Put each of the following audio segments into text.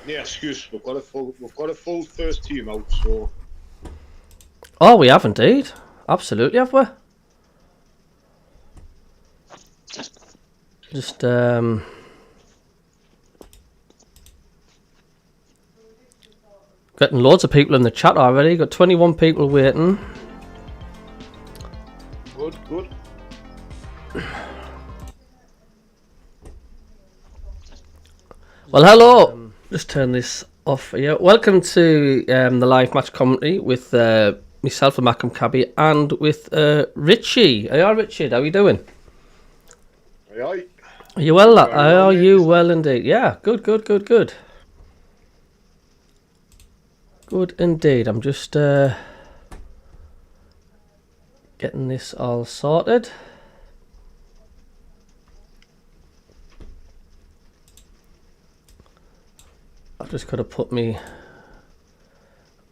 no excuse. We've got a full first team out, so. Oh, we have indeed. Absolutely, have we? Just getting loads of people in the chat already. Got 21 people waiting. Good. Well, hello. Just turn this off here. Welcome to the live match commentary with myself and MACKEM CABBIE and with Richy. Hey, Richard, how are you doing? Aye. Are you well? Are you well indeed? Yeah, good. Good indeed. I'm just getting this all sorted. I've just got to put me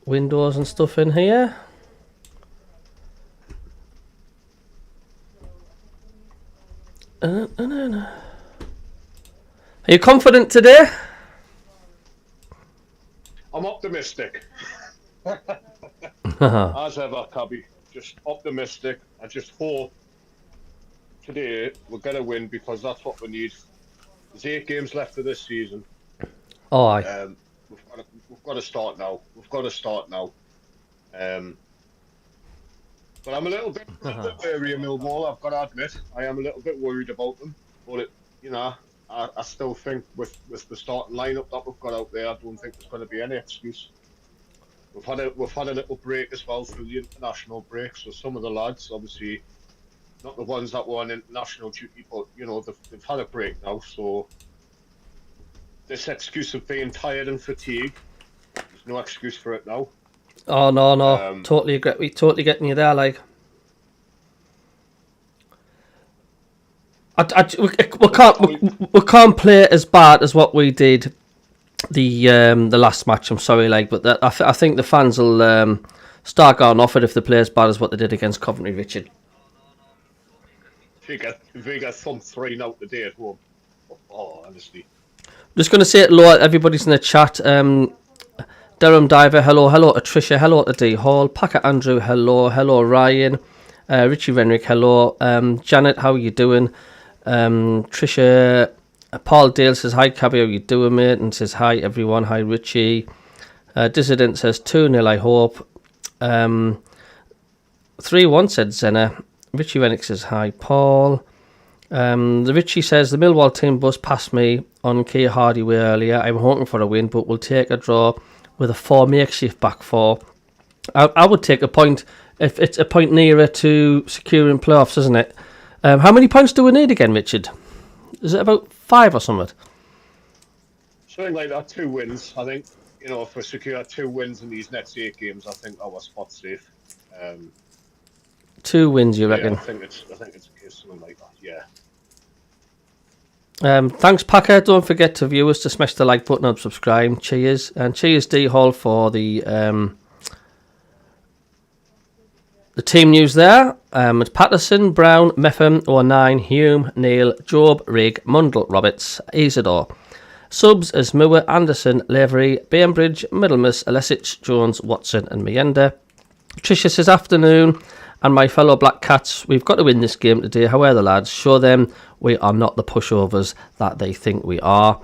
windows and stuff in here. Are you confident today? I'm optimistic. As ever, Cabby. Just optimistic. I just hope today we're going to win because that's what we need. There's 8 games left of this season. Oh, aye. We've got to start now. But I'm a little bit wary of Millwall, I've got to admit. I am a little bit worried about them. But, I still think with the starting lineup that we've got out there, I don't think there's going to be any excuse. We've had a little break as well through the international break, so some of the lads, obviously, not the ones that were on international duty, but, they've had a break now, so this excuse of being tired and fatigued, there's no excuse for it now. Oh, no. Totally agree. We totally getting you there, like. We can't play as bad as what we did the last match. I'm sorry, like, but I think the fans will start going off it if they play as bad as what they did against Coventry, Richard. If we get thumped 3-0 today at home, honestly. Just going to say hello, everybody's in the chat. Durham Diver, hello to Tricia, hello to D Hall, Packer Andrew, hello Ryan, Richie Renrick, hello, Janet, how are you doing? Tricia, Paul Dale says hi Cabby, how you doing mate? And says hi everyone, hi Richie. Dissident says 2-0 I hope. 3-1 said Zenna. Richie Rennick says hi Paul. The Richie says the Millwall team bus passed me on Key Hardy way earlier. I'm hoping for a win, but we'll take a draw with a 4 makeshift back 4. I would take a point if it's a point nearer to securing playoffs, isn't it? How many points do we need again, Richard? Is it about 5 or something? Something like that, 2 wins. I think, if we secure 2 wins in these next 8 games, I think our spot's safe. 2 wins, you reckon? I think it's a case something like that, yeah. Thanks, Packer. Don't forget to viewers to smash the like button and subscribe. Cheers. And cheers, D Hall, for the team news there. It's Patterson, Brown, Meffam, O'Nine, Hume, Neil, Job, Rigg, Mundell, Roberts, Isidore. Subs as Moore, Anderson, Lavery, Bainbridge, Middlemiss, Alesic, Jones, Watson and Meander. Tricia says afternoon. And my fellow Black Cats, we've got to win this game today. However, lads, show them we are not the pushovers that they think we are.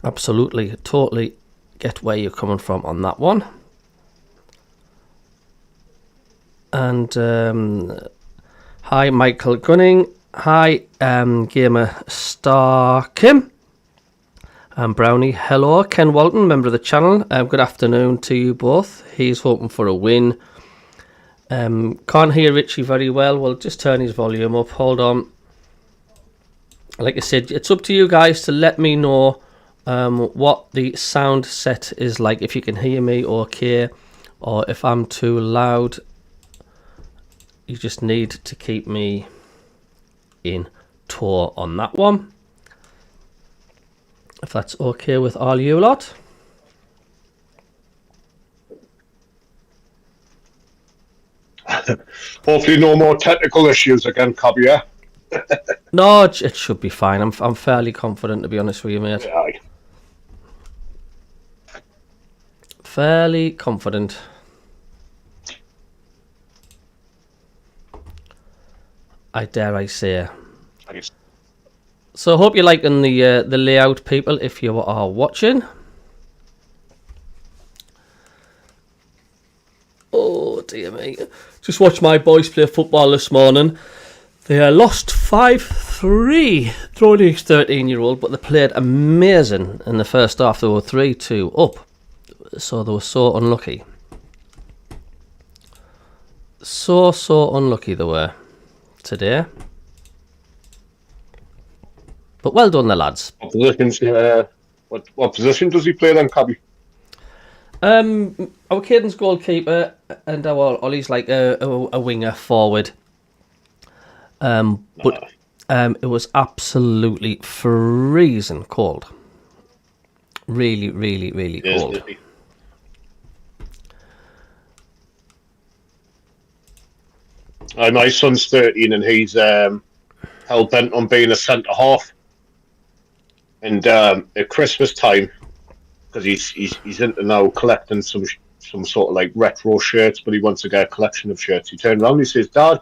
Absolutely, totally get where you're coming from on that one. And hi, Michael Gunning. Hi, Gamer Star Kim. And Brownie, hello. Ken Walton, member of the channel. Good afternoon to you both. He's hoping for a win. Can't hear Richie very well. We'll just turn his volume up. Hold on. Like I said, it's up to you guys to let me know what the sound set is like. If you can hear me okay, or if I'm too loud. You just need to keep me in tow on that one. If that's okay with all you lot. Hopefully no more technical issues again, Cabby, yeah? No, it should be fine. I'm fairly confident, to be honest with you, mate. Aye. fairly confident. I dare I say. So I hope you're liking the layout, people, if you are watching. Oh dear me. Just watched my boys play football this morning. They lost 5-3. They're only 13-year-old, but they played amazing in the first half. They were 3-2 up. So they were so unlucky. So unlucky they were today. But well done, the lads. What position does he play then, Cabby? Our Caden's goalkeeper and our Ollie's like a winger forward. But it was absolutely freezing cold. Really cold. My son's 13 and he's hell bent on being a centre half. And at Christmas time, because he's into now collecting some sort of like retro shirts, but he wants to get a collection of shirts. He turned around and he says, "Dad,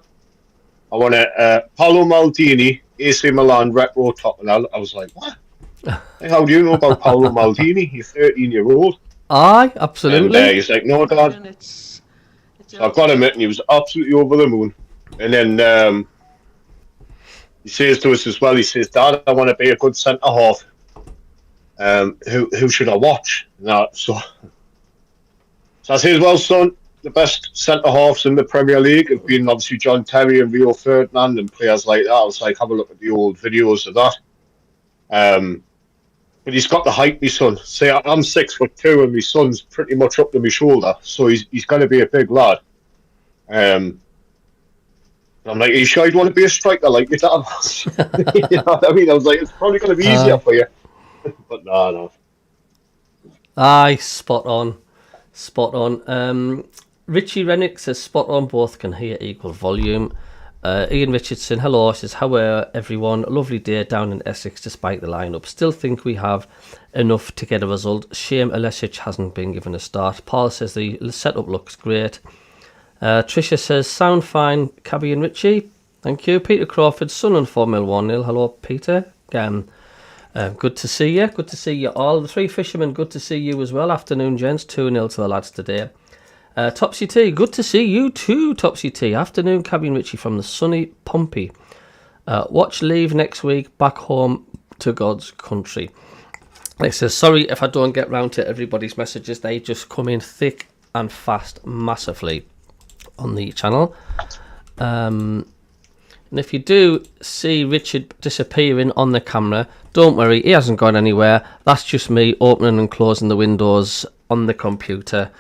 I want a Paolo Maldini AC Milan retro top." And I was like, "What? Hey, how do you know about Paolo Maldini? He's 13-year-old." Aye, absolutely. And he's like, "No, Dad." So I got him it, and he was absolutely over the moon. And then he says to us as well, he says, "Dad, I want to be a good centre half. Who should I watch?" So I says, "Well, son, the best centre halves in the Premier League have been obviously John Terry and Rio Ferdinand and players like that." I was like, "Have a look at the old videos of that." But he's got the height, my son. Say, I'm 6'2" and my son's pretty much up to my shoulder, so he's going to be a big lad. I'm like, "Are you sure you'd want to be a striker like your dad was?" You know what I mean? I was like, "It's probably going to be easier for you." But no. Aye, spot on. Richie Rennick says spot on, both can hear equal volume. Ian Richardson, hello, says, "How are everyone? Lovely day down in Essex despite the lineup. Still think we have enough to get a result. Shame Alesic hasn't been given a start." Paul says the setup looks great. Tricia says, "Sound fine, Cabby and Richie." Thank you. Peter Crawford, Sunderland 4-0, 1-0. Hello, Peter. Good to see you. Good to see you all. The three fishermen, good to see you as well. Afternoon, gents. 2-0 to the lads today. Topsy T, good to see you too, Topsy T. Afternoon, Cabby and Richie from the sunny Pompey. Watch leave next week, back home to God's country. It says, sorry if I don't get round to everybody's messages. They just come in thick and fast, massively on the channel. And if you do see Richard disappearing on the camera, don't worry, he hasn't gone anywhere. That's just me opening and closing the windows on the computer,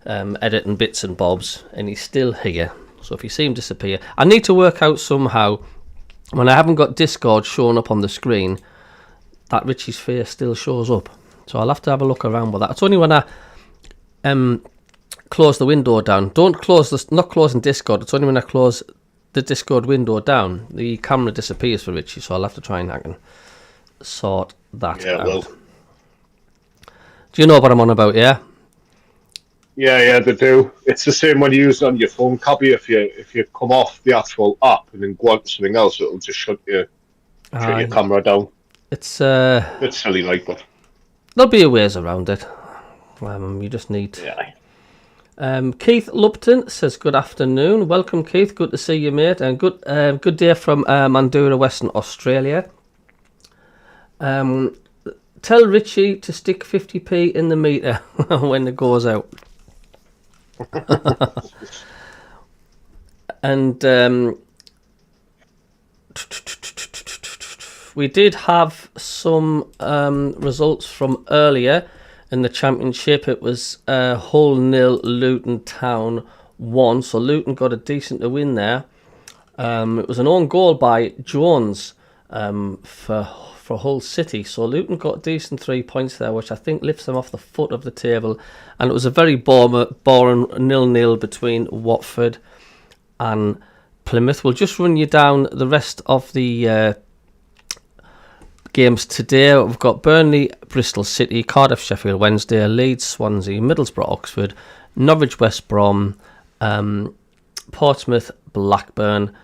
editing bits and bobs, and he's still here. So if you see him disappear, I need to work out somehow, when I haven't got Discord showing up on the screen, that Richie's face still shows up. So I'll have to have a look around with that. It's only when I close the window down. Not closing Discord. It's only when I close the Discord window down, the camera disappears for Richie. So I'll have to try and I can sort that out. Well. Do you know what I'm on about? Yeah. Yeah, they do. It's the same when you use it on your phone, Cabby. If you come off the actual app and then go on to something else, it'll just shut your camera down. It's silly, like, but there'll be a ways around it. You just need. Yeah. Keith Lupton says, "Good afternoon, welcome, Keith. Good to see you, mate, and good day from Mandurah, Western Australia. Tell Richie to stick 50p in the meter when it goes out." And we did have some results from earlier in the championship. It was Hull 0, Luton Town 1. So Luton got a decent win there. It was an own goal by Jones for Hull City. So Luton got decent 3 points there, which I think lifts them off the foot of the table. And it was a very boring 0-0 between Watford and Plymouth. We'll just run you down the rest of the games today. We've got Burnley, Bristol City, Cardiff, Sheffield Wednesday, Leeds, Swansea, Middlesbrough, Oxford, Norwich, West Brom, Portsmouth, Blackburn,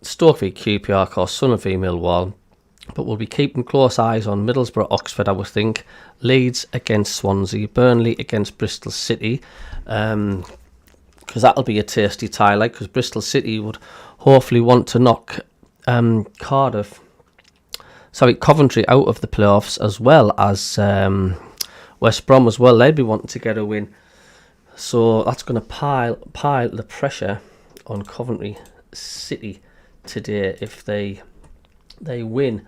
Stoke v QPR, of course, Sunderland v Millwall. But we'll be keeping close eyes on Middlesbrough, Oxford, I would think. Leeds against Swansea, Burnley against Bristol City. Because that'll be a tasty tie, like, because Bristol City would hopefully want to knock Coventry out of the playoffs, as well as West Brom as well. They'd be wanting to get a win. So that's going to pile the pressure on Coventry City today if they win.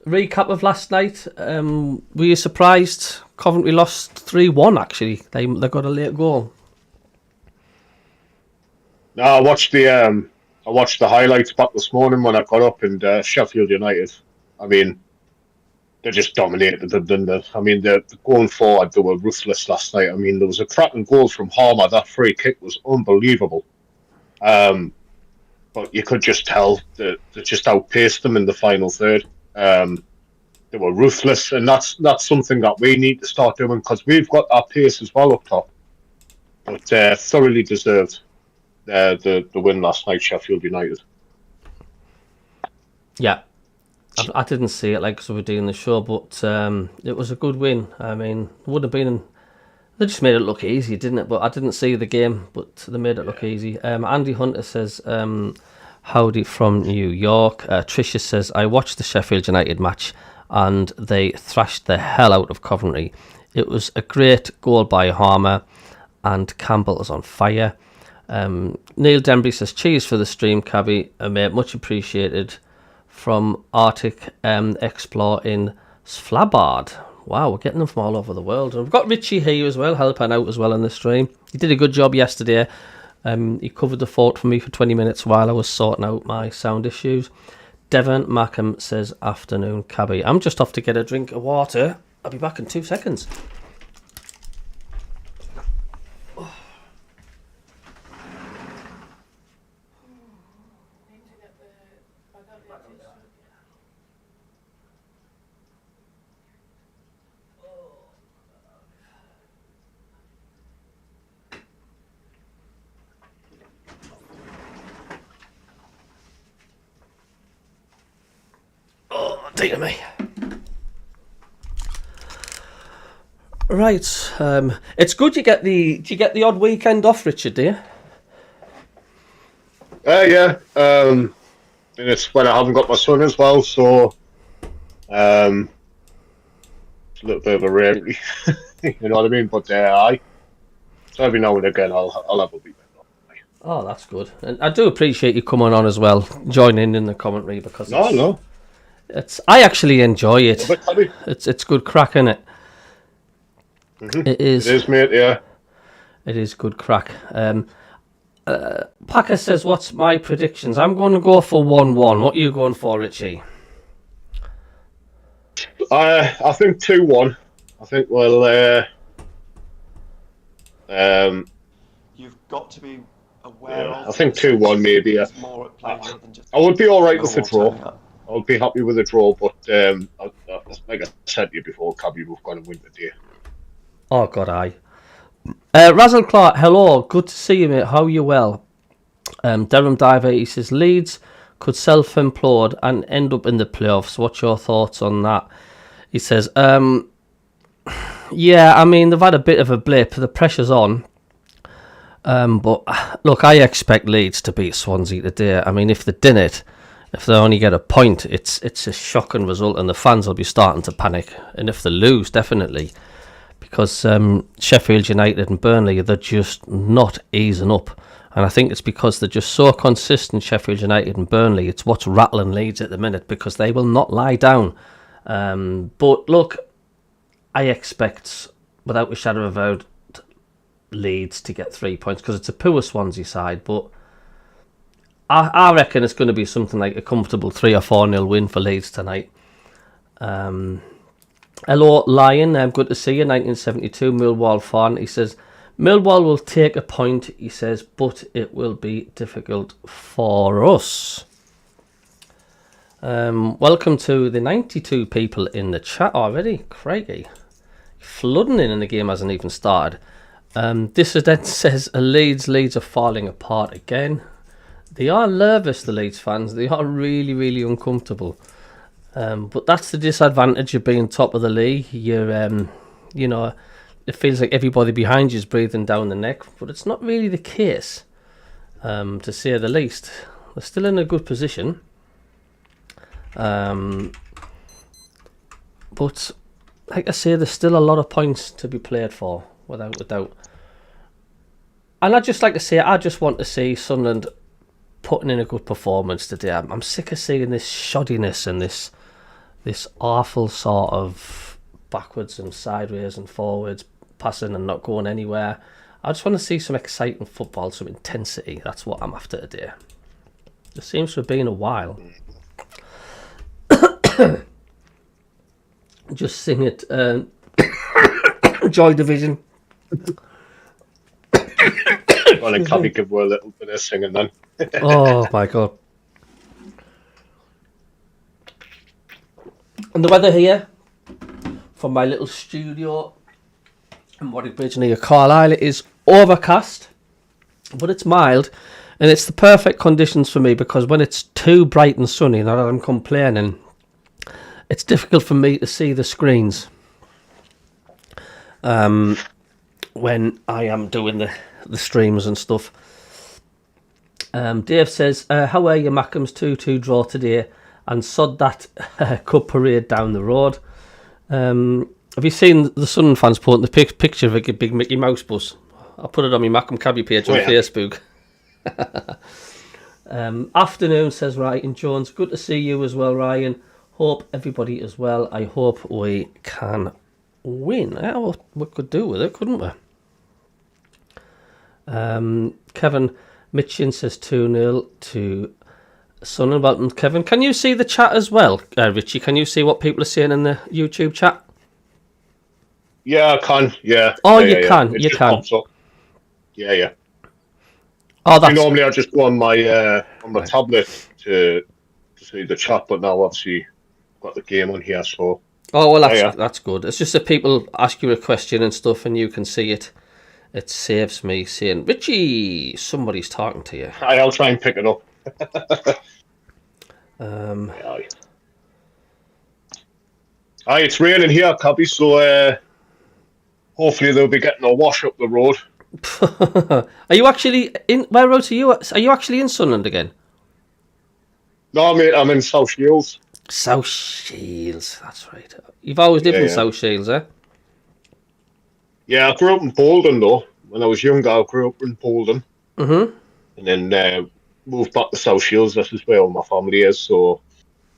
Recap of last night. Were you surprised Coventry lost 3-1 actually? They got a late goal. No, I watched the highlights back this morning when I got up, and Sheffield United, I mean, they just dominated them, didn't they? I mean, they're going forward, they were ruthless last night. I mean, there was a cracking goal from Harmer. That free kick was unbelievable. But you could just tell that they just outpaced them in the final third. They were ruthless, and that's something that we need to start doing, because we've got our pace as well up top. But thoroughly deserved the win last night, Sheffield United. Yeah, I didn't see it like because we were doing the show, but it was a good win. I mean, it would have been. They just made it look easy, didn't it? But I didn't see the game, but they made it look easy. Andy Hunter says, howdy from New York. Tricia says, I watched the Sheffield United match and they thrashed the hell out of Coventry. It was a great goal by Harmer and Campbell is on fire. Neil Denbury says, cheers for the stream, Cabbie, mate, much appreciated. From Arctic Explore in Svalbard. Wow, we're getting them from all over the world. And we've got Richie here as well, helping out as well in the stream. He did a good job yesterday. He covered the fort for me for 20 minutes while I was sorting out my sound issues. Devon Mackham says, afternoon, Cabbie. I'm just off to get a drink of water. I'll be back in 2 seconds. Dear me. Right, it's good you get the odd weekend off, Richard, do you? Yeah, and it's when I haven't got my son as well, so it's a little bit of a rarity, you know what I mean? But so every now and again I'll have a weekend off. Oh, that's good, and I do appreciate you coming on as well, joining in the commentary, because I actually enjoy it. It's good crack, isn't it? Mm-hmm. It is, mate. Yeah, it is good crack. Packer says, "What's my predictions?" I'm going to go for 1-1. What are you going for, Richie? I think 2-1. I think you've got to be aware of. I think 2-1 maybe. Yeah. I would be all right with the draw. I would be happy with a draw, but like I said to you before, Cabbie, we've got to win the day. Oh, God, aye. Razzle Clark, hello. Good to see you, mate. How are you well? Durham Diver, he says, Leeds could self-implode and end up in the playoffs. What's your thoughts on that? He says, yeah, I mean, they've had a bit of a blip. The pressure's on. But, look, I expect Leeds to beat Swansea today. I mean, if they didn't, if they only get a point, it's a shocking result and the fans will be starting to panic. And if they lose, definitely. Because Sheffield United and Burnley, they're just not easing up. And I think it's because they're just so consistent, Sheffield United and Burnley. It's what's rattling Leeds at the minute, because they will not lie down. But look, I expect, without a shadow of a doubt, Leeds to get 3 points, because it's a poor Swansea side. But I reckon it's going to be something like a comfortable 3 or 4-0 win for Leeds tonight. Hello, Lion. Good to see you. 1972 Millwall fan. He says, Millwall will take a point, he says, but it will be difficult for us. Welcome to the 92 people in the chat already. Craigie. Flooding in and the game hasn't even started. This then says Leeds are falling apart again. They are nervous, the Leeds fans. They are really, really uncomfortable. But that's the disadvantage of being top of the league. You're, you know, it feels like everybody behind you is breathing down the neck, but it's not really the case, to say the least. They're still in a good position. But like I say, there's still a lot of points to be played for, without a doubt. And I'd just like to say, I just want to see Sunderland putting in a good performance today. I'm sick of seeing this shoddiness and this awful sort of backwards and sideways and forwards passing and not going anywhere. I just want to see some exciting football, some intensity. That's what I'm after today. It seems to have been a while. Just sing it. Joy Division. Well, and CABBIE give her a little bit of singing then. Oh my god. And the weather here from my little studio in what originally a Carlisle, it is overcast, but it's mild, and it's the perfect conditions for me, because when it's too bright and sunny, not that I'm complaining, it's difficult for me to see the screens when I am doing the streams and stuff. Dave says, how are you, Mackem's 2-2 draw today, and sod that cup parade down the road. Have you seen the Sunderland fans putting the picture of a big Mickey Mouse bus? I'll put it on my MACKEM CABBIE page on Facebook. Afternoon, says Ryan Jones. Good to see you as well, Ryan. Hope everybody as well. I hope we can win. Yeah, well, we could do with it, couldn't we? Kevin Mitchin says 2-0 to Sunderland. Welcome, Kevin. Can you see the chat as well, Richie? Can you see what people are saying in the YouTube chat? Yeah, I can. Yeah. Oh, yeah, you can. It You just can. pops up. Yeah. Oh, that's Normally I just go on my tablet to see the chat, but now obviously I've got the game on here, so. Oh well, that's good. It's just that people ask you a question and stuff, and you can see it. It saves me saying, Richie, somebody's talking to you. I'll try and pick it up. It's raining here, CABBIE, so hopefully they'll be getting a wash up the road. Are you actually in? Whereabouts are you? Are you actually in Sunderland again? No, mate, I'm in South Shields. South Shields, that's right. You've always lived in South Shields, eh? Yeah, I grew up in Bolden, though. When I was younger, I grew up in Bolden. Mm-hmm. And then moved back to South Shields. This is where all my family is, so...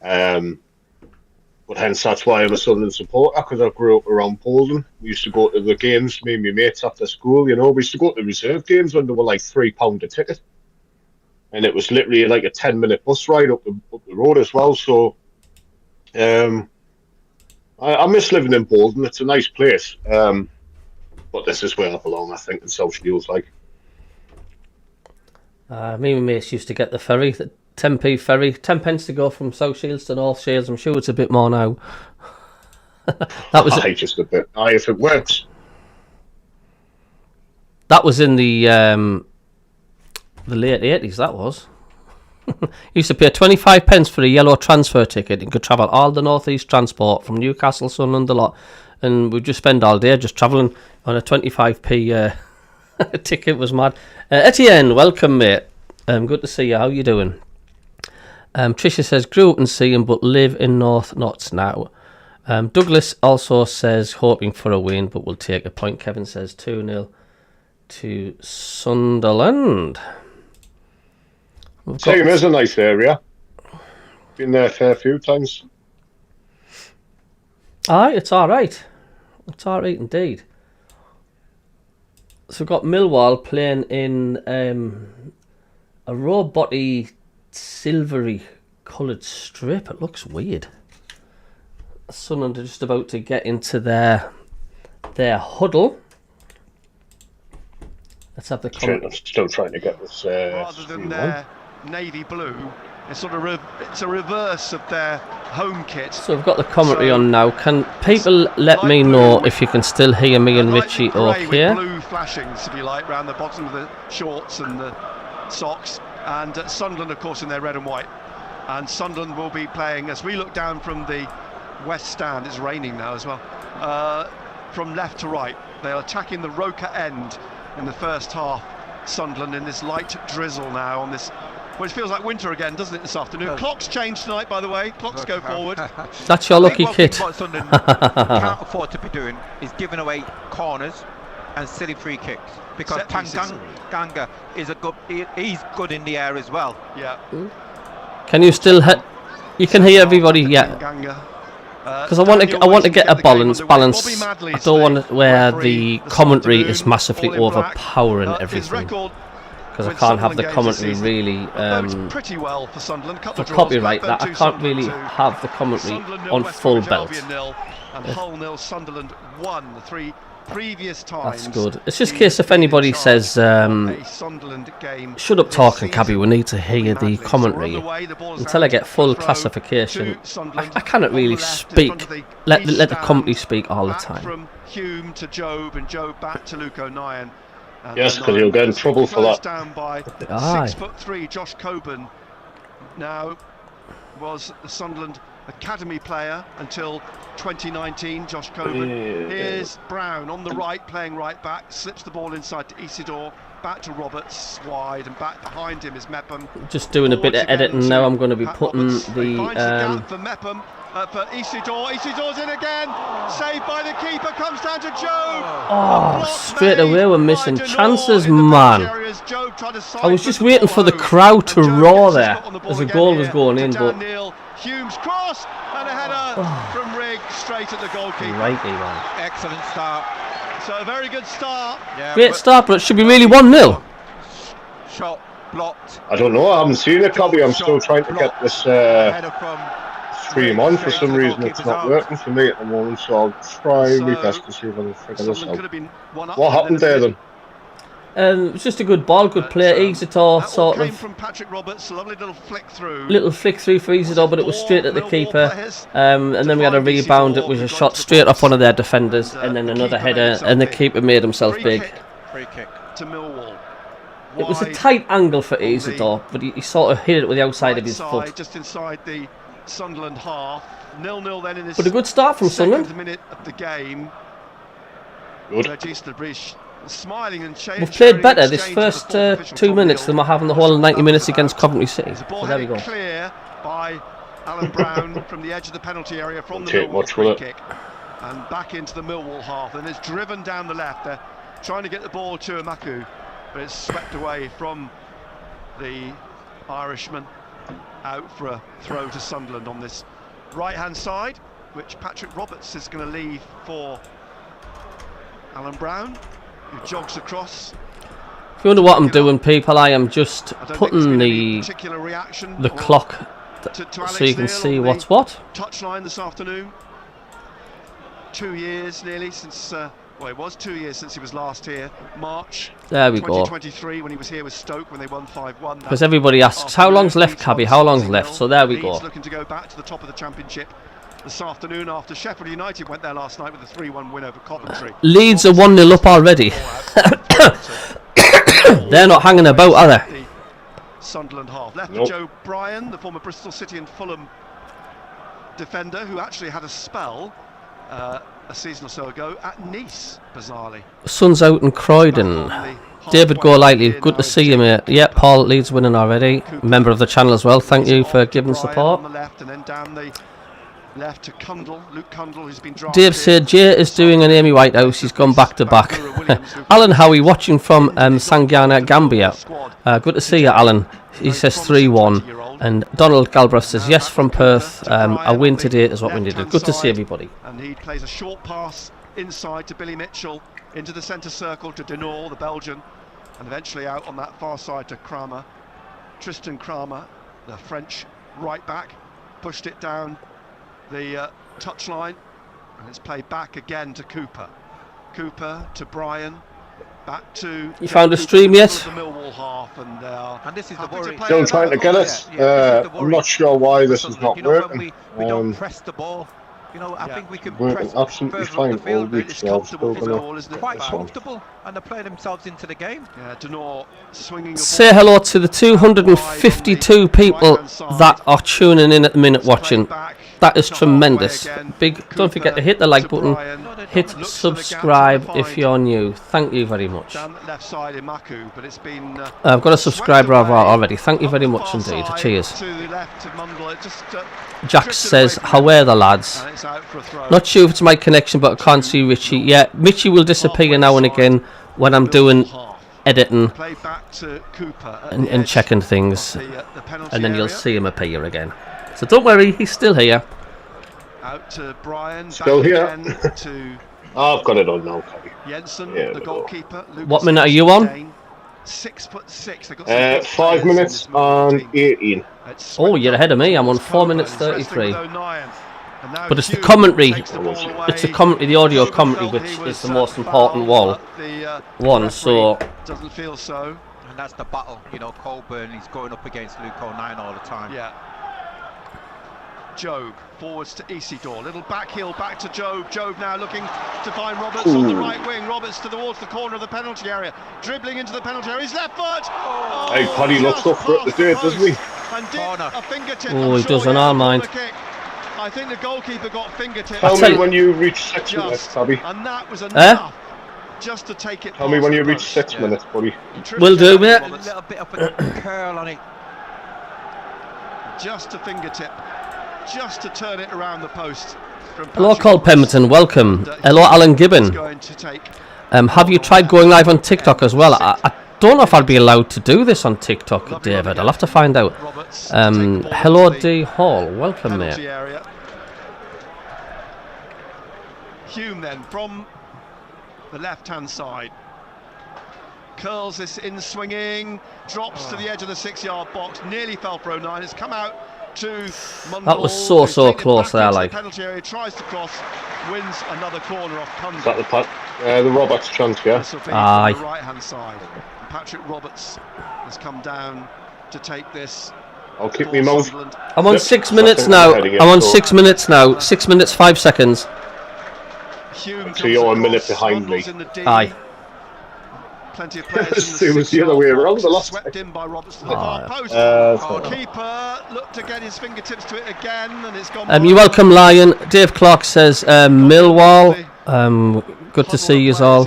but hence, that's why I'm a Sunderland supporter, because I grew up around Bolden. We used to go to the games, me and my mates after school, you know. We used to go to the reserve games when they were like £3 a ticket. And it was literally like a 10-minute bus ride up the road as well, so... I miss living in Bolden. It's a nice place. But this is where I belong, I think, in South Shields, like. Me and my mates used to get the ferry, the 10p ferry, 10 pence to go from South Shields to North Shields. I'm sure it's a bit more now. That was just a bit. If it works. That was in the late 80s, that was. You used to pay 25 pence for a yellow transfer ticket and could travel all the North East transport from Newcastle, Sunderland, a lot. And we'd just spend all day just travelling on a 25p ticket. Was mad. Etienne, welcome, mate. Good to see you. How you doing? Tricia says, grew up in Seaham but live in North Notts now. Douglas also says, hoping for a win but will take a point. Kevin says 2-0 to Sunderland. Seaham is a nice area. Been there a fair few times. Aye, it's alright. It's alright indeed. So we've got Millwall playing in a robot-y, silvery coloured strip. It looks weird. Sunderland are just about to get into their huddle. Let's have the I'm still trying to get this. Rather than their navy blue, It's sort of it's a reverse of their home kit. So we've got the commentary on now. Can people let me know if you can still hear me and Richie okay? Blue flashings, if you like, around the bottom of the shorts and the socks. And Sunderland, of course, in their red and white. And Sunderland will be playing, as we look down from the west stand, it's raining now as well, from left to right. They are attacking the Roker end in the first half. Sunderland in this light drizzle now on this, which feels like winter again, doesn't it, this afternoon? Clocks change tonight, by the way. Clocks go forward. That's your lucky kit. What Sunderland can't afford to be doing is giving away corners and silly free kicks, because Tanganga is he's good in the air as well. Yeah. Can you still you can hear everybody? Yeah. Because I want to get a balance. I don't want where the commentary is massively overpowering everything. Because I can't have the commentary really for copyright. That I can't really have the commentary on full belt. And Hull 0, Sunderland 1. The 3 previous times. That's good. It's just in case if anybody says shut up talking, Cabby, we need to hear the commentary. Until I get full classification, I cannot really speak. Let the commentary speak all the time. From Hume to Job, and Job back to Luke O'Nien. Yes, because you'll get in trouble for that. Down by 6'3", Josh Coburn. Now was the Sunderland academy player until 2019, Josh Coburn. Here's Brown on the right, playing right back, slips the ball inside to Isidore, back to Roberts, wide, and back behind him is Mepham. Just doing a bit of editing now. I'm going to be putting the for Mepham, for Isidore. Isidore's in again, saved by the keeper, comes down to Job. Oh, straight away we're missing chances, man. I was just waiting for the crowd to roar there as the goal was going in, but Hume's cross and a header from Rigg straight at the goalkeeper. Righty, man. Excellent start. So a very good start. Yeah, great start, but it should be really 1-0. Shot blocked. I don't know. I haven't seen it, Cabby. I'm still trying to get this stream on. For some reason, it's not working for me at the moment. So I'll try my best to see if I can figure this out. What happened there then? It was just a good ball, good play. Isidore sort of from Patrick Roberts, lovely little flick through for Isidore, but it was straight at the keeper. And then we had a rebound. It was a shot straight off one of their defenders, and then another header, and the keeper made himself big. Free kick to Millwall. It was a tight angle for Isidore, but he sort of hit it with the outside of his foot. Just inside the Sunderland half. 0-0 then in this. But a good start from Sunderland. Minute of the game. Good. Smiling and we've played better this first 2 minutes than we're having the whole 90 minutes against Coventry City. So there we go. Clear by Alan Brown from the edge of the penalty area from the Millwall free kick, and back into the Millwall half. And it's driven down the left. They're trying to get the ball to Amaku, but it's swept away from the Irishman, out for a throw to Sunderland on this right-hand side, which Patrick Roberts is going to leave for Alan Brown, who jogs across. If you wonder what I'm doing, people, I am just putting the clock so you can see what's what. Touchline this afternoon. 2 years nearly since, well, it was 2 years since he was last here. March there we 2023 when he was here with Stoke when they won 5-1. Because everybody asks, how long's left, Cabby? How long's left? So there we go. He's looking to go back to the top of the championship this afternoon after Sheffield United went there last night with a 3-1 win over Coventry. Leeds are 1-0 up already. They're not hanging about, are they? Sunderland half. Left for Joe Bryan, the former Bristol City and Fulham defender, who actually had a spell a season or so ago at Nice, bizarrely. Sun's out in Croydon. David Golightly, good to see you, mate. Yeah, Paul, Leeds winning already. Member of the channel as well. Thank you for giving support. On the left and then down the left to Cundle, Luke Cundle, who's been drafted. Dave said Jay is doing an Amy Whitehouse. He's gone back to back. Alan Howie watching from Sangana, Gambia. Good to see you, Alan. He says 3-1. And Donald Galbraith says yes from Perth. A win today is what we needed. Good to see everybody. And he plays a short pass inside to Billy Mitchell into the centre circle to Denor, the Belgian, and eventually out on that far side to Kramer. Tristan Kramer, the French right back, pushed it down the touchline, and it's played back again to Cooper. Cooper to Bryan, Back to You found a stream yet? The Millwall half, and this is the worry. Still trying to get it. I'm not sure why this is not working. We don't press the ball. You know, I think we can press absolutely further up the fine all field. week, it's so I'm comfortable still for gonna Millwall, isn't it? Quite comfortable, and they're playing themselves into the game. Yeah, Denor swinging. Say hello to the 252 people that are tuning in at the minute watching. That is tremendous. Don't forget to hit the like button, hit subscribe if you're new. Thank you very much. Left side in Maku, but it's been I've got a subscriber already. Thank you very much indeed. Cheers. To the left of Mundle, it just, Jack says, how are the lads? Not sure if it's my connection, but I can't see Richie. Yeah, Richie will disappear now and again when I'm doing editing and checking things. And then you'll see him appear again. So don't worry, he's still here. Out to Brian. Still here. To I've got it on now, Cabby. Jensen, Yeah, the goalkeeper. What minute are you on? 6'6". 5 minutes and 18. Oh, you're ahead of me. I'm on 4 minutes 33. But it's the commentary. It's the commentary, the audio commentary, which is the most important one. So doesn't feel so. And that's the battle. You know, Colburn. He's going up against Luke O'Nien all the time. Yeah. Job forwards to Isidore, little back heel back to Job. Job now looking to find Roberts on the right wing. Roberts towards the corner of the penalty area, dribbling into the penalty area. His left foot. Oh, hey, Paddy looks up for it to do it, doesn't he? A fingertip. Oh, he does on our mind. I think the goalkeeper got fingertips. Tell me when you reach 6 minutes, Paddy. And that was enough. Just to take it. Tell me when you reach 6 minutes, buddy. Will do, mate. A little bit of a curl on it. Just a fingertip. Just to turn it around the post. Hello, Cole Pemberton. Welcome. Hello, Alan Gibbon. Have you tried going live on TikTok as well? I don't know if I'd be allowed to do this on TikTok, David. I'll have to find out. Hello, D Hall. Welcome, mate. Hume then from the left-hand side. Curls this in swinging. Drops to the edge of the 6-yard box. Nearly fell for O'Nien. It's come out. That was so close there, like. Penalty area, tries to cross, wins another corner off Cundall. Is that the Roberts chance, yeah? Aye. On the right-hand side. Patrick Roberts has come down to take this. I'll keep me mouth. I'm on 6 minutes now. I'm on 6 minutes now. 6 minutes 5 seconds. So you're a minute behind me. Aye. Plenty of players in it was the other way around. The last swept in by Roberts to the far post. Keeper looked to get his fingertips to it again, and it's gone. You're welcome, Lion. Dave Clark says Millwall. Good to see you all.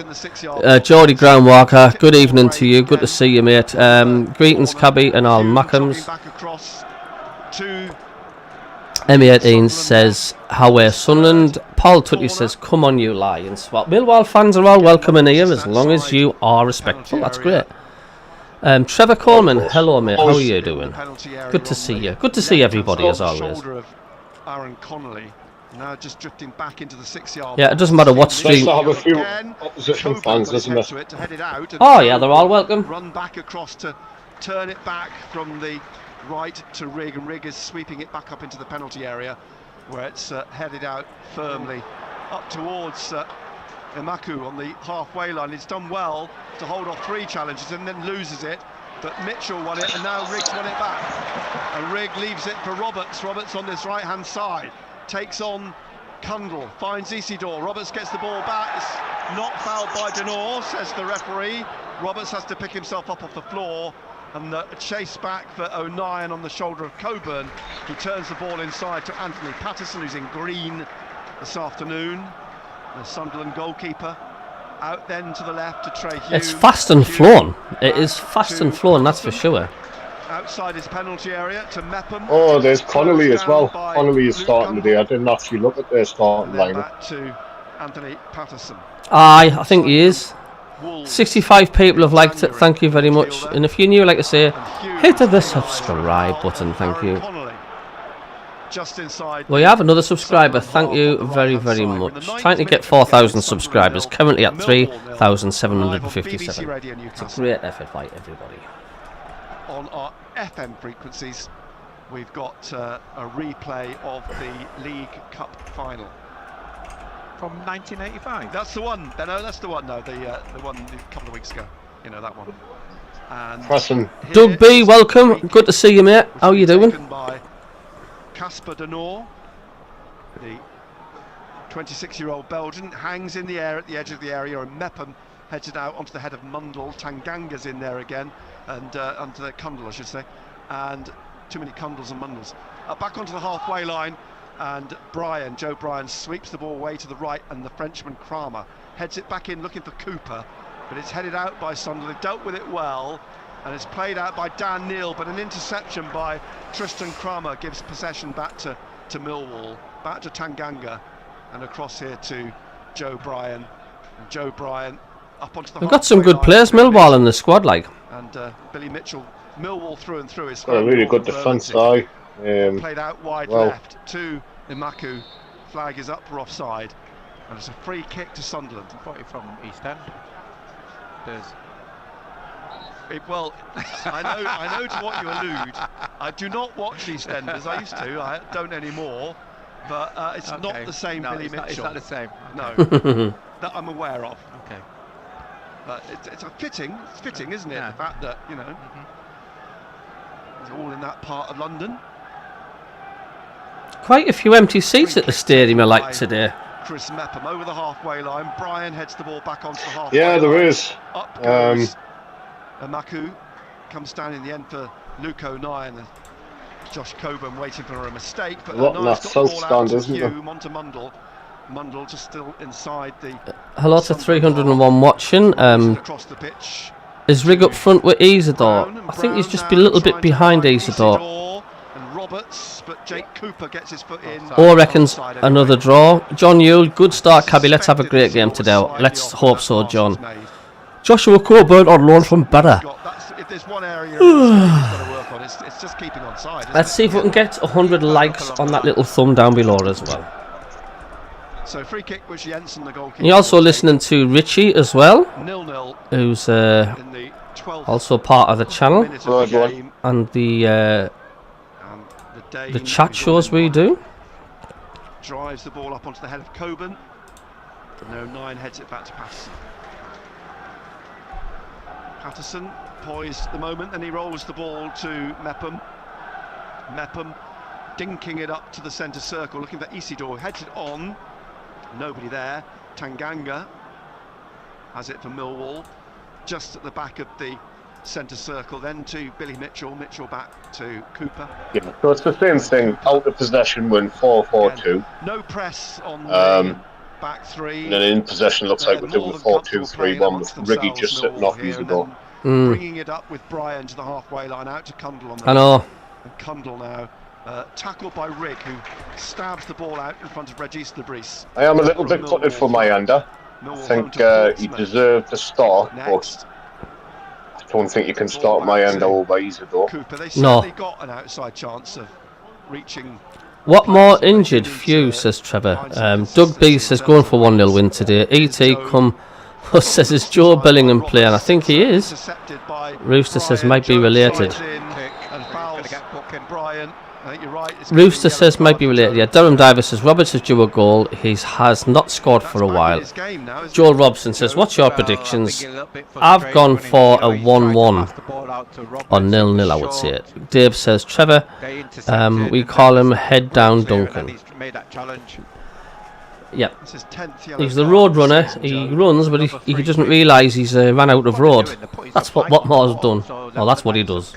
Geordie Groundwalker. Good evening to you. Good to see you, mate. Greetings, Cabbie and all Mackems. M18 says, how are Sunderland? Paul Tutty says, come on, you lie and swap. Millwall fans are all welcome in here as long as you are respectful. That's great. Trevor Coleman, hello, mate. How are you doing? Good to see you. Good to see everybody as always. Now just drifting back into the 6-yard. Yeah, it doesn't matter what stream. Have a few opposition fans, doesn't it? Oh yeah, they're all welcome. Run back across to turn it back from the right to Rigg, and Rigg is sweeping it back up into the penalty area, where it's headed out firmly up towards Imaku on the halfway line. It's done well to hold off 3 challenges and then loses it. But Mitchell won it, and now Rigg's won it back. And Rigg leaves it for Roberts. Roberts on this right-hand side. Takes on Cundall, finds Isidore. Roberts gets the ball back. It's not fouled by Denor, says the referee. Roberts has to pick himself up off the floor. And the chase back for O'Nien on the shoulder of Coburn. He turns the ball inside to Anthony Patterson, who's in green this afternoon. The Sunderland goalkeeper. Out then to the left to Trey Hughes. It's fast and flown. It is fast and flown, that's for sure. Outside his penalty area to MACKEM. Oh, there's Connolly as well. Connolly is starting today. I didn't actually look at their starting lineup. Back to Anthony Patterson. Aye, I think he is. 65 people have liked it. Thank you very much. And if you're new, like I say, hit the subscribe button. Thank you. Just inside. Well, you have another subscriber. Thank you very, very much. Trying to get 4,000 subscribers. Currently at 3,757. It's a great effort by everybody. On our FM frequencies, we've got a replay of the League Cup final. from 1985. That's the one. No, that's the one. No, the one a couple of weeks ago. You know that one. And Pressing. Doug B, welcome. Good to see you, mate. How you doing? By Casper de Noor, the 26-year-old Belgian, hangs in the air at the edge of the area, and MACKEM heads it out onto the head of Mundell. Tanganga's in there again, and onto the Kundal, I should say, and too many Kundals and Mundells. Back onto the halfway line, and Joe Bryan sweeps the ball way to the right, and the Frenchman Kramer heads it back in looking for Cooper, but it's headed out by Sunderland. Dealt with it well, and it's played out by Dan Neil, but an interception by Tristan Kramer gives possession back to Millwall, back to Tanganga, and across here to Joe Bryan. And Joe Bryan up onto the We've got some good players, Millwall, in the squad, like. And Billy Mitchell, Millwall through and through, is got a really good defence side. Played out wide left to Imaku. Flag is up for offside, and it's a free kick to Sunderland. Probably from East End. Well, I know to what you allude. I do not watch EastEnders. I used to. I don't anymore. But it's not the same Billy Mitchell. It's not the same. No, that I'm aware of. Okay. But it's fitting, isn't it? Yeah. The fact that it's all in that part of London. Quite a few empty seats at the stadium, I like today. Chris MACKEM over the halfway line. Bryan heads the ball back onto the halfway line. Yeah, there is. Up goes Imaku. Comes down in the end for Luke O'Neill. Josh Coburn waiting for a mistake, but nice got the ball out to Hume onto Mundell. Mundell just still inside the. Hello to 301 watching. Across the pitch. Is Rig up front with Isidore? I think he's just a little bit behind Isidore. And Roberts, but Jake Cooper gets his foot in. Or reckons another draw. John Yule, good start, Cabbie. Let's have a great game today. Let's hope so, John. Joshua Coburn on loan from Borough. If there's one area he's got to work on, it's just keeping on side. Let's see if we can get 100 likes on that little thumb down below as well. So free kick was Jensen, the goalkeeper. You're also listening to Richie as well, 0-0 who's also part of the channel, and the chat shows we do. Drives the ball up onto the head of Coburn. No, 9 heads it back to Patterson. Patterson poised at the moment, and he rolls the ball to MACKEM. MACKEM dinking it up to the centre circle, looking for Isidore, heads it on. Nobody there. Tanganga has it for Millwall, just at the back of the centre circle. Then to Billy Mitchell. Mitchell back to Cooper. Yeah, so it's the same thing. Out of possession, win 4-4-2. No press on the back three. And then in possession, looks like we're doing 4-2-3-1 with Riggy just sitting off Isidore. Bringing it up with Bryan to the halfway line, out to Kundal on the I know. And Kundal now tackled by Rig, who stabs the ball out in front of Regis de Vries. I am a little bit gutted for Mayanda. I think he deserved the start, but I don't think you can start Mayanda over Isidore. Cooper, they certainly got an outside chance of reaching. What more injured? Few, says Trevor. Doug B says going for 1-0 win today. ET come says is Joe Bellingham playing? I think he is. Rooster says might be related. Rooster says might be related. Yeah, Durham Diver says Roberts is due a goal. He has not scored for a while. Joel Robson says, what's your predictions? I've gone for a 1-1 or 0-0, I would say it. Dave says Trevor. We call him Head Down Duncan. Yeah, he's the road runner. He runs, but he doesn't realise he's ran out of road. That's what Watmore's done. Well, that's what he does.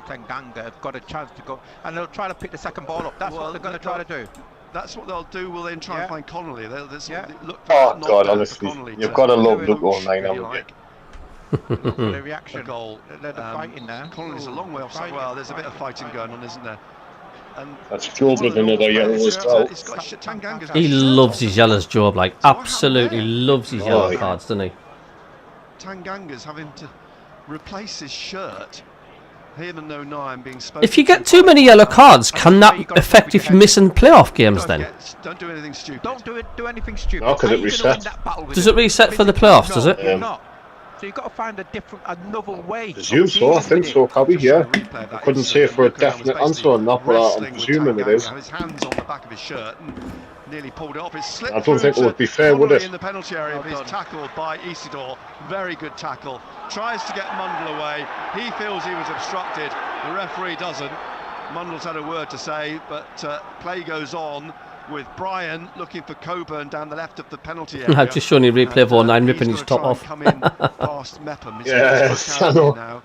Tanganga have got a chance to go, and they'll try to pick the second ball up. That's what they're going to try to do. That's what they'll do. We'll then try and find Connolly. Look oh God, honestly, you've got to love Luke O'Neill, haven't you? The reaction, goal. They're fighting there. Connolly's a long way offside. Well, there's a bit of fighting going on, isn't there? And that's Job with another yellow as well. He loves his yellows, Job. Like absolutely loves his yellow cards, doesn't he? Tanganga's having to replace his shirt. Him and O'Neill being spoken. If you get too many yellow cards, can that affect if you're missing playoff games then? Don't do anything stupid. Don't do anything stupid. No, because it resets. Does it reset for the playoffs, does it? So you've got to find another way. Presume so, I think so, Cabbie, yeah. I couldn't say for a definite answer on that, but I'm presuming it is. His hands on the back of his shirt and nearly pulled it off. It slipped I don't think it would be fair, would it? In the penalty area, but he's tackled by Isidore. Very good tackle. Tries to get Mundle away. He feels he was obstructed. The referee doesn't. Mundle's had a word to say, but play goes on with Brian looking for Coburn down the left of the penalty area. I've just shown you replay of 09 ripping his top off. Come in past Mepham. Yes, I know.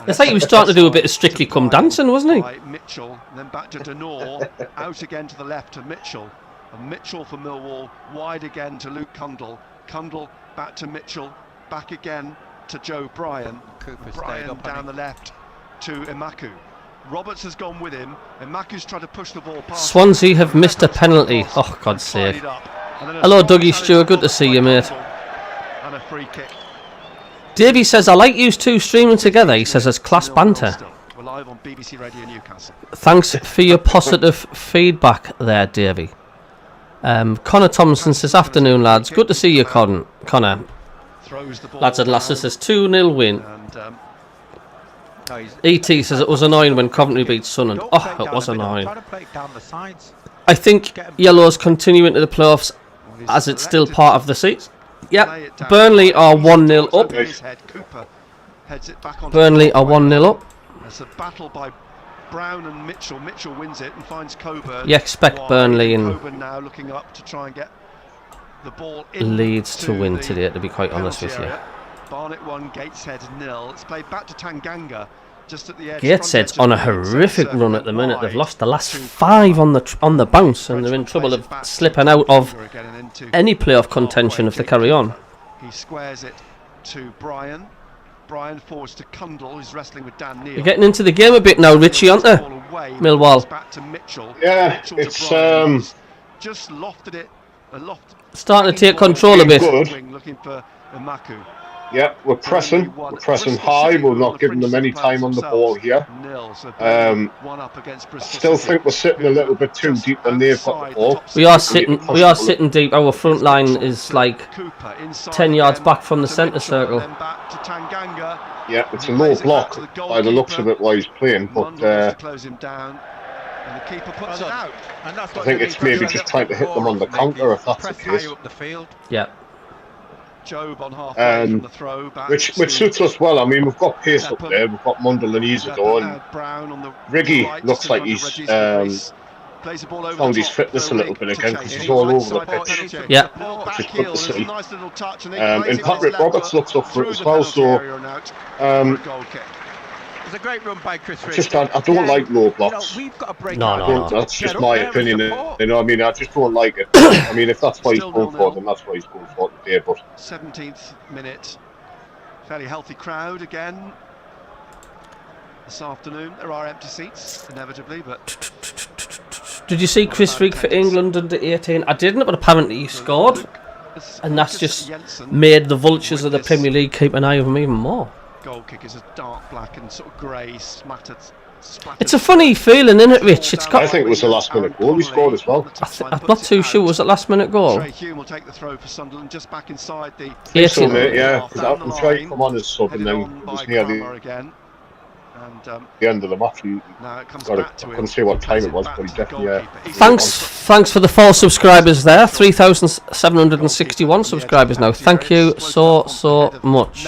It's like he was starting to do a bit of Strictly Come Dancing, wasn't he? By Mitchell, and then back to Denor, out again to the left to Mitchell. And Mitchell for Millwall, wide again to Luke Cundle. Cundle back to Mitchell, back again to Joe Bryan. Bryan down the left to Emaku. Roberts has gone with him, and Maku's tried to push the ball past. Swansea have missed a penalty. Oh, God's sake. Hello, Dougie Stewart. Good to see you, mate. And a free kick. Davey says, I like you two streaming together. He says, it's class banter. We're live on BBC Radio Newcastle. Thanks for your positive feedback there, Davey. Connor Thompson says, afternoon, lads. Good to see you, Connor. Lads and lasses says, 2-0 win. ET says it was annoying when Coventry beat Sunderland. Oh, it was annoying. I think Yellow's continuing to the playoffs as it's still part of the seats. Yep, Burnley are 1-0 up. Burnley are 1-0 up. It's a battle by Brown and Mitchell. Mitchell wins it and finds Coburn. You expect Burnley and Coburn now looking up to try and get the ball in Leeds to win today, to be quite honest with you. Barnet 1, Gateshead 0. It's played back to Tanganga, just at the edge. Gateshead's on a horrific run at the minute. They've lost the last 5 on the bounce, and they're in trouble of slipping out of any playoff contention if they carry on. He squares it to Brian. Brian forwards to Cundle, who's wrestling with Dan Neal. You're getting into the game a bit now, Richie, aren't they? Millwall. Back to Mitchell. Yeah, it's just lofted it. Starting to take control a bit. Looking for Emaku. Yeah, we're pressing high. We're not giving them any time on the ball here. I still think we're sitting a little bit too deep when they've got the ball. We are sitting deep. Our front line is like 10 yards back from the centre circle. Yeah, it's a low block by the looks of it while he's playing, but I think it's maybe just trying to hit them on the counter if that's the case. Yeah. Job on halfway from the throw back, which suits us well. I mean, we've got pace up there. We've got Mundle and Isidore, and Riggy looks like he's found his fitness a little bit again because he's all over the pitch. Yeah, which is good to see. And Patrick Roberts looks up for it as well. So it's a great run by Chris. I don't like low blocks. No. That's just my opinion. You know what I mean? I just don't like it. I mean, if that's what he's going for, then that's what he's going for today. But 17th minute, fairly healthy crowd again this afternoon. There are empty seats, inevitably, but. Did you see Chris Rigg for England under 18? I didn't, but apparently he scored, and that's just made the vultures of the Premier League keep an eye on him even more. Goal kick is a dark black and sort of grey splattered. It's a funny feeling, isn't it, Rich? It's got. I think it was the last minute goal he scored as well. I'm not too sure. Was it last minute goal? Hume will take the throw for Sunderland just back inside the. 18. Yeah, I'm trying to come on as sub, and then it was near the end of the match. I couldn't say what time it was, but he definitely. Thanks for the 4 subscribers there. 3,761 subscribers now. Thank you so much.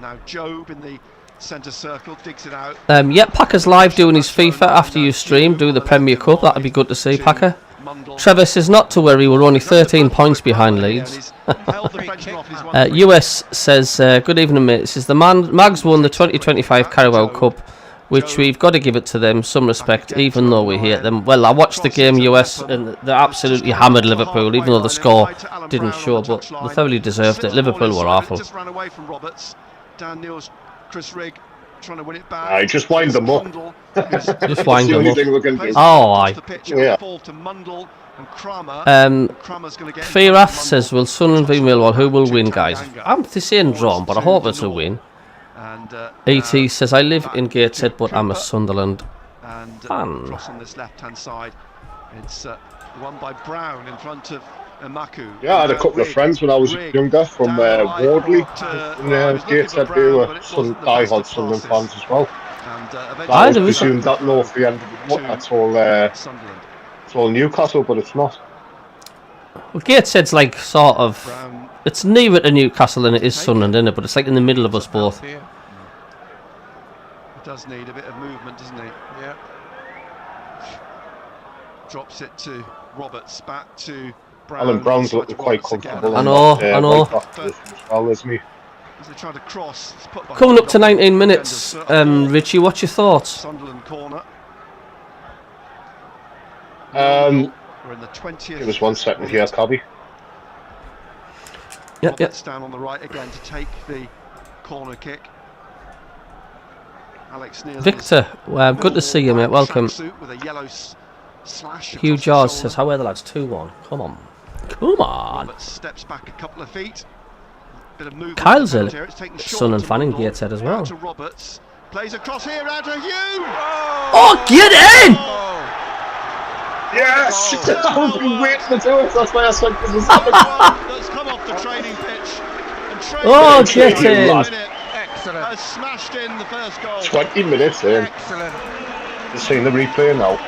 Now Job in the centre circle digs it out. Yeah, Packer's live doing his FIFA after you stream. Do the Premier Cup. That'd be good to see, Packer. Trevor says not to worry. We're only 13 points behind Leeds. US says good evening, mate. Says the Mags won the 2025 Carabao Cup, which we've got to give it to them some respect, even though we hate them. Well, I watched the game, US, and they absolutely hammered Liverpool, even though the score didn't show, but they thoroughly deserved it. Liverpool were awful. Just ran away from Roberts. Dan Neal's Chris Rigg trying to win it back. I just wind them up. Just wind them up. Oh, aye. Yeah. Firaf says, will Sunderland v Millwall? Who will win, guys? I'm saying drawn, but I hope it's a win. ET says, I live in Gateshead, but I'm a Sunderland fan. Cross on this left-hand side. It's won by Brown in front of Emaku. Yeah, I had a couple of friends when I was younger from Wardley in Gateshead. They were diehard Sunderland fans as well. I presumed that north the end of the month. That's all Newcastle, but it's not. Well, Gateshead's like sort of. Brown. It's nearer to Newcastle than it is Sunderland, isn't it? But it's like in the middle of us both. It does need a bit of movement, doesn't it? Yeah. Drops it to Roberts, back to Brown. Alan Brown's looking quite comfortable. I know, I know. As well as me. As they try to cross, it's put Coming up to behind 19 minutes, Richie, what's your thoughts? Sunderland corner. We're in the 20th. Give us 1 second here, Cabby. Yep. Down on the right again to take the corner kick. Alex Neal. Victor, good to see you, mate. Welcome. With a yellow slash. Hugh Jaws says, how are the lads? 2-1. Come on. Come on. Robert steps back a couple of feet. Bit of movement. Kyle's a Sunderland fan in Gateshead as well. To Roberts. Plays across here out to Hugh. Oh, get in! Yes! I've been waiting to do it. That's why I said this was That's come off the training pitch. Oh, get in! Excellent. Has smashed in the first goal. 20 minutes in. Excellent. You've seen the replay now.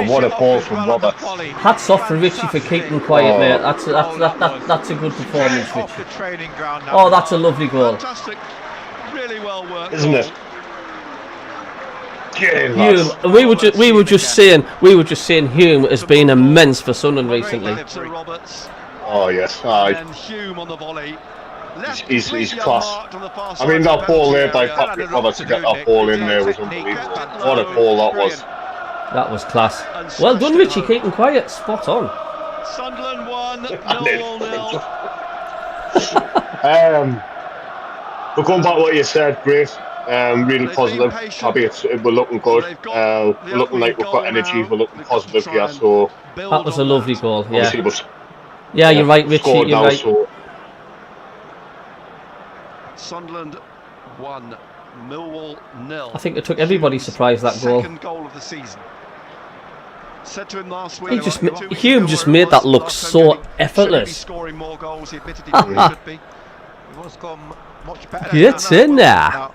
What a ball from Roberts. Hats off for Richie for keeping quiet, mate. That's a good performance, Off the Richie. training ground. Oh, that's a lovely goal. Fantastic. Really well worked. Isn't it? Get in, Hume, lads. we were just saying Hume has been immense for Sunderland recently. Oh yes, And Hume on the volley. he's class. I mean, that ball there by Patrick Roberts to get that ball in there was unbelievable. What a ball that was. That was class. Well done, Richie, keeping quiet. Spot on. Sunderland 1, Millwall 0. But going back to what you said, great. Really positive. Cabby, we're looking good. We're looking like we've got energy. We're looking positive here. So that was a lovely goal. Yeah. Yeah, you're right, Richie. You're right. So. Sunderland 1, Millwall 0. I think it took everybody surprised that goal. Second goal of the season. Said to him last week. Hume just made that look so effortless. Scoring more goals. He admitted he should be. He was gone much better. Get in there.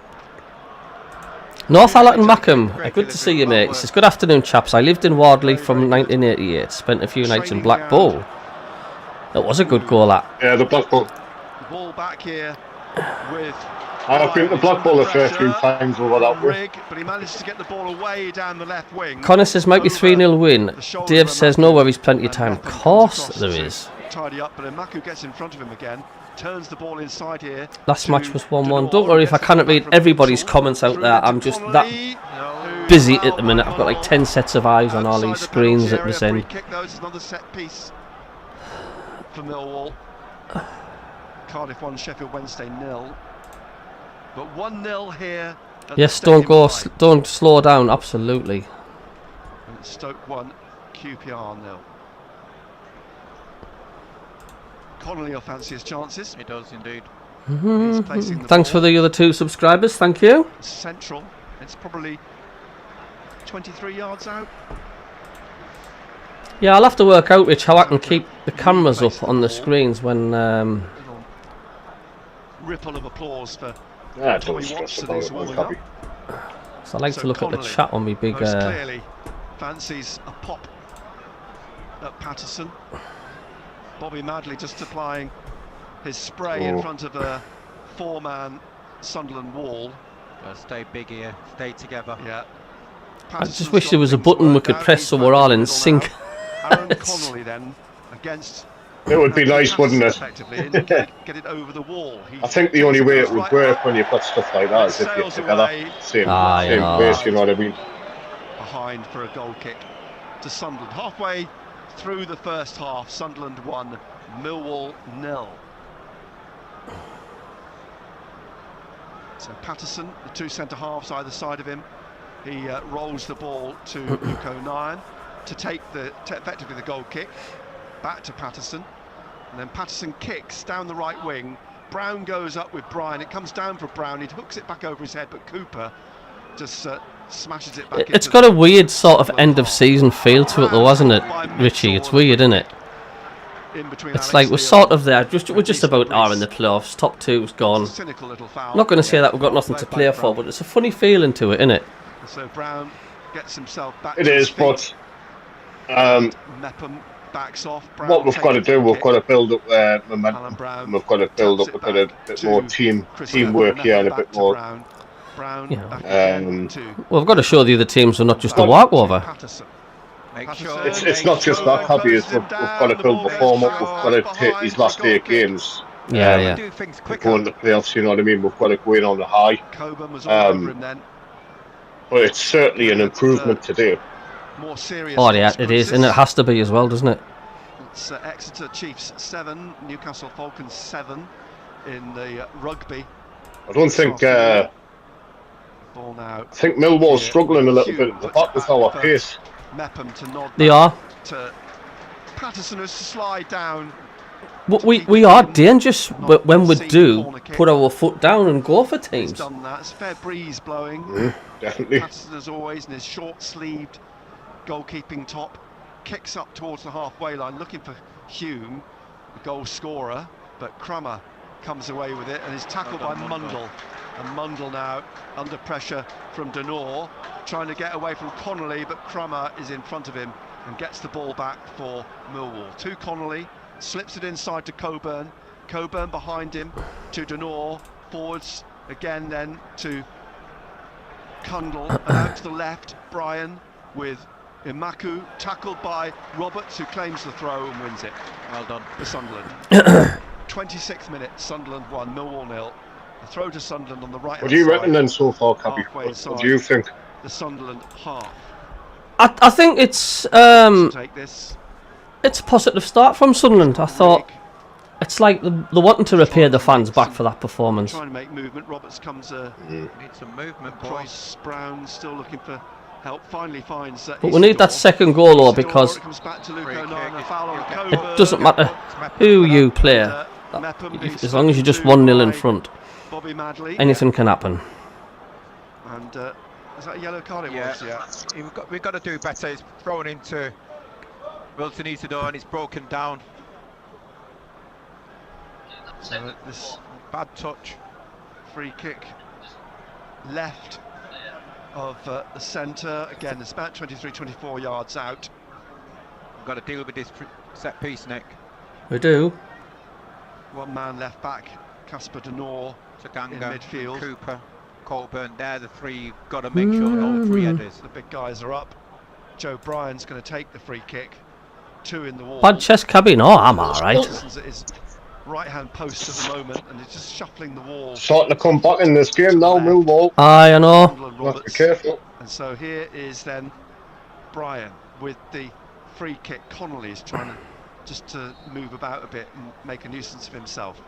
North Allerton MACKEM, good to see you, mate. He says, good afternoon, chaps. I lived in Wardley from 1988. Spent a few nights in Black Bull. That was a good goal, that. Yeah, the Black Bull. Ball back here with. I've been to Black Bull a fair few times over that way. But he managed to get the ball away down the left wing. Connor says, might be 3-0 win. Dave says, no worries, plenty of time. Of course there is. Tidy up, but Maku gets in front of him again. Turns the ball inside here. Last match was 1-1. Don't worry if I cannot read everybody's comments out there. I'm just that busy at the minute. I've got like 10 sets of eyes on all these screens at this end. Another set piece for Millwall. Cardiff 1, Sheffield Wednesday 0. But 1-0 here. Yes, don't slow down. Absolutely. And Stoke 1, QPR 0. Connolly will fancy his chances. He does indeed. Thanks for the other 2 subscribers. Thank you. Central. It's probably 23 yards out. Yeah, I'll have to work out, Rich, how I can keep the cameras up on the screens when. Ripple of applause for. Yeah, don't stress about it, Cabby. So I like to look at the chat on me big. Clearly fancies a pop at Patterson. Bobby Madley just applying his spray in front of a 4-man Sunderland wall. Stay big here, stay together. Yeah. I just wish there was a button we could press so we're all in sync. Aaron Connolly then against. It would be nice, wouldn't it? Get it over the wall. I think the only way it would work when you've got stuff like that is if you're together. Same place, you know what I mean? Behind for a goal kick to Sunderland. Halfway through the first half, Sunderland 1, Millwall 0. So Patterson, the 2 centre-halves either side of him, he rolls the ball to Luke O'Nien to take effectively the goal kick. Back to Patterson, and then Patterson kicks down the right wing. Brown goes up with Bryan. It comes down for Brown. He hooks it back over his head, but Cooper just smashes it back. It's got a weird sort of end of season feel to it, though, hasn't it, Richie? It's weird, isn't it? It's like we're sort of there. We're just about in the playoffs. Top 2's gone. I'm not going to say that we've got nothing to play for, but it's a funny feeling to it, isn't it? So Brown gets himself back. It is, but Mepham backs off. Brown what we've got to do, we've got to build up momentum. Brown We've got to build up a bit more teamwork here and a bit more. Brown Well, we've got to show the other teams we're not just a walkover. It's not just that, Cabby. We've got to build the form up. We've got to take these last 8 games. Yeah. Do things quicker. Go in the playoffs, you know what I mean? We've got to go in on the high. Coburn was all over him then. But it's certainly an improvement today. More serious. Oh yeah, it is, and it has to be as well, doesn't it? It's Exeter Chiefs 7, Newcastle Falcons 7 in the rugby. I don't think. Ball now. I think Millwall's struggling a little bit at the back with our pace. Mepham to nod. They are. To Patterson has to slide down. We are dangerous when we do put our foot down and go for teams. He's done that. It's a fair breeze blowing. Definitely. Patterson, as always, in his short-sleeved goalkeeping top, kicks up towards the halfway line, looking for Hume, the goal scorer, but Crummer comes away with it and is tackled by Mundle. And Mundle now under pressure from Denor, trying to get away from Connolly, but Crummer is in front of him and gets the ball back for Millwall. To Connolly, slips it inside to Coburn. Coburn behind him to Denor, forwards again then to Cundle, and out to the left, Bryan with Imaku, tackled by Roberts, who claims the throw and wins it. Well done for Sunderland. 26th minute, Sunderland 1, Millwall 0. The throw to Sunderland on the right. What do you reckon then so far, Cabby? What do you think? The Sunderland half. I think it's it's a positive start from Sunderland. I thought it's like they're wanting to repay the fans back for that performance. Trying to make movement. Roberts comes need some movement, boys. Brown still looking for help. Finally finds. But we need that second goal, though, because it doesn't matter who you play. As long as you're just 1-0 in front, anything can happen. And is that a yellow card? Yeah. We've got to do better. It's thrown into Wilton Isidore and it's broken down. So this bad touch. Free kick left of the centre. Again, it's about 23-24 yards out. We've got to deal with this set piece, Nick. We do. One man left back, Casper Denor in midfield. Cooper, Colburn, they're the three you've got to make sure all 3 headers. The big guys are up. Joe Bryan's going to take the free kick. 2 in the wall. Bad chest, Cabby. No, I'm alright. His right-hand post at the moment, and he's just shuffling the wall. Starting to come back in this game now, Millwall. I know. Have to be careful. And so here is then Bryan with the free kick. Connolly is trying to move about a bit and make a nuisance of himself.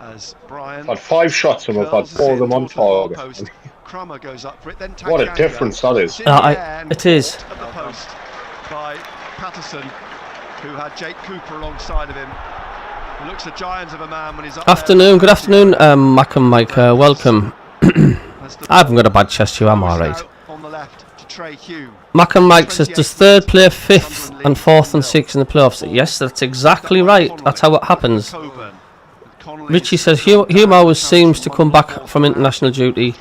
As Bryan had 5 shots and we've had 4 of them on target. Crummer goes up for it. Then what a difference that is. It is. At the post by Patterson, who had Jake Cooper alongside of him. He looks a giant of a man when he's up Afternoon, good afternoon, MACKEM Mike, welcome. I haven't got a bad chest, you, I'm alright. On the left to Trey Hume. MACKEM Mike says, does third play 5th and 4th and 6th in the playoffs? Yes, that's exactly right. That's how it happens. Richie says, Hume always seems to come back from international duty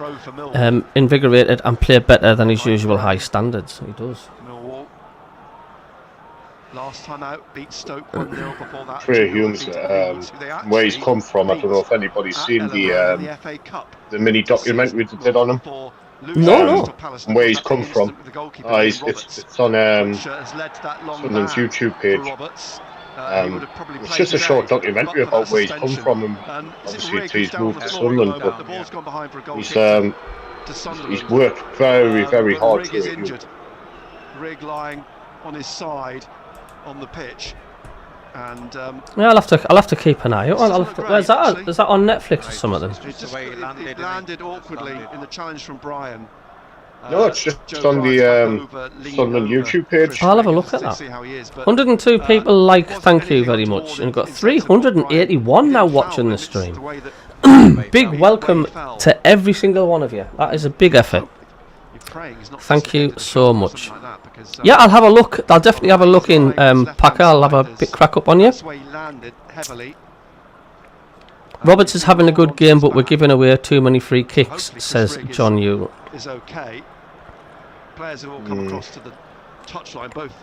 invigorated and play better than his usual high standards. He does. Millwall. Last time out, beat Stoke 1-0 before that. Trey Hume's, where he's come from, I don't know if anybody's seen the mini documentary they did on him. No. And where he's come from. It's on Sunderland's YouTube page. It's just a short documentary about where he's come from, and obviously he's moved to Sunderland, but he's worked very, very hard to it. Rig lying on his side on the pitch, and yeah, I'll have to keep an eye out. Where's that? Is that on Netflix or something? It landed awkwardly in the challenge from Bryan. No, it's just on the Sunderland YouTube page. I'll have a look at that. 102 people thank you very much. And we've got 381 now watching the stream. Big welcome to every single one of you. That is a big effort. Thank you so much. Yeah, I'll have a look. I'll definitely have a look in Packer. I'll have a bit crack up on you. Roberts is having a good game, but we're giving away too many free kicks, says John Ewell. Is okay. Players have all come across to the touchline, both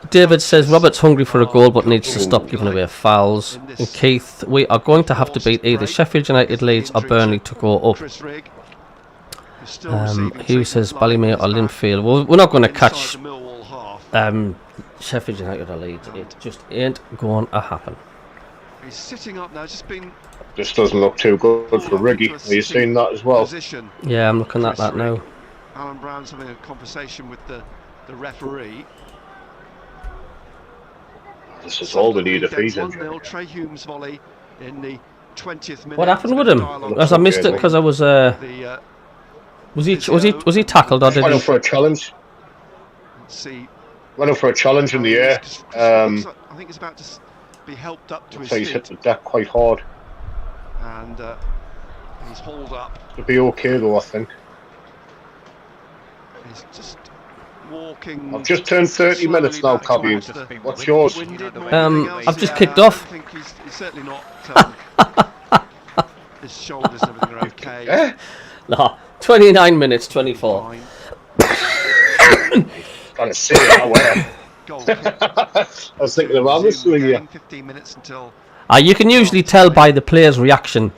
David says Robert's hungry for a goal but needs to stop giving away fouls. And Keith, we are going to have to beat either Sheffield United, Leeds or Burnley to go up. Hugh says Ballymere or Linfield. Well, we're not going to catch Sheffield United or Leeds. It just ain't going to happen. He's sitting up now, This doesn't look too good for Riggy. Are you seeing that as well? Yeah, I'm looking at that now. Alan Brown's having a conversation with the referee. This is all they need if he's in. Trey Hume's volley in the 20th minute. What happened with him? As I missed it because I was was he tackled or did Went he? up for a challenge. Let's see. Went up for a challenge in the air. I think he's about to be helped up to his So he's feet. hit the deck quite hard. And he's hauled up. It'll be okay though, I think. He's just walking. I've just turned 30 minutes now, Cabby. What's yours? I've just kicked off. I think he's certainly not. His shoulders and everything are okay. Yeah? No, 29 minutes, 24. Gotta see it where. I was thinking of others doing you. 15 minutes until. You can usually tell by the player's reaction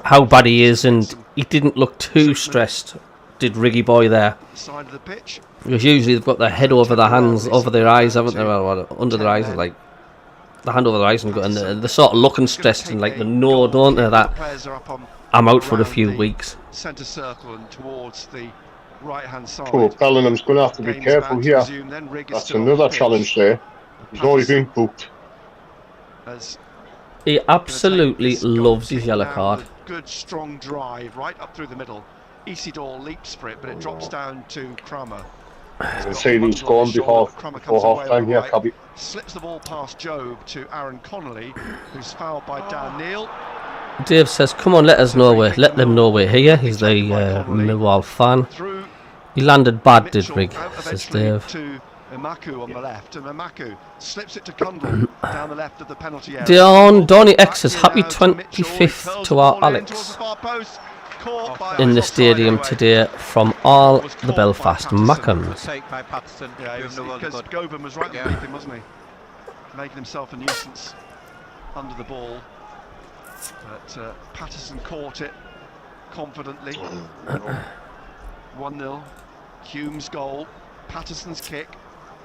how bad he is, and he didn't look too stressed, did Riggy Boy there. Side of the pitch. Because usually they've got their head over their hands, over their eyes, haven't they? Well, under their eyes, like the hand over their eyes, and they're sort of looking stressed and like they know, don't they, that I'm out for a few weeks. Centre circle and towards the right-hand side. Poor Bellingham's going to have to be careful here. That's another challenge there. He's already been booked. He absolutely loves his yellow card. Good strong drive right up through the middle. Isidore leaps for it, but it drops down to Crumer. You can see who's gone before half time here, Cabby. Slips the ball past Job to Aaron Connolly, who's fouled by Dan Neal. Dave says, "Come on, let them know we're here." He's the Millwall fan. He landed bad, did Rig? Says Dave. To Maku on the left, and Maku slips it to Kundal down the left of the penalty area. Donny X says, "Happy 25th to our Alex in the stadium today from all the Belfast Mackems." Because Govan was right underneath him, wasn't he? Making himself a nuisance under the ball. But Patterson caught it confidently. 1-0. Hume's goal. Patterson's kick.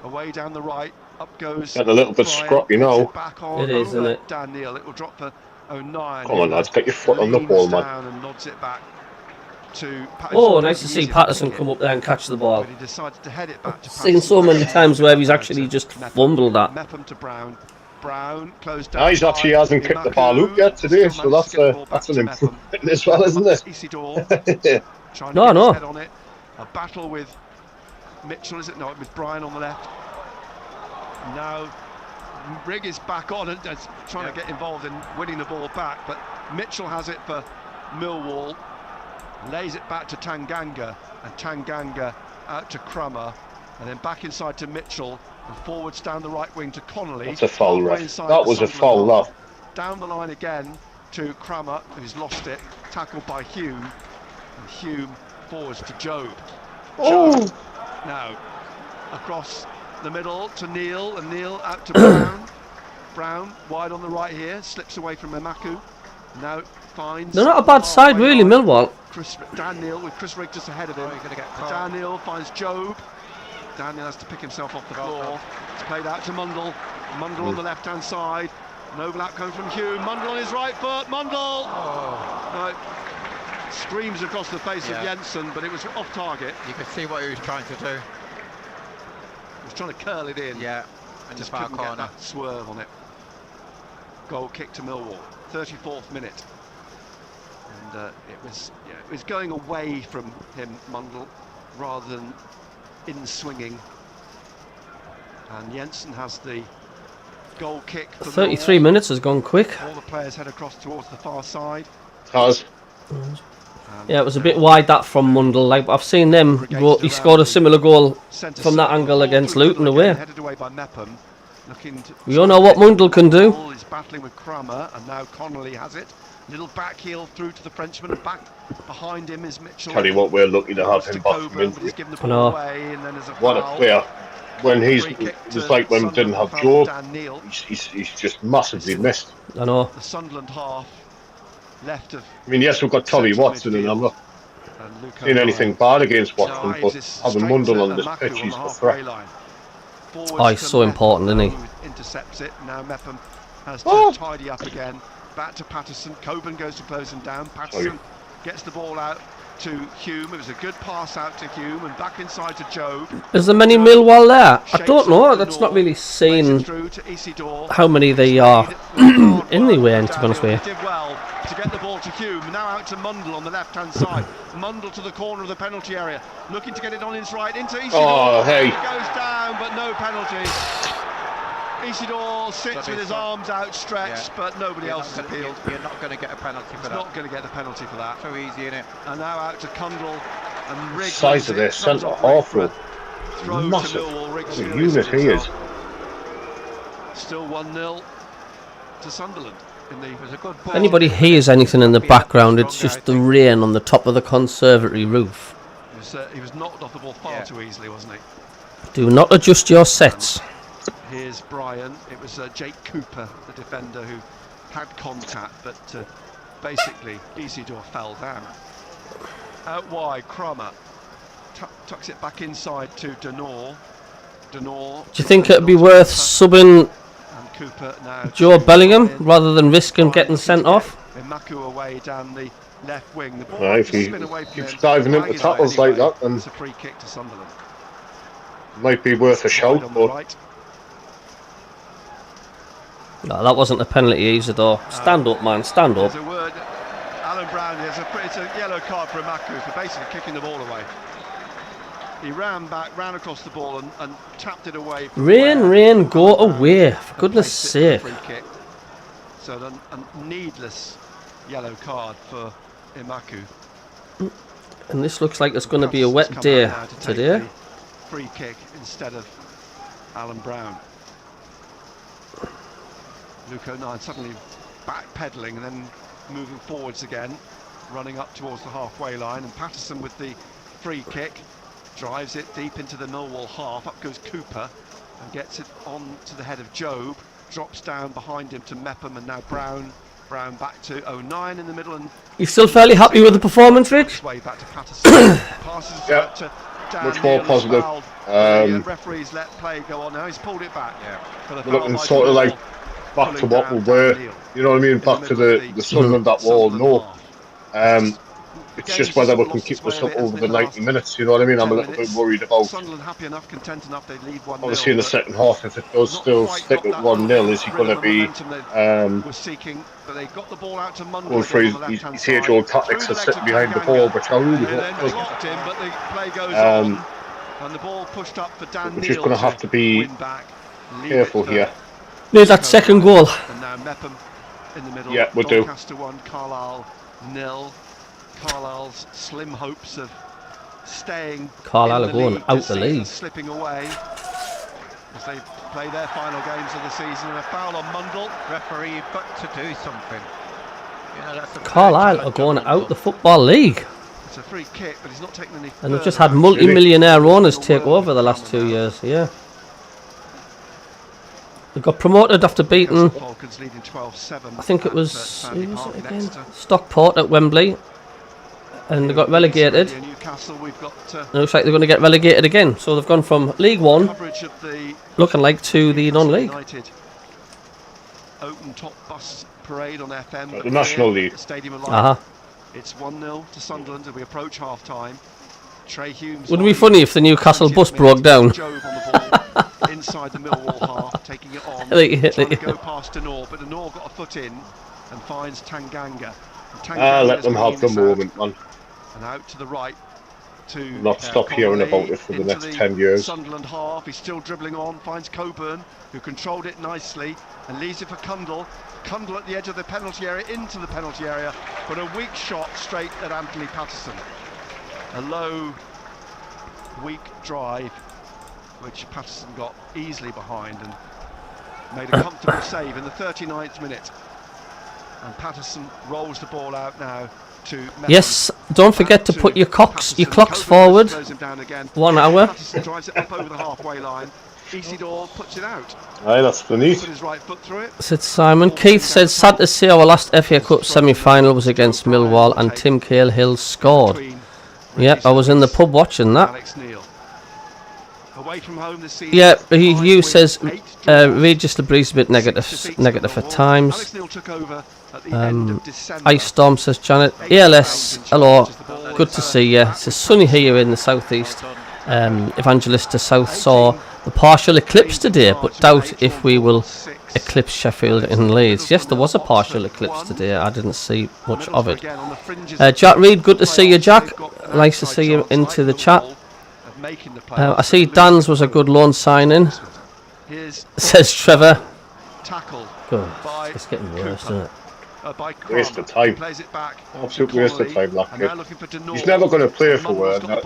Away down the right. Up goes. Got a little bit scrappy now. Back on it is, isn't it? Dan Neal. It will drop for 09. Come on, lads, get your foot on the ball, man. Down and nods it back to Patterson. Oh, nice to see Patterson come up there and catch the ball. But he decided to head it back to Seen so many times where he's actually just fumbled that. Mepham to Brown. Brown closed down. He's actually hasn't kicked the ball out yet today, so that's an improvement as well, isn't it? Isidore trying to get his head on it. A battle with Mitchell, is it? No, with Brian on the left. Now Rigg is back on and trying to get involved in winning the ball back, but Mitchell has it for Millwall, lays it back to Tanganga, and Tanganga out to Crumer, and then back inside to Mitchell, and forwards down the right wing to Connolly. That's a foul, ref. That was a foul, that. Down the line again to Crumer, who's lost it, tackled by Hume, and Hume forwards to Job. Oh! Now, across the middle to Neal, and Neal out to Brown. Brown wide on the right here, slips away from Emaku. Now finds. They're not a bad side, really, Millwall. Dan Neal with Chris Rigg just ahead of him. Dan Neal finds Job. Dan Neal has to pick himself off the floor. It's played out to Mundle. Mundle on the left-hand side. An overlap coming from Hume. Mundle on his right foot. Mundle! Screams across the face of Jensen, but it was off target. You could see what he was trying to do. He was trying to curl it in. Yeah, and just couldn't get that swerve on it. Goal kick to Millwall, 34th minute. And it was going away from him, Mundle, rather than in swinging. And Jensen has the goal kick. 33 minutes has gone quick. All the players head across towards the far side. Has. Yeah, it was a bit wide that from Mundle. Like I've seen them go, he scored a similar goal from that angle against Luton away. Headed away by Mepham. We all know what Mundle can do. He's battling with Crumer, and now Connolly has it. Little back heel through to the Frenchman, and back behind him is Mitchell. Tell you what, we're lucky to have him back from injury. What a player. when it was like when we didn't have Joe, he's just massively missed. I know. The Sunderland half left of. I mean, yes, we've got Tommy Watson, and I'm not seeing anything bad against Watson, but having Mundle on this pitch, he's the threat. Oh, he's so important, isn't he? Intercepts it. Now Mepham has to tidy up again. Back to Patterson. Coburn goes to close him down. Patterson gets the ball out to Hume. It was a good pass out to Hume and back inside to Job. Is there many Millwall there? I don't know. That's not really seen how many they are in the way, to be honest with you. Did well to get the ball to Hume. Now out to Mundle on the left-hand side. Mundle to the corner of the penalty area, looking to get it on his right into Isidore. Oh, hey! It goes down, but no penalty. Isidore sits with his arms outstretched, but nobody else has appealed. You're not going to get a penalty for that. Not going to get the penalty for that. So easy, isn't it? And now out to Cundle and Riggs. Size of their centre half row. Massive. What a unit he is. Still 1-0 to Sunderland. Was a good ball. Anybody hears anything in the background, it's just the rain on the top of the conservatory roof. He was knocked off the ball far too easily, wasn't he? Do not adjust your sets. Here's Brian. It was Jake Cooper, the defender, who had contact, but basically Isidore fell down. Out wide, Cromer tucks it back inside to Denor. Do you think it'd be worth subbing Cooper now Joe Bellingham rather than risk him getting sent off? Maku away down the left wing. The ball if he keeps diving into tackles like that, then it's a free kick to Sunderland. Might be worth a shout, but no, that wasn't a penalty either, though. Stand up, man, stand up. There's a word. Alan Brown, it's a yellow card for Maku for basically kicking the ball away. He ran across the ball and tapped it away. Rain, go away, for goodness sake. Free kick. So a needless yellow card for Imaku. And this looks like it's going to be a wet day today. Free kick instead of Alan Brown. Luke O'Neill suddenly backpedaling and then moving forwards again, running up towards the halfway line, and Patterson with the free kick drives it deep into the Millwall half. Up goes Cooper and gets it on to the head of Job, drops down behind him to Mepham, and now Brown back to 09 in the middle. And you still fairly happy with the performance, Rich? Way back to Patterson. Passes out to Dan much more positive. The referees let play go on now. He's pulled it back. We're looking sort of like back to what we were, you know what I mean, back to the Sunderland that we all know. It's just whether we can keep this up over the 90 minutes, you know what I mean. I'm a little bit worried about, Sunderland happy enough, content enough, they lead 1-0. Obviously in the second half, if it does still stick at 1-0, is he going to be going for his age-old tactics of sitting behind the ball, which I really hope doesn't. And the ball pushed up for Dan we're just going to have to be careful here. There's that second goal. And now Mepham in the middle. Yeah, we'll do. Doncaster 1, Carlisle 0. Carlisle's slim hopes of staying. Carlisle are going out the league. Slipping away as they play their final games of the season. And a foul on Mundle. Referee, you've got to do something. You know, that's Carlisle are going out the Football League. It's a free kick, but he's not taking any. And they've just had multi-millionaire owners take over the last 2 years. Yeah. They got promoted after beating, I think it was again? Stockport at Wembley, and they got relegated. And it looks like they're going to get relegated again. So they've gone from League One, looking like, to the non-league. Open top bus parade on FM. The National League. It's 1-0 to Sunderland as we approach half-time. Trey Humes. Wouldn't it be funny if the Newcastle bus broke down? Inside the Millwall half, taking it on, trying to go past Denor, but Denor got a foot in and finds Tanganga. Let them have the moment, man. And out to the right to not stop hearing about it for the next 10 years. Sunderland half, he's still dribbling on, finds Coburn, who controlled it nicely and leaves it for Cundle. Cundle at the edge of the penalty area, into the penalty area, but a weak shot straight at Anthony Patterson. A low, weak drive, which Patterson got easily behind and made a comfortable save in the 39th minute. And Patterson rolls the ball out now to Mepham. Yes, don't forget to put your clocks forward. 1 hour. Patterson drives it up over the halfway line. Isidore puts it out. Aye, that's beneath. Put his right foot through it. Said Simon. Keith said, sad to see our last FA Cup semi-final was against Millwall and Tim Cahill scored. Yep, I was in the pub watching that. Away from home this season. Yeah, Hugh says Regis LeBreeze a bit negative at times. Ice Storm says Janet. ELS, hello, good to see you. It's sunny here in the southeast. Evangelista South saw the partial eclipse today, but doubt if we will eclipse Sheffield and Leeds. Yes, there was a partial eclipse today. I didn't see much of it. Jack Reed, good to see you, Jack. Nice to see you into the chat. I see Dan's was a good loan signing, says Trevor. Good. It's getting worse, isn't it? Waste of time. Absolute waste of time, that kid. He's never going to play for Word. I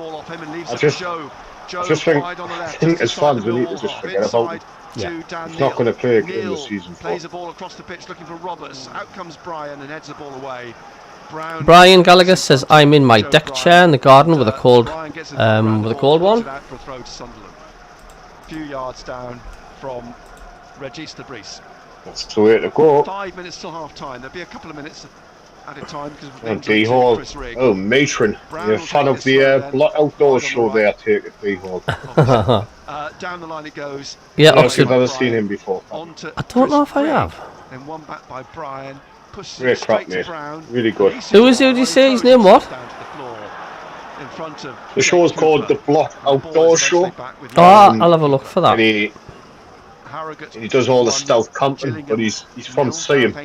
just think as fans we need to just forget about him. Yeah. He's not going to play again this season. Plays a ball across the pitch looking for Roberts. Out comes Brian and heads the ball away. Brian Gallagher says, I'm in my deck chair in the garden with a cold one. For a throw to Sunderland. A few yards down from Regis LeBreeze. That's the way to go. 5 minutes till half time. There'll be a couple of minutes at a time because and D-Hall. Oh, Matron. You're a fan of the Block Outdoors show there, take it, D-Hall. Down the line it goes. Yeah, I don't know if you've ever seen him before. I don't know if I have. Then one back by Brian. Great crap, mate. Really good. Who did you say his name was? The show's called the Block Outdoors Show. Oh, I'll have a look for that. And he does all the stealth camping, but he's from Seaham,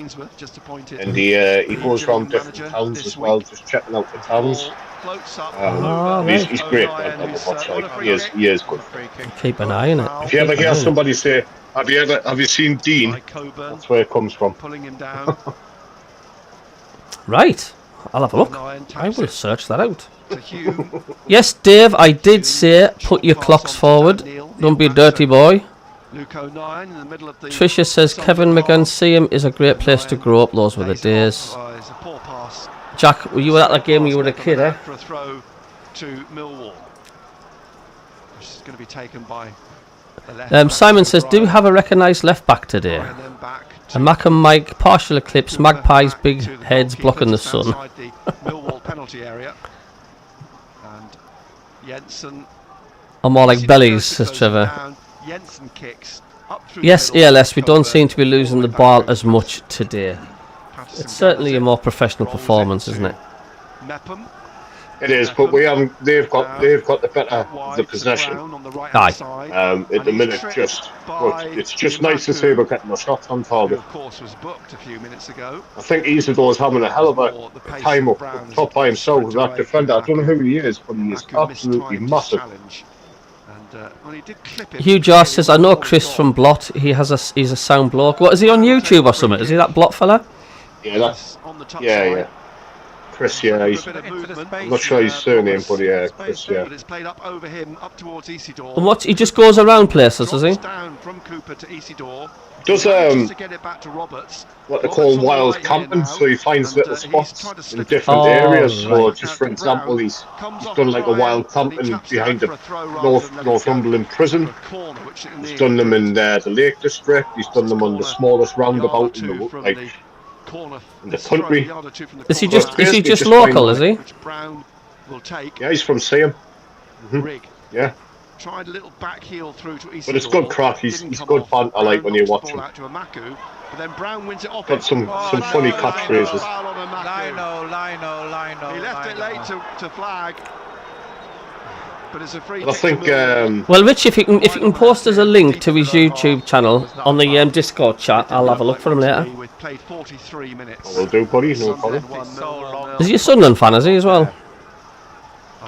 and he goes around different towns as well, just checking out the towns. He's great. He is good. Keep an eye on it. If you ever hear somebody say, "Have you seen Dean?" That's where it comes from. Right, I'll have a look. I will search that out. Yes, Dave, I did say put your clocks forward. Don't be a dirty boy. Tricia says Kevin McGann Seaham is a great place to grow up. Those were the days. Jack, you were at that game when you were a kid, eh? For a throw to Millwall, which is going to be taken by the left. Simon says, do we have a recognised left back today? A MACKEM Mike, partial eclipse, Magpies, big heads blocking the sun. The Millwall penalty area. And Jensen. I'm more like bellies, says Trevor. Jensen kicks up through yes, ELS, we don't seem to be losing the ball as much today. It's certainly a more professional performance, isn't it? It is, but we haven't. They've got the better the possession. Aye. At the minute, but it's just nice to see we're getting the shots on target. Of course, was booked a few minutes ago. I think Isidore's having a hell of a time up top by himself with that defender. I don't know who he is, but he is absolutely massive. Hugh Joss says, I know Chris from Blot. He's a sound bloke. What is he on YouTube or something? Is he that Blot fella? Yeah, that's yeah. Chris, yeah, I'm not sure his surname, but yeah, Chris, yeah. But it's played up over him, up towards Isidore. And what? He just goes around places, does he? Down from Cooper to Isidore. Does to get it back to Roberts. What they call wild camping, so he finds little spots in different areas. So, just for example, he's done like a wild camping behind the Northumberland prison. He's done them in the Lake District. He's done them on the smallest roundabout in the in the country. Is he just local? Is he? Yeah, he's from Seaham. Yeah. Tried a little back heel through to Isidore. But it's good crack. He's good fun. I like when you watch him. But then Brown wins it off. Got some funny catchphrases. Lino. He left it late to flag. But it's a free. I think. Well, Rich, if you can post us a link to his YouTube channel on the Discord chat, I'll have a look for him later. We've played 43 minutes. I will do, buddy. No problem. Is he a Sunderland fan? Is he as well?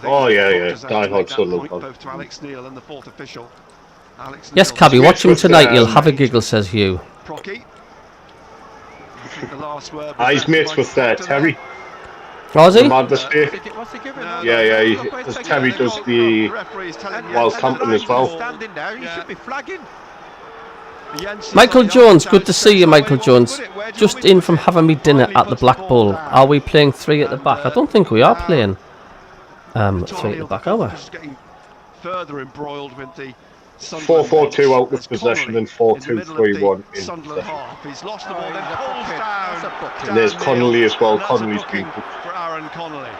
Oh yeah, die-hard Sunderland fan. Both to Alex Neil and the fourth official. Yes, Cabbie, watch him tonight. You'll have a giggle, says Hugh. He's mates with Terry. Was he? Mad mistake. Yeah. Because Terry does the wild camping as well. Michael Jones, good to see you, Michael Jones. Just in from having me dinner at the Black Bull. Are we playing 3 at the back? I don't think we are playing 3 at the back, are we? Getting further embroiled with the Sunderland 4-4-2 out bench. with possession and In the middle of 4-2-3-1 the in Sunderland possession. half. He's lost the ball, then pulls down. And there's Connolly as well. And that's a Connolly's booking been booked. for Aaron Connolly.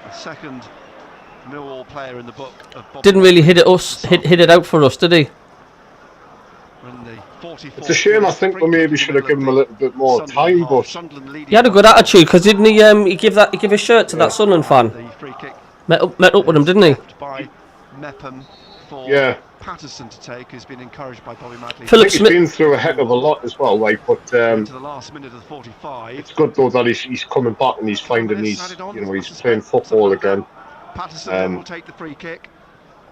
The second Millwall player in the book of Bobby Didn't really hit it out for us, did he? It's a shame. I think we maybe should have given him a little bit more time, but he had a good attitude, because didn't he? He give a shirt to that Sunderland fan. Met up with him, didn't he? By MACKEM for yeah. Patterson to take, who's been encouraged by Bobby Madley. Philip Smith. He's been through a heck of a lot as well, like, but to the last minute of the 45. It's good though that he's coming back and he's finding he's playing football again. Patterson will take the free kick.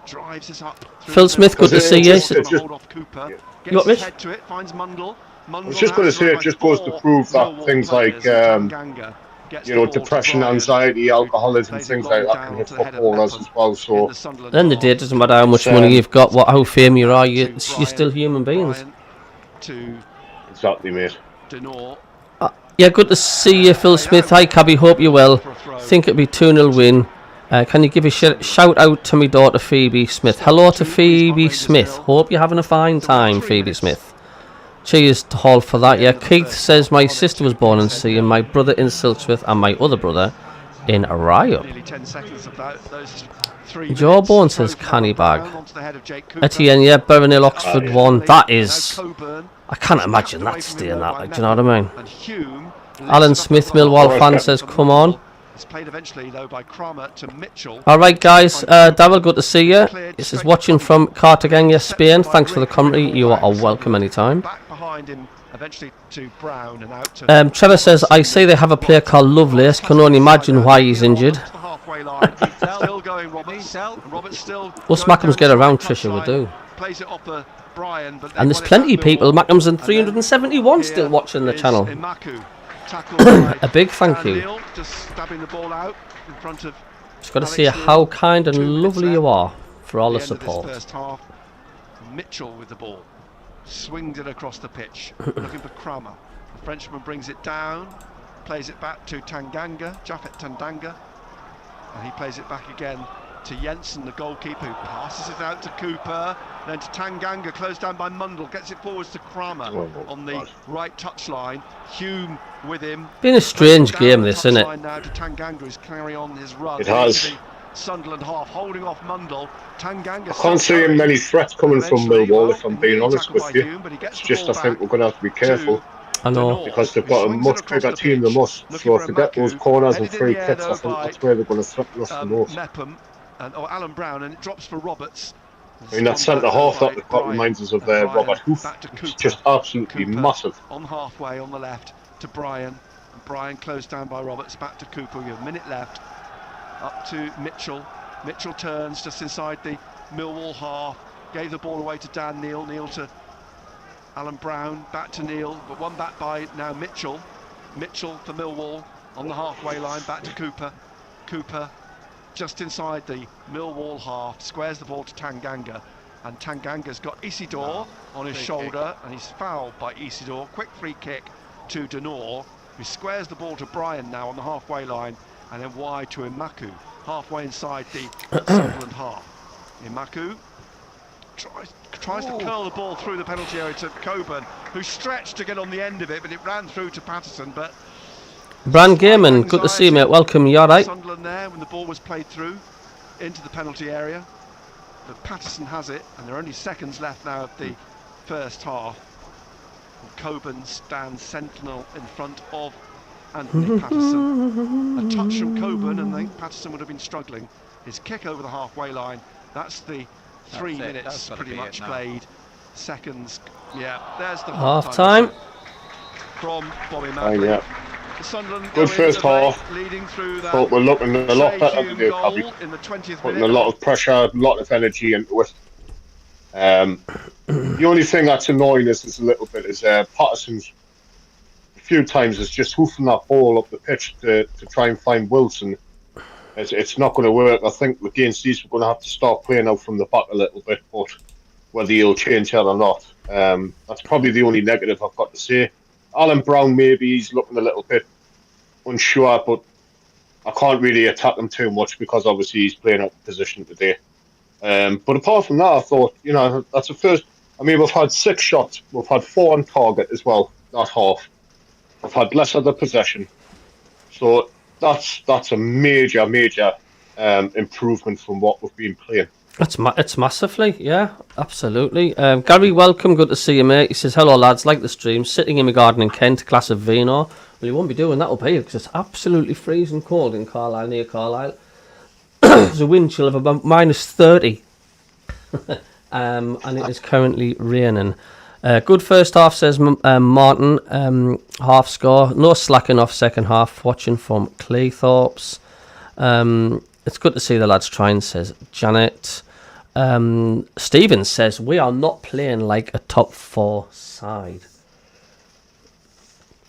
Drives this up. Phil Smith, good to see you. You got head to it, finds Mundle. I was just going to say, it just goes to prove that things like depression, anxiety, alcoholism, things like that can hit footballers as well. So at the end of the day, it doesn't matter how much money you've got, how famous you are, you're still human beings. Exactly, mate. Yeah, good to see you, Phil Smith. Hi, Cabby, hope you're well. Think it'll be 2-0 win. Can you give a shout out to my daughter Phoebe Smith? Hello to Phoebe Smith. Hope you're having a fine time, Phoebe Smith. Cheers to Hall for that. Yeah, Keith says my sister was born in Sea and my brother in Silksworth and my other brother in Ryo. Jawbone says canny bag. Etienne, yeah, Berenill Oxford 1. That is, I can't imagine that staying that. Like, do you know what I mean? Alan Smith, Millwall fan, says come on. It's played eventually though by Kramer to Mitchell. Alright guys, Daryl, good to see you. This is watching from Cartagena, Spain. Thanks for the commentary. You are welcome anytime. Back behind him eventually to Brown and out to Trevor says, I say they have a player called Lovelace. Can only imagine why he's injured. Still going Roberts. Us Mackems get around, Trisha, we do. Plays it off for Brian, but and there's plenty of people, Mackems and 371 still watching the channel. A big thank you. Just stabbing the ball out in front of. Just got to see how kind and lovely you are for all the support. First half, Mitchell with the ball, swings it across the pitch, looking for Kramer. The Frenchman brings it down, plays it back to Tanganga, Japhet Tanganga, and he plays it back again to Jensen, the goalkeeper, who passes it out to Cooper, then to Tanganga, closed down by Mundle, gets it forwards to Kramer on the right touchline. Hume with him. Been a strange game, this, isn't it? Now to Tanganga, who's carry on his run. It has. Sunderland half, holding off Mundle. Tanganga. I can't see many threats coming from Millwall, if I'm being honest with you. It's just I think we're going to have to be careful. I know. Because they've got a much bigger team than us. So if they get those corners and free kicks, I think that's where they're going to threaten us the most. Or Alan Brown, and it drops for Roberts. I mean, that centre half that they've got reminds us of Robert Hoof. It's just absolutely massive. On halfway on the left to Brian. And Brian closed down by Roberts. Back to Cooper. We have a minute left. Up to Mitchell. Mitchell turns just inside the Millwall half. Gave the ball away to Dan Neal. Neal to Alan Brown. Back to Neal. But one back by now Mitchell. Mitchell for Millwall on the halfway line. Back to Cooper. Cooper just inside the Millwall half, squares the ball to Tanganga, and Tanganga's got Isidore on his shoulder, and he's fouled by Isidore. Quick free kick to Denor, who squares the ball to Brian now on the halfway line, and then wide to Imaku, halfway inside the Sunderland half. Imaku tries to curl the ball through the penalty area to Coburn, who stretched to get on the end of it, but it ran through to Patterson. But Bran Gaiman, good to see you, mate. Welcome. You all right? Sunderland there when the ball was played through into the penalty area, but Patterson has it, and there are only seconds left now of the first half. And Coburn stands sentinel in front of Anthony Patterson. A touch from Coburn, and I think Patterson would have been struggling. His kick over the halfway line. That's the 3 minutes pretty much played. Seconds. Yeah, there's the half time from Bobby Madley. Good first half. But we're looking a lot better today, Cabby. Putting a lot of pressure, a lot of energy into it. The only thing that's annoying us a little bit is Patterson's a few times is just hoofing that ball up the pitch to try and find Wilson. It's not going to work. I think against these we're going to have to start playing out from the back a little bit, but whether he'll change that or not, that's probably the only negative I've got to say. Alan Brown, maybe he's looking a little bit unsure, but I can't really attack him too much because obviously he's playing out of position today. But apart from that, I thought, that's the first. I mean, we've had 6 shots. We've had 4 on target as well, that half. We've had less of the possession. So that's a major improvement from what we've been playing. It's massively, yeah, absolutely. Gary, welcome, good to see you, mate. He says, hello, lads, like the stream. Sitting in my garden in Kent, glass of vino. Well, you won't be doing that up here because it's absolutely freezing cold in Carlisle, near Carlisle. There's a wind chill of about -30. And it is currently raining. Good first half, says Martin. Half score. No slacking off second half. Watching from Claythorpes. It's good to see the lads trying, says Janet. Stephen says, we are not playing like a top 4 side.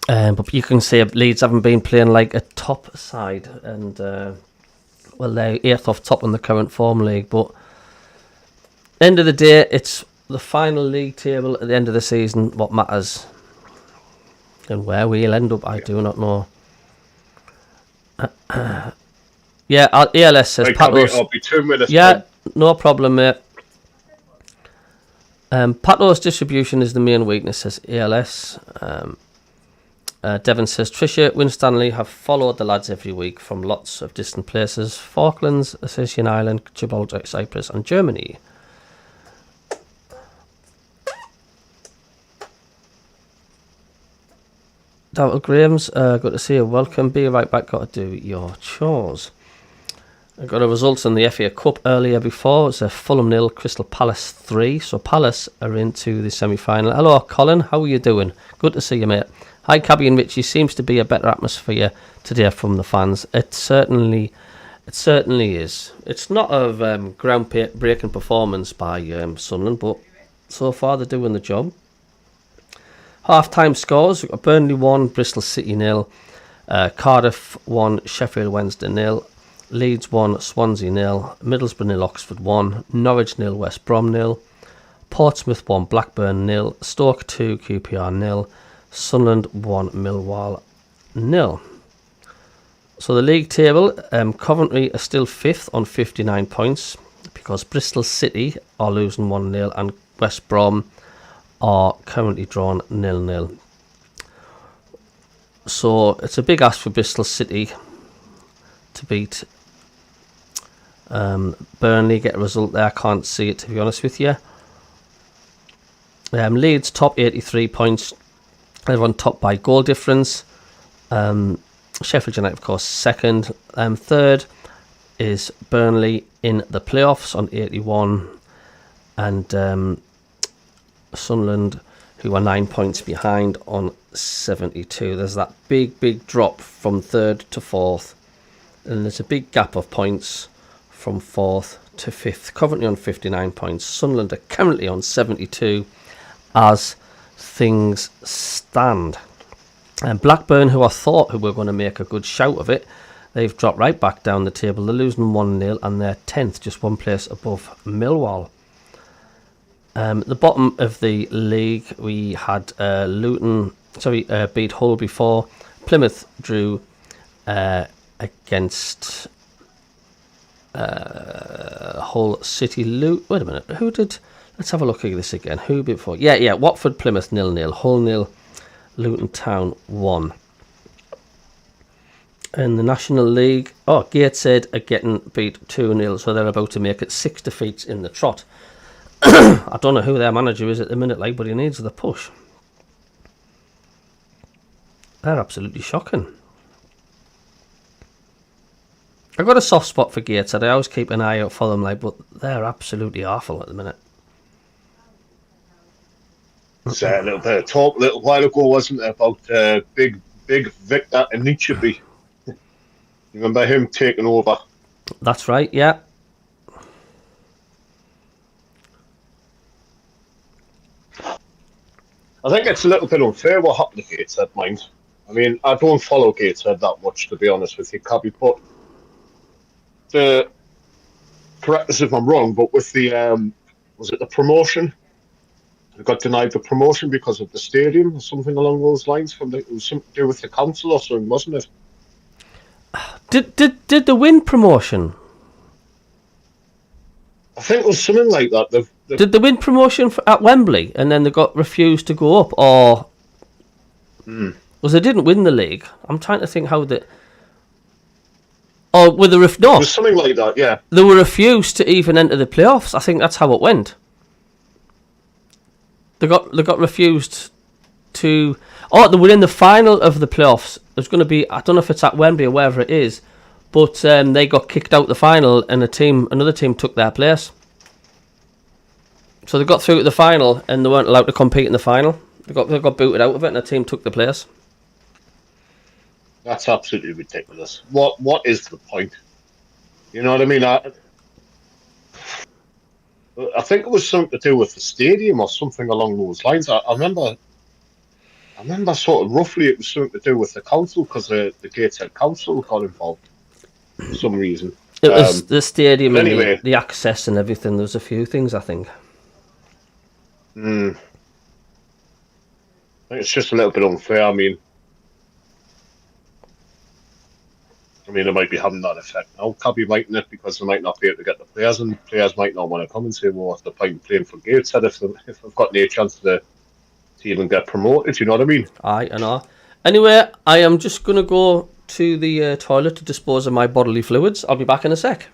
But you can say Leeds haven't been playing like a top side. And, well, they're 8th off top in the current form league. But end of the day, it's the final league table at the end of the season what matters. And where we'll end up, I do not know. Yeah, ELS says Patos. I'll be 2 minutes. Yeah, no problem, mate. Patos distribution is the main weakness, says ELS. Devon says Tricia, Winstanley have followed the lads every week from lots of distant places: Falklands, Ascension Island, Gibraltar, Cyprus, and Germany. Dalton Graham's, good to see you. Welcome. Be right back. Got to do your chores. I got a result in the FA Cup earlier before. It's a Fulham 0, Crystal Palace 3. So Palace are into the semi-final. Hello, Colin. How are you doing? Good to see you, mate. Hi, Cabbie and Richie. Seems to be a better atmosphere today from the fans. It certainly is. It's not a ground-breaking performance by Sunderland, but so far they're doing the job. Half-time scores: Burnley 1, Bristol City 0, Cardiff 1, Sheffield Wednesday 0, Leeds 1, Swansea 0, Middlesbrough 0, Oxford 1, Norwich 0, West Brom 0, Portsmouth 1, Blackburn 0, Stoke 2, QPR 0, Sunderland 1, Millwall 0. So the league table, Coventry are still 5th on 59 points because Bristol City are losing 1-0 and West Brom are currently drawn 0-0. So it's a big ask for Bristol City to beat Burnley, get a result there. I can't see it, to be honest with you. Leeds top 83 points. Everyone top by goal difference. Sheffield United, of course, second. Third is Burnley in the playoffs on 81. And Sunderland, who are 9 points behind, on 72. There's that big drop from 3rd to 4th. And there's a big gap of points from 4th to 5th. Coventry on 59 points. Sunderland are currently on 72 as things stand. And Blackburn, who I thought were going to make a good shout of it, they've dropped right back down the table. They're losing 1-0 and they're 10th, just one place above Millwall. At the bottom of the league, we had beat Hull before. Plymouth drew against Hull City. Wait a minute, who did? Let's have a look at this again. Who before? Yeah. Watford, Plymouth 0-0. Hull 0, Luton Town 1. In the National League, Gateshead are getting beat 2-0, so they're about to make it 6 defeats in the trot. I don't know who their manager is at the minute, but he needs the push. They're absolutely shocking. I've got a soft spot for Gateshead. I always keep an eye out for them, but they're absolutely awful at the minute. There's a little bit of talk a little while ago, wasn't there, about big Victor Anichebe. You remember him taking over? That's right, yeah. I think it's a little bit unfair what happened to Gateshead, mind. I mean, I don't follow Gateshead that much, to be honest with you, Cabbie, but correct us if I'm wrong, but with the, was it the promotion? They got denied the promotion because of the stadium or something along those lines. It was something to do with the council or something, wasn't it? Did they win promotion? I think it was something like that. Did they win promotion at Wembley and then they got refused to go up, or because they didn't win the league? I'm trying to think how they. Or were they no? It was something like that. Yeah. They were refused to even enter the playoffs. I think that's how it went. They got refused to. Oh, they were in the final of the playoffs. There's going to be, I don't know if it's at Wembley or wherever it is, but they got kicked out the final, and another team took their place. So they got through to the final, and they weren't allowed to compete in the final. They got booted out of it, and a team took the place. That's absolutely ridiculous. What is the point? You know what I mean? I think it was something to do with the stadium or something along those lines. I remember sort of roughly it was something to do with the council, because the Gateshead Council got involved for some reason. It was the stadium and anyway, the access and everything. There was a few things, I think. I think it's just a little bit unfair. I mean, it might be having that effect now. CABBIE mightn't it, because they might not be able to get the players, and players might not want to come and say, well, what's the point playing for Gateshead if they've got no chance to even get promoted, you know what I mean? Aye, I know. Anyway, I am just going to go to the toilet to dispose of my bodily fluids. I'll be back in a sec.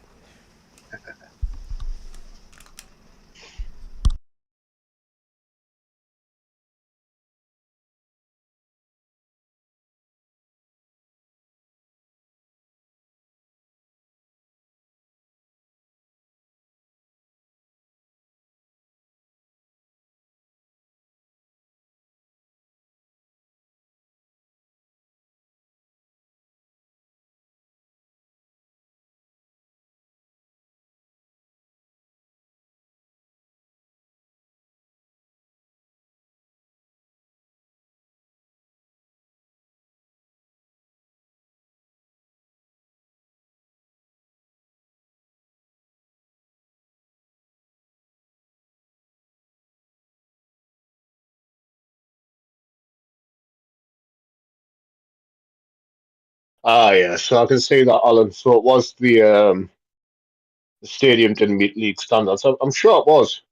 Yeah, so I can see that, Alan. So it was the stadium didn't meet league standards. I'm sure it was.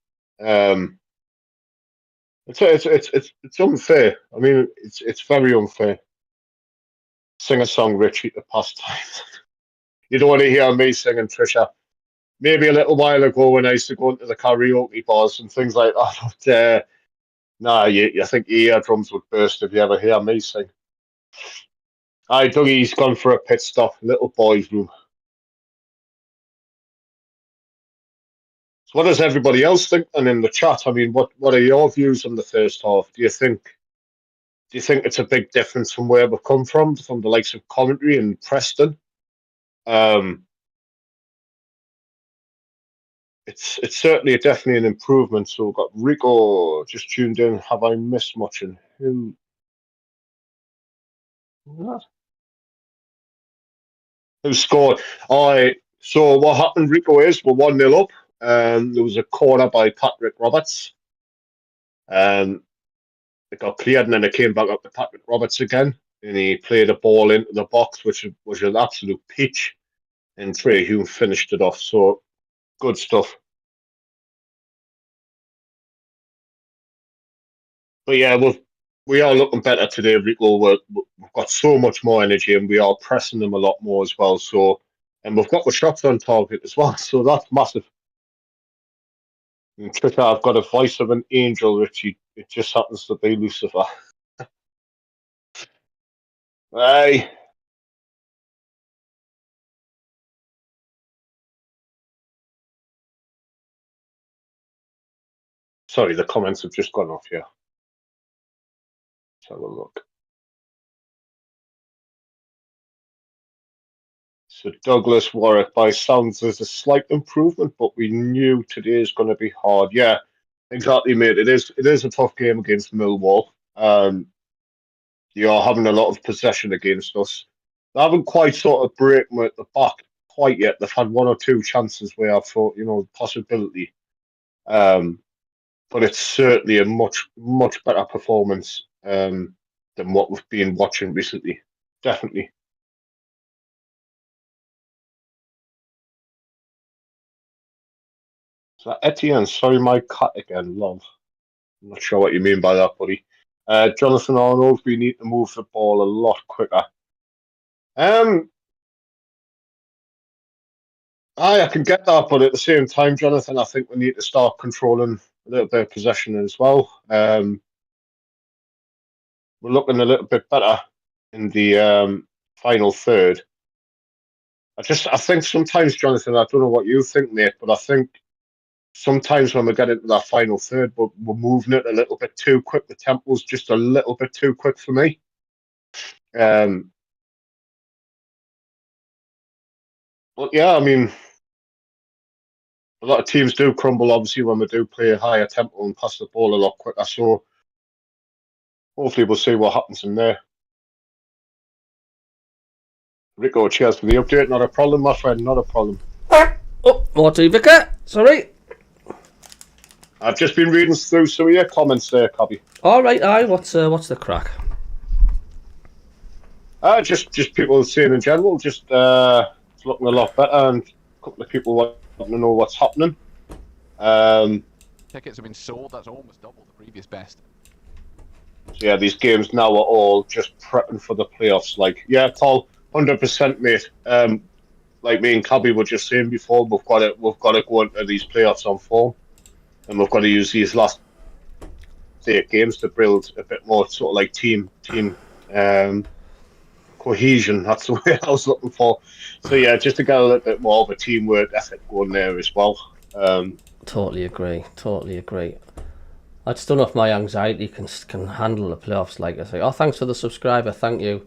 It's unfair. I mean, it's very unfair. Sing a song, Richie, to pass time. You don't want to hear me singing, Trisha. Maybe a little while ago when I used to go into the karaoke bars and things like that. But, nah, you think your eardrums would burst if you ever hear me sing. Aye, Dougie's gone for a pit stop. Little boy's room. So what does everybody else think? And in the chat, I mean, what are your views on the first half? Do you think it's a big difference from where we've come from the likes of Coventry and Preston? It's certainly definitely an improvement. So we've got Rico just tuned in. Have I missed much? And who scored? So what happened, Rico, is we're 1-0 up. There was a corner by Patrick Roberts. It got cleared, and then it came back up to Patrick Roberts again, and he played a ball into the box, which was an absolute pitch, and Trey Hume finished it off. So good stuff. But yeah, we are looking better today, Rico. We've got so much more energy, and we are pressing them a lot more as well. So, and we've got the shots on target as well. So that's massive. And Twitter, I've got a voice of an angel, Richie. It just happens to be Lucifer. Aye. Sorry, the comments have just gone off here. Let's have a look. So Douglas Warwick, by sounds, there's a slight improvement, but we knew today is going to be hard. Yeah, exactly, mate. It is a tough game against Millwall. You are having a lot of possession against us. They haven't quite sort of broken at the back quite yet. They've had one or two chances where I thought, possibility. But it's certainly a much, much better performance than what we've been watching recently. Definitely. So Etienne, sorry, my cut again, love. I'm not sure what you mean by that, buddy. Jonathan Arnold, we need to move the ball a lot quicker. I can get that, but at the same time, Jonathan, I think we need to start controlling a little bit of possession as well. We're looking a little bit better in the final third. I think sometimes, Jonathan, I don't know what you think, mate, but I think sometimes when we get into that final third, we're moving it a little bit too quick. The tempo's just a little bit too quick for me. But yeah, I mean, a lot of teams do crumble, obviously, when we do play a higher tempo and pass the ball a lot quicker. So hopefully we'll see what happens in there. Rico, cheers for the update. Not a problem, my friend. Not a problem. Oh, more to Vicar. Sorry. I've just been reading through some of your comments there, Cabby. All right, aye. What's the crack? Just people saying in general, just it's looking a lot better, and a couple of people want to know what's happening. Tickets have been sold. That's almost double the previous best. So yeah, these games now are all just prepping for the playoffs. Like, yeah, Paul, 100%, mate. Like me and Cabby were just saying before, we've got to go into these playoffs on form, and we've got to use these last 8 games to build a bit more sort of like team cohesion. That's the way I was looking for. So yeah, just to get a little bit more of a teamwork effort going there as well. Totally agree. I just don't know if my anxiety can handle the playoffs. Like I say, oh, thanks for the subscriber, thank you.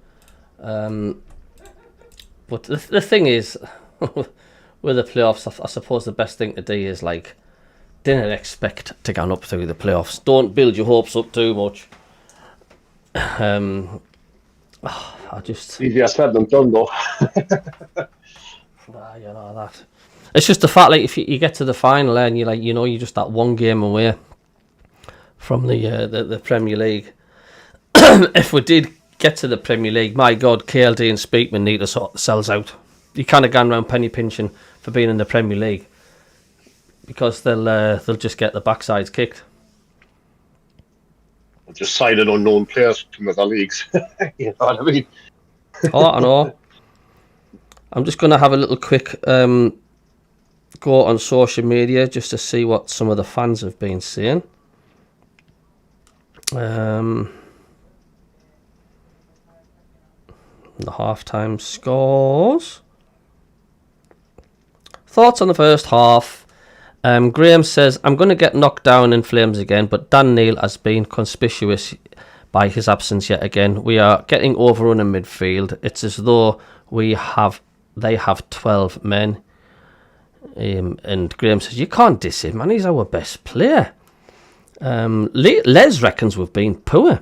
But the thing is, with the playoffs, I suppose the best thing to do is like, didn't expect to go up through the playoffs. Don't build your hopes up too much. I just Easier said than done, though. you know that. It's just the fact, like, if you get to the final and you're like, you're just that one game away from the Premier League. If we did get to the Premier League, my God, KLD and Speakman need to sort themselves out. You can't have gone around penny pinching for being in the Premier League, because they'll just get the backsides kicked. Just signing unknown players from other leagues. You know what I mean? Oh, I know. I'm just going to have a little quick go on social media just to see what some of the fans have been saying. The half-time scores. Thoughts on the first half. Graham says, I'm going to get knocked down in flames again, but Dan Neil has been conspicuous by his absence yet again. We are getting overrun in midfield. It's as though they have 12 men. And Graham says, you can't diss him, man. He's our best player. Les reckons we've been poor.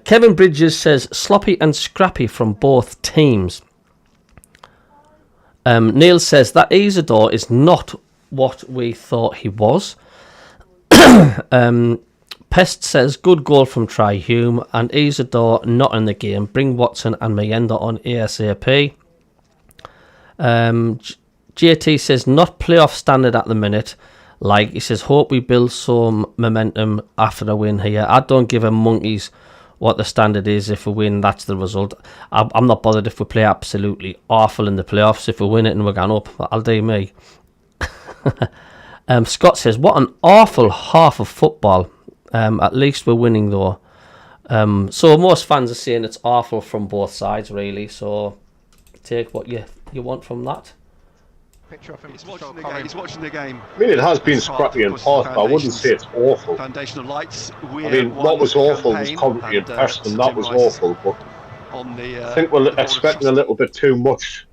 Kevin Bridges says, sloppy and scrappy from both teams. Neil says that Isidore is not what we thought he was. Pest says, good goal from Tri Hume, and Isidore not in the game. Bring Watson and Mayenda on ASAP. JT says, not playoff standard at the minute. Like, he says, hope we build some momentum after a win here. I don't give a monkeys what the standard is. If we win, that's the result. I'm not bothered if we play absolutely awful in the playoffs. If we win it and we're going up, I'll do me. Scott says, what an awful half of football. At least we're winning though. So most fans are saying it's awful from both sides, really. So take what you want from that. Picture of him. He's watching the game. I mean, it has been scrappy and parts, but I wouldn't say it's awful. Foundational lights. I mean, what was awful was Coventry and Preston. That was awful, but I think we're expecting a little bit too much.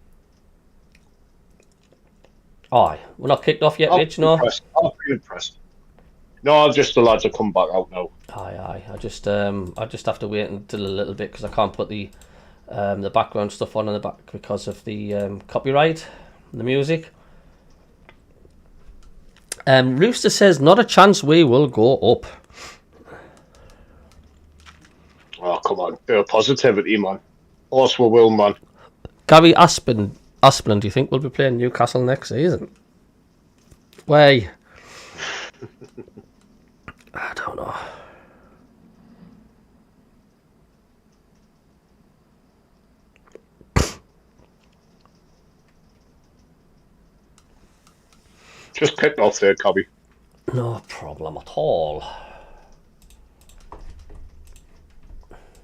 Aye, we're not kicked off yet, Rich, no? I'll be impressed. No, just the lads will come back out now. Aye. I just have to wait until a little bit because I can't put the background stuff on in the back because of the copyright, the music. Rooster says, not a chance we will go up. Oh, come on. Bit of positivity, man. Horse we will, man. Gary Aspin, do you think we'll be playing Newcastle next season? Way. I don't know. Just kicked off there, Cabbie. No problem at all.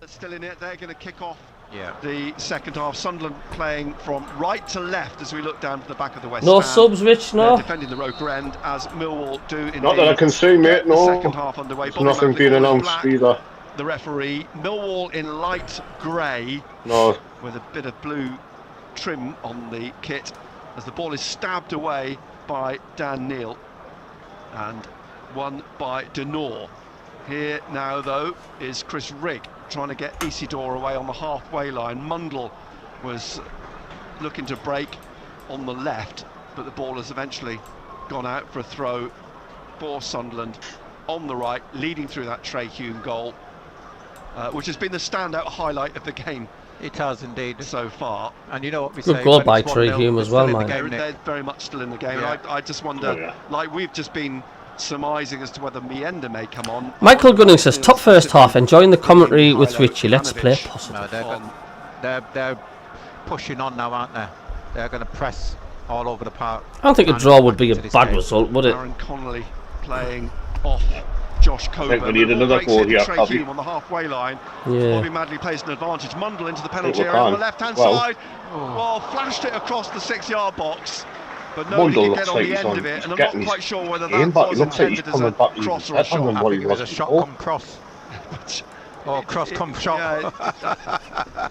Still in it, they're going to kick off Yeah. the second half. Sunderland playing from right to left as we look down to the back of the West No Stand. subs, Rich, They're no? defending the Roker end as Millwall do indeed. Not that I can see, mate, The no. second half underway. There's nothing being announced either. The referee, Millwall in light grey No. with a bit of blue trim on the kit as the ball is stabbed away by Dan Neal and won by Denor. Here now though is Chris Rigg trying to get Isidore away on the halfway line. Mundle was looking to break on the left, but the ball has eventually gone out for a throw for Sunderland on the right, leading through that Trey Hume goal, which has been the standout highlight of the game. It has indeed So far. And you know what we Good say, goal when by it's Trey 1-0, Hume as it's well, still in mate. the game, They're Nick. very much still in the game. Yeah. And I just wonder, Oh, yeah. like we've just been surmising as to whether Meander may come on. Michael Gunning says, top first half, enjoying the commentary with Richie. Let's play positive. No, they're pushing on now, aren't they? They're going to press all over the park. I don't think a And draw would be a into this bad game. result, would it? Aaron Connolly playing off Josh Coburn. think we need another Breaks goal in here, Trey Cabbie. Hume on the halfway line. Yeah. Bobby Madley plays an advantage. Mundle into the penalty we area on the can't. left-hand Well- side. Well, flashed it across the 6-yard box, but nobody Mundle could looks get on like the he's end on- of it, he's and I'm getting not quite sure whether aim that back. was It looks like he's intended as coming back a even cross or a better shot. than I what he think it was a was shot before. come cross. Or cross come shot. Yeah,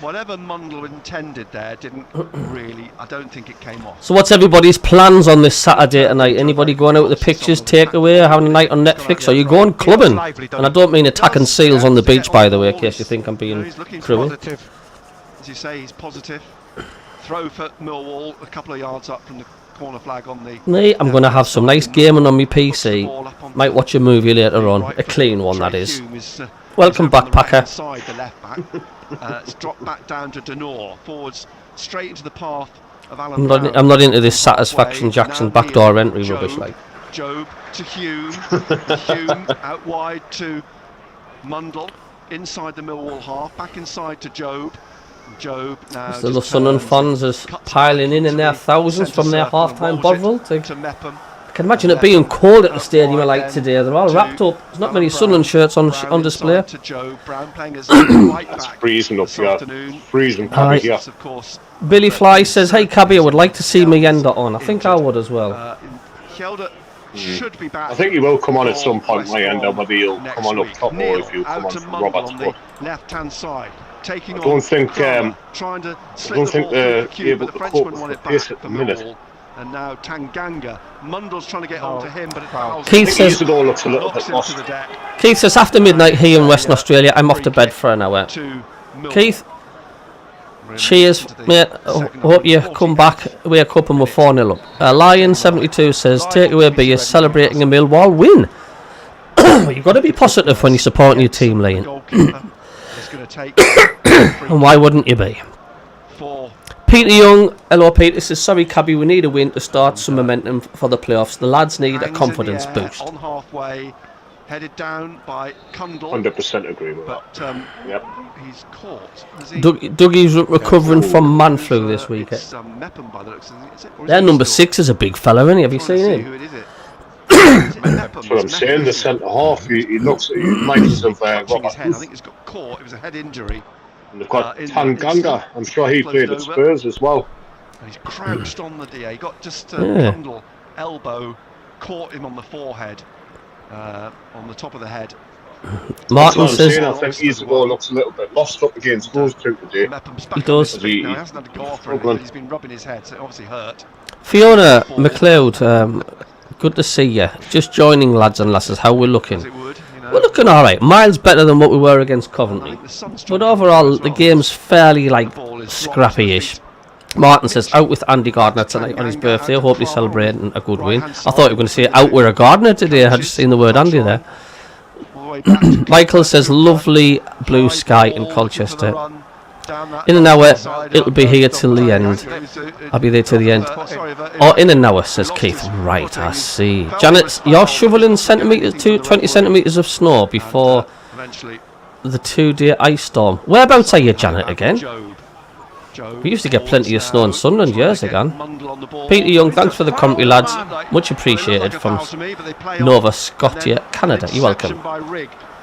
whatever Mundle intended there didn't really, I don't think it came off. So what's everybody's plans on this Saturday tonight? Anybody going out with the pictures, takeaway, having a night on Netflix? Or are you going clubbing? And I don't mean attacking seals on the beach, by the way, in case you think I'm being He's looking cruel. positive. As you say, he's positive. Throw for Millwall, a couple of yards up from the corner flag on the... Mate, I'm going to have some nice gaming on my PC. Might watch a movie later on. A clean one, that is. Welcome back, Packer. Inside the left back. It's dropped back down to Denor. Forwards straight into the path of Alan Brown. I'm not into this Satisfaction Jackson backdoor entry rubbish, like. Job to Hume. Hume out wide to Mundle. Inside the Millwall half. Back inside to Job. Job now. The just Sunderland turns, fans is cuts piling in into their the thousands centre from their circle and half-time rolls it Bovril. to Mepham. I can imagine it being cold at the stadium like today. They're all wrapped up. There's not many Sunderland shirts on display. To Joe Brown playing as right It's back freezing up this here. afternoon. Freezing Aye. here. Of course, Billy Fly says, hey Cabbie, I would like to see Meander on. I think I would as well. Hjelde should be back. I think he will come on at some for point, West my end, Brom whether he'll next come on up week. top or Neal if he'll come out on to from Mundle Roberts. on But the left-hand side, taking I don't on think, Kramer, trying to slip don't the think ball through they're the queue, but able the to Frenchman cope won with it the back pace for at the minute. Millwall. And now Tanganga. Mundle's trying to get onto him, but it fouls. Keith I think says- Isidore looks a little knocks bit him lost. to the deck. Keith says, after midnight here in Western Australia, I'm off to bed for an hour. To Millwall. Keith, cheers, mate. Hope you come back, wake up and we're 4-0 up. Lion72 says, takeaway beer celebrating a Millwall win. You've got to be positive when you're supporting your team, Lion. Goalkeeper is going to take And why wouldn't you be? for Peter Young, hello Peter, says, sorry Cabbie, we need a win to start some momentum for the playoffs. The lads need a hangs in confidence the air boost. on halfway, headed down by Kundle, 100% agree with that. but Yep. he's caught. Has he? Dougie's recovering from man flu this week. It's Mepham by the looks of it. Is it? Or is Their it number still? 6 is a big fella, isn't he? Have you Trying to seen see him? who it is. Is it Mepham? That's what I'm It's saying. Mepham, The isn't it? centre half, he looks, he reminds us of Touching his Robert. head. I think he's got caught. It was a head injury. And they've got in the Tanganga. I'm sure he played at closed over. Spurs as well. And he's crouched on the DA. He got just Yeah. Kundle elbow, caught him on the forehead, on the top of the head. Martin That's what I'm says, saying. I think Isidore looks a little bit lost up against those two today. Mepham's back He on does. his feet He- now. He hasn't had to go off or anything, struggling. but he's been rubbing his head, so it obviously hurt. Fiona McLeod, good to see you. Just joining, lads and lasses. How we're looking? As it would, you know. We're looking all right. Miles better than what we were against I Coventry. think the sun's But dropping overall, as the well. game's fairly The like ball is scrappy-ish. Martin says, out with Andy Gardner tonight on his birthday. Hope he's celebrating a good win. I thought you were going to say out with a Gardner today. I just seen the word Andy there. All the way back to Michael says, lovely blue high sky ball, in looking for the Colchester. run. In an hour, it'll be here till the end. I'll be there till the end. Oh, in an hour, says Keith. Right, I see. Janet, you're shoveling 20 centimetres of snow before the 2-day ice storm. Whereabouts are you, Janet, again? We used to get plenty of snow in Sunderland years ago. Peter Young, thanks for the commentary, lads. Much appreciated from Nova Scotia, Canada. You're welcome.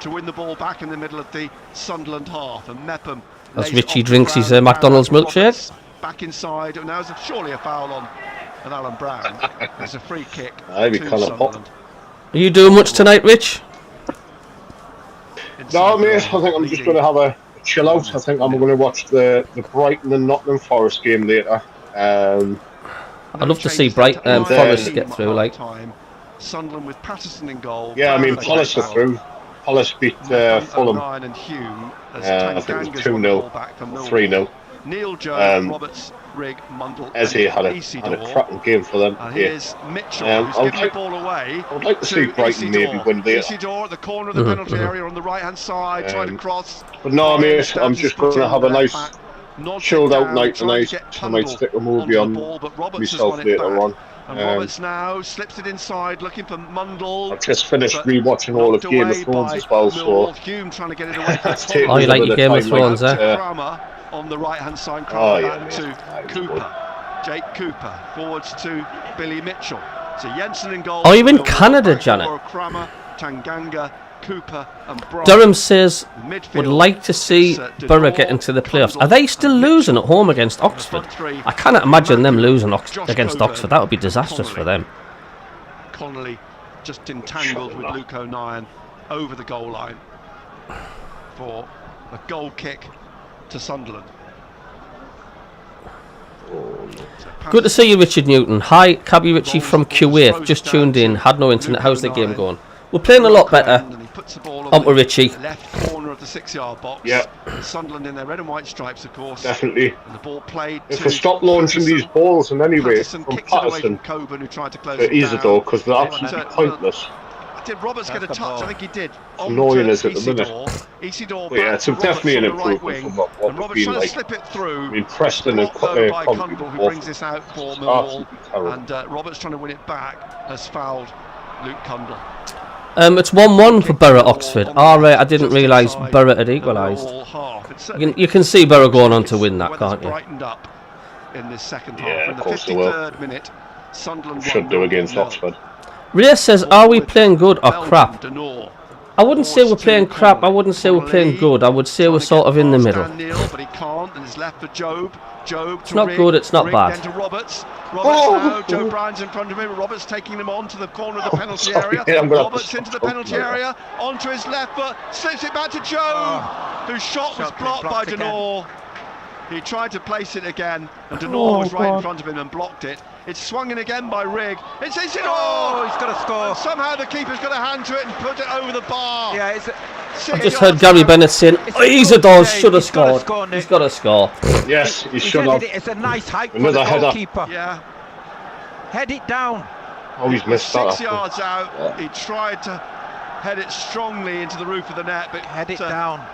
To win the ball back in the middle of the Sunderland half, and MACKEM as Richie drinks his McDonald's milkshake. Back inside, and now there's surely a foul on Alan Brown. There's a free kick to Sunderland. Are you doing much tonight, Rich? No, mate, I think I'm just going to have a chill out. I think I'm going to watch the Brighton and Nottingham Forest game later. I'd love to see Brighton Forest get through, like. Sunderland with Patterson in goal. Yeah, I mean, Palace are through. Palace beat Fulham. I think it was 2-0, 3-0. Neil Jones, Roberts, Rigg, Mundle. Eze had a cracking game for them. And here's Mitchell, who's giving the ball away. I would like to see Brighton maybe win there. Isidore at the corner of the penalty area on the right-hand side, trying to cross. But no, mate, I'm just going to have a nice chilled out night tonight. I might stick a movie on myself later on. And Roberts now slips it inside, looking for Mundle. I've just finished rewatching all of Game of Thrones as well, so Hume trying to get it away. Oh, you like your Game of Thrones, on the right-hand side, to Cooper. Jake Cooper forwards to Billy Mitchell. So Jensen in goal. Are you in Canada, Janet? Kramer, Tanganga, Cooper and Brown. Durham says would like to see Borough get into the playoffs. Are they still losing at home against Oxford? I cannot imagine them losing against Oxford. That would be disastrous for them. Connolly just entangled with Luke O'Nien over the goal line for a goal kick to Sunderland. Good to see you, Richard Newton. Hi, Cabbie Richie from Kuwait. Just tuned in. Had no internet. How's the game going? We're playing a lot better. Up with Richie. Left corner of the 6-yard box. Yeah. Sunderland in their red and white stripes, of course. Definitely. And the ball played. If we stop launching these balls in any way from Patterson Coburn, who tried to close to Isidore, because they're absolutely pointless. Did Roberts get a touch? I think he did. Annoying as at the minute. Isidore yeah, it's definitely an improvement from what we've been like. Slip it through. I mean, Preston and Coventry who brings this out for Millwall, and Roberts trying to win it back has fouled Luke Cundle. It's 1-1 for Borough Oxford. Alright, I didn't realise Borough had equalised. You can see Borough going on to win that, can't you? Brightened up in this second half. Yeah, in the of course they will. 53rd minute, Sunderland should do against Oxford. Ray says, are we playing good or crap? I wouldn't say we're playing crap, I wouldn't say we're playing good, I would say we're sort of in the middle. But he can't, and it's left for Job. It's not good, it's not bad. To Roberts now, Joe Bryan's in front of him. Roberts taking him on to the corner of the penalty area. Roberts into the penalty area, onto his left foot, slips it back to Job, whose shot was blocked by Denor. He tried to place it again, and Denor was right in front of him and blocked it. It's swung in again by Rigg. It's Isidore! Oh, he's got to score. And somehow the keeper's got a hand to it and put it over the bar. Yeah, it's I just heard Gary Bennett saying, Isidore should have scored. He's got to score. Yes, he should have. It's a nice height for the goalkeeper. Yeah. Head it down. Oh, he's missed that. 6 yards out. Yeah. He tried to head it strongly into the roof of the net, but head it down.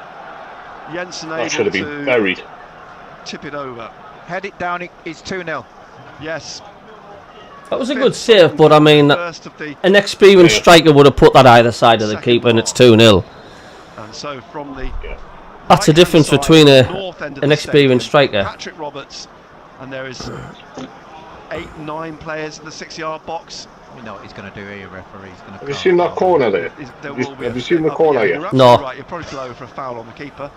Jensen that should have been buried. Tip it over. Head it down. It's 2-0. Yes. That was a good save, but I mean, an experienced striker would have put that either side of the keeper, and it's 2-0. And so from the that's the difference between an experienced striker. Patrick Roberts, and there is 8-9 players in the 6-yard box. We know what he's going to do here, referee. He's going to have you seen that corner there? Have you seen the corner yet? No. Right, you're probably below for a foul on the keeper.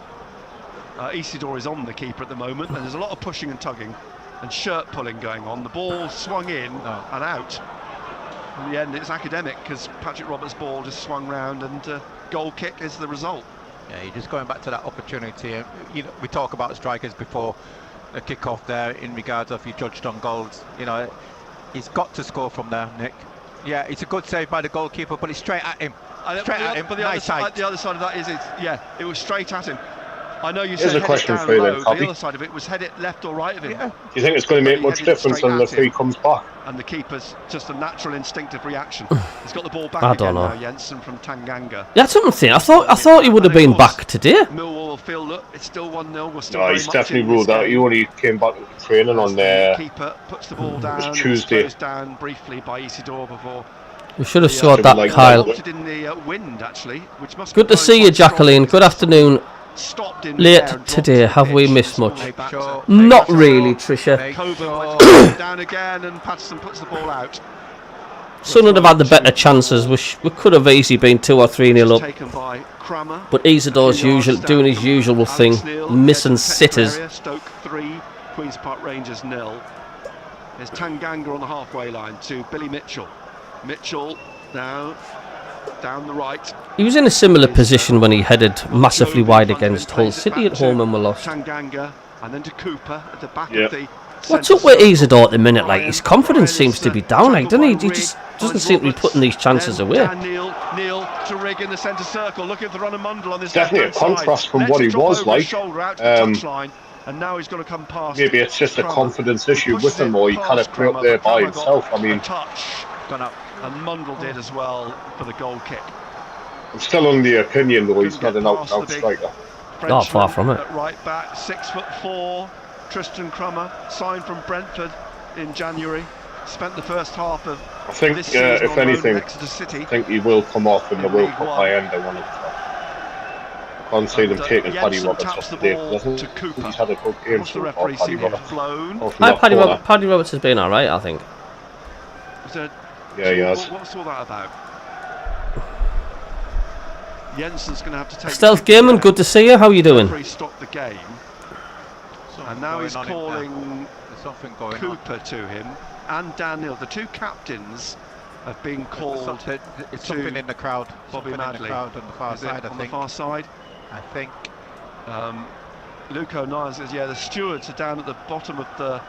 Isidore is on the keeper at the moment, and there's a lot of pushing and tugging and shirt pulling going on. The ball swung in and out. In the end, it's academic because Patrick Roberts' ball just swung round, and goal kick is the result. Yeah, you're just going back to that opportunity. You know, we talk about strikers before a kick-off there in regards of you judged on goals. You know, he's got to score from there, Nick. Yeah, it's a good save by the goalkeeper, but it's straight at him. Straight at him. But the other side of that is, it was straight at him. I know you Here's said a question head it for you down then, low. CABBIE. The other side of it was head it left or right of him. Do you think it's going to make much difference when the free comes back? And the keeper's just a natural instinctive reaction. He's got the ball back I again don't know. now, Jensen from Tanganga. That's something. I thought he would have been back today. Millwall will feel, look, it's still 1-0. We're still No, very he's much definitely in ruled this out. He game. only came back to training on The there. keeper puts the ball down. Tuesday. Closed down briefly by Isidore before. We should have scored Something that, like Kyle. that. In the wind, actually, which must Good be to see you, quite strong Jacqueline. because Good afternoon. stopped in Late there and dropped today, to the have we pitch. missed much? Make sure- Not really, Tricia. Coburn down again, and Patterson puts the ball out. Sunderland have had the better chances. We could have easily been 2 or 3-0 up. Taken by Cramer. But Isidore's doing his usual thing, missing sitters. Stoke 3, Queen's Park Rangers 0. There's Tanganga on the halfway line to Billy Mitchell. Mitchell now down the right. He was in a similar position when he headed massively wide against Hull City at home and were lost. Tanganga and then to Cooper at the back of the. What's up with Isidore at the minute? Like, his confidence seems to be down, like, doesn't he? He just doesn't seem to be putting these chances away. Neil to Rig in the centre circle, looking for Runner Mundle on this. Definitely a contrast from what he was like. And now he's going to come past. Maybe it's just a confidence issue with him, or he kind of grew up there by himself. I mean, gone up, and Mundle did as well for the goal kick. I'm still on the opinion though he's not an out-and-out striker. Not far from it. Right back, 6'4", Tristan Crummer, signed from Brentford in January. Spent the first half of. I think, this season if anything, City. I think he will come off in the World Cup by end. I want to. I can't see them taking Paddy Roberts off today. He's had a good game so far, Paddy Roberts. Paddy Roberts has been alright, I think. Yeah, he has. What's all that about? Jensen's going to have to take. Stealth Gamer, good to see you. How are you doing? Stopped the game, and now he's calling Cooper to him and Daniel. The two captains have been called. It's something in the crowd. Bobby Madley on the far side. On the far side. I think. Luke O'Neill says, yeah, the stewards are down at the bottom of the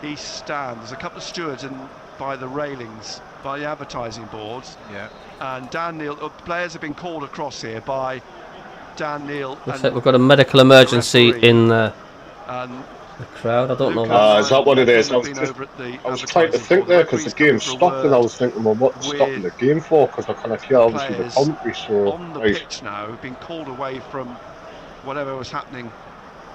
east stand. There's a couple of stewards in by the railings, by the advertising boards. Yeah. And Dan Neil, players have been called across here by Dan Neil. Looks like we've got a medical emergency in the crowd. I don't know. Is that what it is? I was trying to think there because the game stopped, and I was thinking, well, what's stopping the game for? Because I kind of hear obviously the commentary. So on the pitch now, have been called away from whatever was happening.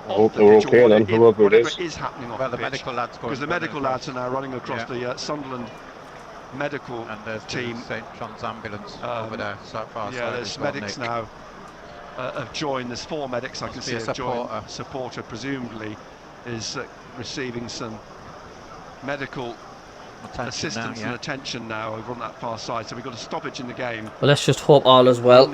I hope they're okay then, whoever it is happening off well, the the medical lads, because the medical lads are now running across the Sunderland medical team. St John's ambulance over there, so far. Yeah, there's medics now have joined. There's 4 medics I can see have joined. A supporter presumably is receiving some medical assistance and attention now over on that far side. So we've got a stoppage in the game. Well, let's just hope all is well.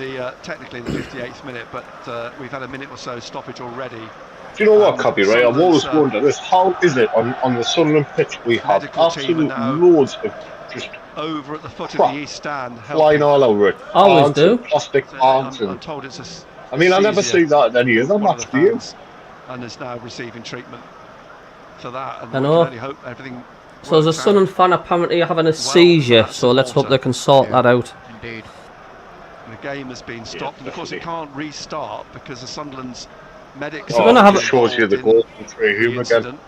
Technically in the 58th minute, but we've had a minute or so stoppage already. Do you know what, CABBIE, right? I've always wondered this. How is it on the Sunderland pitch we have absolute loads of just over at the foot of the east stand flying all over it. Always do. Plastic arms I'm told it's a. I mean, I never see that in any other match, do you? And is now receiving treatment for that. And I know. I can only hope everything. So there's a Sunderland fan apparently having a seizure, so let's hope they can sort that out. Indeed. The game has been stopped, and of course it can't restart because the Sunderland's medics. It shows you the goal from Trey Hume again.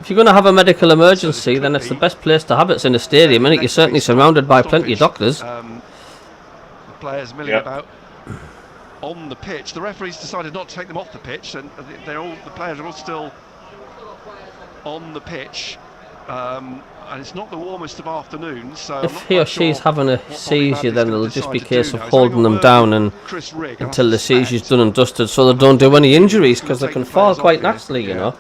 If you're going to have a medical emergency, then it's the best place to have it. It's in a stadium, isn't it? You're certainly surrounded by plenty of doctors. The players milling about on the pitch. The referees decided not to take them off the pitch, and the players are all still on the pitch. And it's not the warmest of afternoons, so if he or she's having a seizure, then it'll just be a case of holding them down and until the seizure's done and dusted, so they don't do any injuries, because they can fall quite naturally, you know,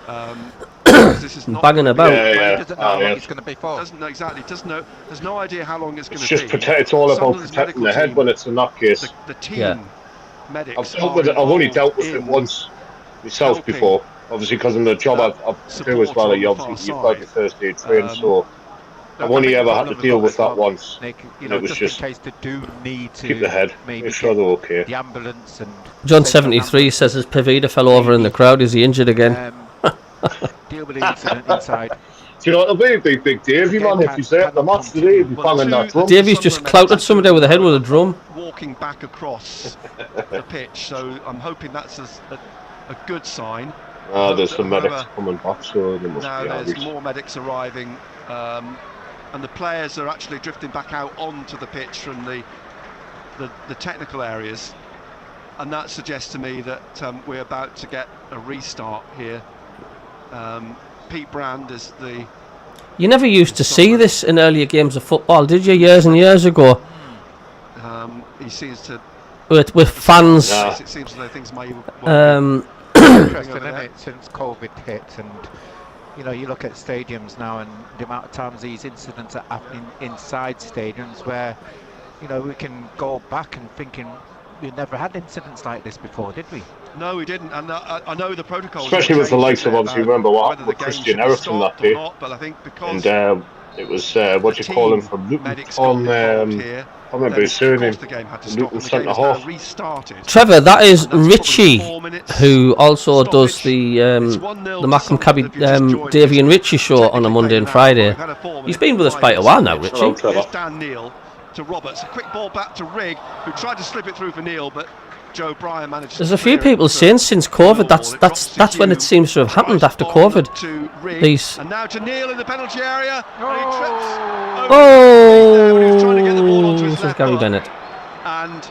banging about. Doesn't know how long it's going to be for. Doesn't know exactly. There's no idea how long it's going to be. It's all about protecting the head when it's in that case. The team medics. I've only dealt with it once myself before. Obviously, because in the job I do as well, you've got your first aid trained, so I've only ever had to deal with that once. Nick, it was just in case they do need to keep the head, make sure they're okay. The ambulance and John 73 says his Pavida fell over in the crowd. Is he injured again? Deal with the incident inside. you know it'll be a big Davey, man, if he's there at the match today, he'll be banging that drum. Davy's just clouted somebody over the head with a drum. Walking back across the pitch, so I'm hoping that's a good sign. There's some medics coming back, so there must now be there's more medics arriving, and the players are actually drifting back out onto the pitch from the technical areas, and that suggests to me that we're about to get a restart here. Pete Brand is the... You never used to see this in earlier games of football, did you, years and years ago? He seems to... With fans... It seems as though things may... Interesting, isn't it, since COVID hit, and you know, you look at stadiums now and the amount of times these incidents are happening inside stadiums where, you know, we can go back and thinking we never had incidents like this before, did we? No, we didn't, and I know the protocol. Especially with the likes of, obviously, remember what happened with Christian Eriksen that day. But I think because and it was, what you call him, from Luton on... I remember his surname, Luton centre half. Trevor, that is Richie, who also does the MACKEM CABBIE Davey and Richie show on a Monday and Friday. He's been with us quite a while now, Richie. Here's Dan Neil to Roberts, a quick ball back to Rigg, who tried to slip it through for Neil, but Joe Bryan managed. There's a few people saying since COVID that's when it seems to have happened after COVID. These. And now to Neil in the penalty area. Oh, trying to get the ball onto his this is left Gary foot. Bennett. And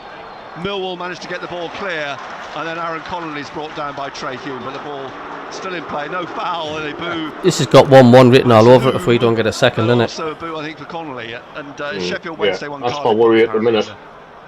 Millwall managed to get the ball clear, and then Aaron Connolly's brought down by Trey Hume, but the ball still in play, no foul, and they boo. This has got 1-1 written all over it if we don't get a second, isn't it? Also a boo, I think, for Connolly, and Sheffield Wednesday won. That's my worry at the minute.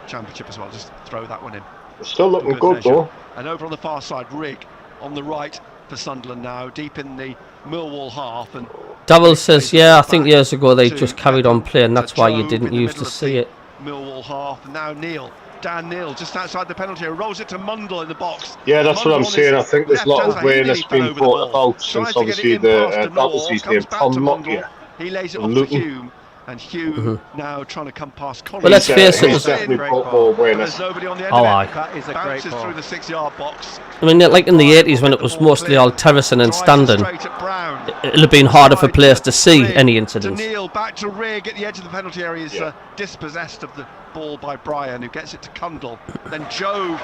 Championship as well. Just throw that one in. It's still looking good though. And over on the far side, Rigg on the right for Sunderland now, deep in the Millwall half. And Davil says, yeah, I think years ago they just carried on playing, that's why you didn't used to see it. Millwall half, and now Neil. Dan Neil just outside the penalty area, rolls it to Mundle in the box. Yeah, that's what I'm saying. I think there's a lot of awareness being brought about since obviously that was his name, Tom Lockyer. He lays it off to Hume, and Hume now trying to come past Connolly. Well, let's face it. He's definitely got more awareness. There's nobody on the end of it. That is a great ball. Through the 6-yard box. I mean, like in the 80s when it was mostly all terracing and standing, it'll have been harder for players to see any incidents. Neil back to Rigg at the edge of the penalty area. Is dispossessed of the ball by Bryan, who gets it to Cundle. Then Joe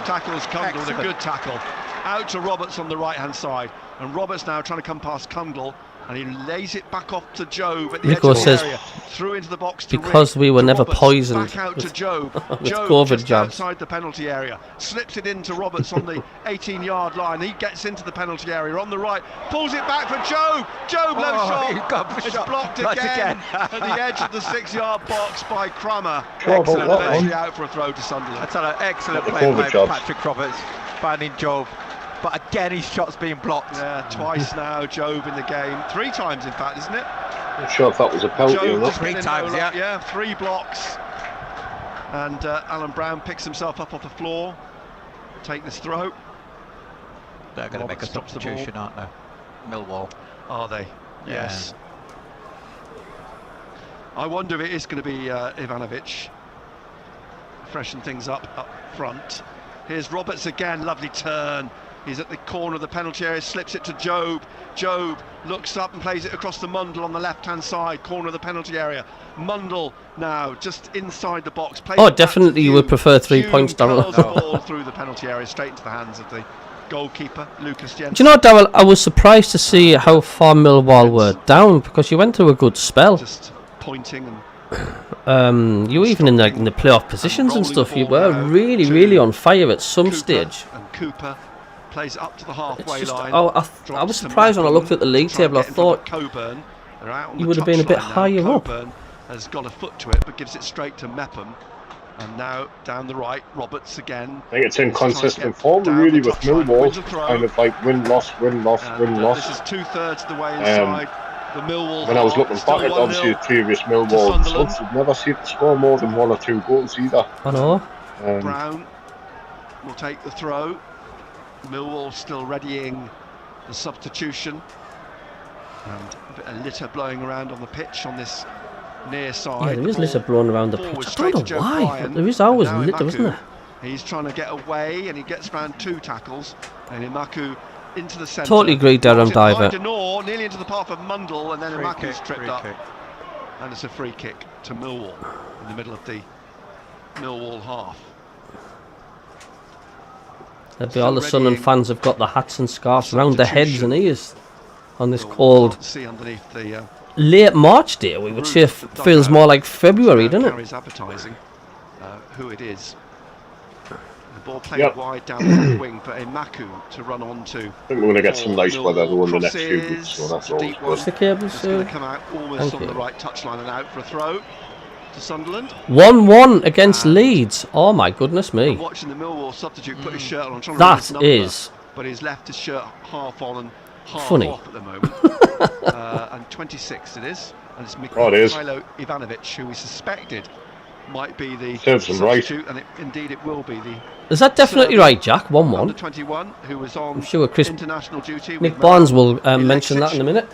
tackles Cundle with a good tackle. Out to Roberts on the right-hand side, and Roberts now trying to come past Cundle, and he lays it back off to Job at the Nico edge of the says, area, through into the box to because Rigg, we were to never Roberts, poisoned back out with, to Job. with Job COVID just jabs. Outside the penalty area, slips it into Roberts on the 18-yard line. He gets into the penalty area on the right, pulls it back for Job. Job low shot. It's blocked again at the edge of the 6-yard box by Crammer. Excellent, eventually out for a throw to Sunderland. That's an excellent play by Patrick Roberts, finding Job. But again, his shot's being blocked. Yeah, twice now, Job in the game. 3 times, in fact, isn't it? Not sure if that was a penalty or not. 3 times, yeah. Yeah, 3 blocks. And Alan Brown picks himself up off the floor. Take this throw. They're going to make a substitution, aren't they? Millwall. Are they? Yes. I wonder if it is going to be Ivanovic. Freshen things up front. Here's Roberts again, lovely turn. He's at the corner of the penalty area, slips it to Job. Job looks up and plays it across to Mundle on the left-hand side, corner of the penalty area. Mundle now just inside the box. Definitely you would prefer 3 points, Darryl. Ball through the penalty area, straight into the hands of the goalkeeper, Lucas Jensen. Do you know, Darryl, I was surprised to see how far Millwall were down, because you went through a good spell. Just pointing and... you were even in the playoff positions and stuff. You were really on fire at some stage. And Cooper plays up to the halfway line. I was surprised when I looked at the league table. I thought Coburn, you would have been a bit higher up. Coburn has got a foot to it, but gives it straight to Mepham. And now down the right, Roberts again. I think it's inconsistent form really with Millwall. Kind of like win-loss. This is 2/3 of the way inside. The Millwall when I was looking back at obviously the previous Millwall results, you'd never see it score more than 1 or 2 goals either. I know. Brown will take the throw. Millwall still readying the substitution. And a bit of litter blowing around on the pitch on this near side. Yeah, there is litter blowing around the pitch. I don't know why, but there is always litter, isn't there? He's trying to get away and he gets around 2 tackles. And Imaku into the centre. Totally agree, Durham diver. Nearly into the path of Mundle, and then Mackey's tripped up. Kick. And it's a free kick to Millwall in the middle of the Millwall half. There'll be all the Sunderland fans have got the hats and scarves around their heads and ears on this cold See underneath the late March day. We would say feels more like February, doesn't it? Carries advertising who it is. The ball played wide down the left wing for a Maku to run on to. I think we're going to get some nice weather over the next few weeks, so that's always good. What's the cable, It's sir? going to come out almost on the right touchline and out for a throw to Sunderland. 1-1 against Leeds. Oh my goodness I'm me. watching the Millwall substitute put his shirt on. I'm trying to read his That number, is but he's left his shirt half on and half funny. off at the moment. And 26 it is. And it's it is. Mikhailo Ivanovic, who we suspected might be the Serves him right. substitute, and indeed it will be the Is that definitely right, Jack? 1-1. under 21 who was on I'm sure Chris international duty. Nick with Barnes will mention that in a minute.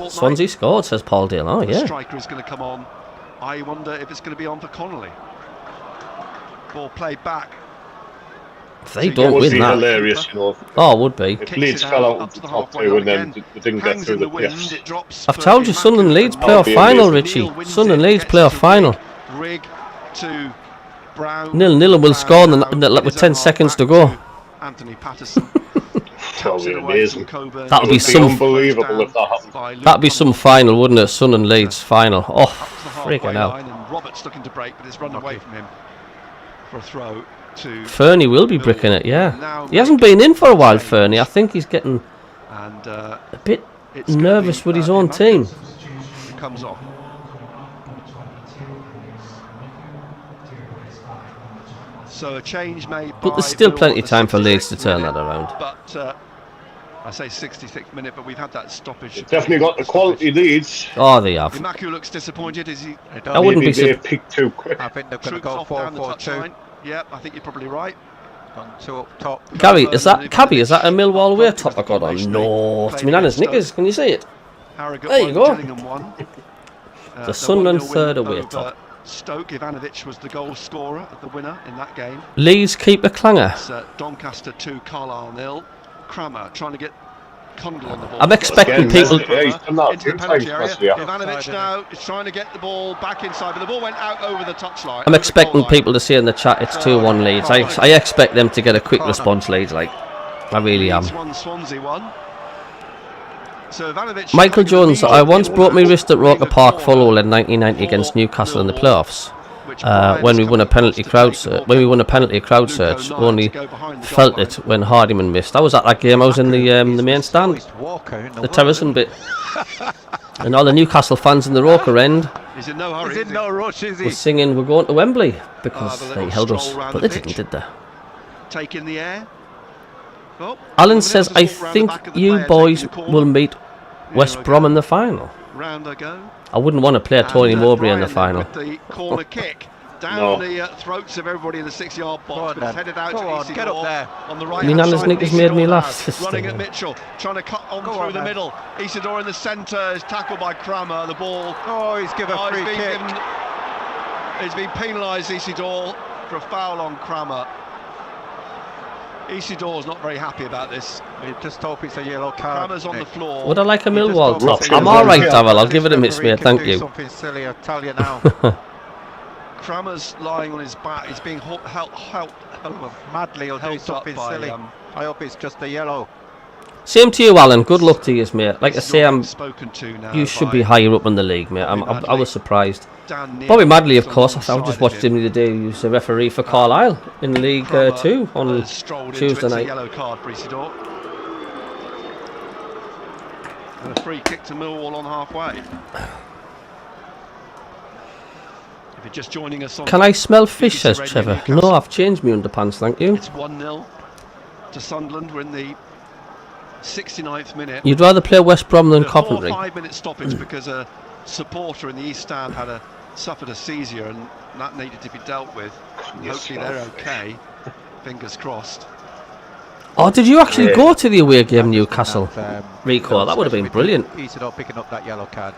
Swansea scored, says Paul Dale. Oh, The yeah. striker is going to come on. I wonder if it's going to be on for Connolly. Ball played back. If they don't win that. Hilarious, you know. Oh, would be. If Leeds fell out of the top two and then they didn't get through the playoffs. I've told you, Sunderland Leeds playoff final, Richie. Sunderland Leeds playoff final. Rig to Brown. 0-0 and we'll score with 10 seconds to go. Anthony Patterson. That would be amazing. That'll be some unbelievable if that happened. That'd be some final, wouldn't it? Sunderland Leeds final. Oh, freaking hell. And Roberts looking to break, but it's run away from him for a throw to Fernie will be bricking it, yeah. He hasn't been in for a while, Fernie. I think he's getting a bit nervous with his own team. It comes off. So a change made. But there's still plenty of time for Leeds to turn that around. But I say 66th minute, but we've had that stoppage. They've definitely got the quality Leads. Oh, they have. Maku looks disappointed. Is he? I wouldn't be Maybe they peaked too quick. I think they're going to Troops go off down the 4-4-2. touchline. Yep, I think you're probably right. On two up top. Gary, is that Cabby? Is that a Millwall away top I got on? No, it's my nana's knickers. Can you see it? Harrogate There you go. Gillingham won. The Sunderland 1-0 third win away over top. Stoke. Ivanovic was the goal scorer, the winner in that game. Leeds keeper Clanger. It's Doncaster 2, Carlisle 0. Crammer trying to get Condell on the ball. I'm expecting people. Into the penalty area. Ivanovic now is trying to get the ball back inside, but the ball went out over the touchline. I'm expecting people to say in the chat it's 2-1 Leeds. I expect them to get a quick response, Leeds. Like, I really am. Swansea won. So Ivanovic, Michael Jones, I once broke my wrist at Roker Park, Fulham in 1990 against Newcastle in the playoffs. When we won a penalty crowd search, only felt it when Hardiman missed. I was at that game. I was in the main stand, the terracing bit, and all the Newcastle fans in the Roker end He's in no hurry. He's in no rush, is he? was singing, "We're going to Wembley," because they held us, but they didn't, did they? Take in the air. Oh, Alan says, "I think you boys will meet West Brom in the final." Round they go. I wouldn't want to play Tony Mowbray in the final. With the corner kick down the throats of everybody in the 6-yard box, but it's headed out to Isidore. Get up there. On the right. Me Nana's Nick has made me laugh. Running at Mitchell, trying to cut on through the middle. Isidore in the centre is tackled by Crammer. The ball. Oh, he's given a free kick. He's been penalised, Isidore, for a foul on Crammer. Isidore's not very happy about this. We just hope it's a yellow card. Crammer's on the floor. Would I like a Millwall top? Rock I'm is alright, on. Darrell. I'll give it a miss, mate. Thank you. Something silly, I'll tell you now. Crammer's lying on his back. He's being helped Madly, he'll do helped up something by, silly. I hope it's just a yellow. Same to you, Alan. Good luck to you, mate. Like I say, spoken to now. you should be higher up in the league, mate. I was surprised. Dan Neal Bobby Madley, of course. I alongside just watched him the other day. He was a referee for Carlisle in League Crammer 2 on has strolled into Tuesday it. It's a night. yellow card for Isidore. And a free kick to Millwall on halfway. If you're just joining us on... Can I smell fish, says Radio Trevor. Newcastle. No, I've changed my underpants, thank you. It's 1-0 to Sunderland. We're in the 69th minute. You'd rather play West Brom than A Coventry? 4 or 5 minute stoppage because a supporter in the East Stand suffered a seizure, and that needed to be dealt with. Hopefully they're okay. Fingers crossed. Oh, did you actually go to the away game, Newcastle? Rico, that would have been brilliant. Isidore picking up that yellow card.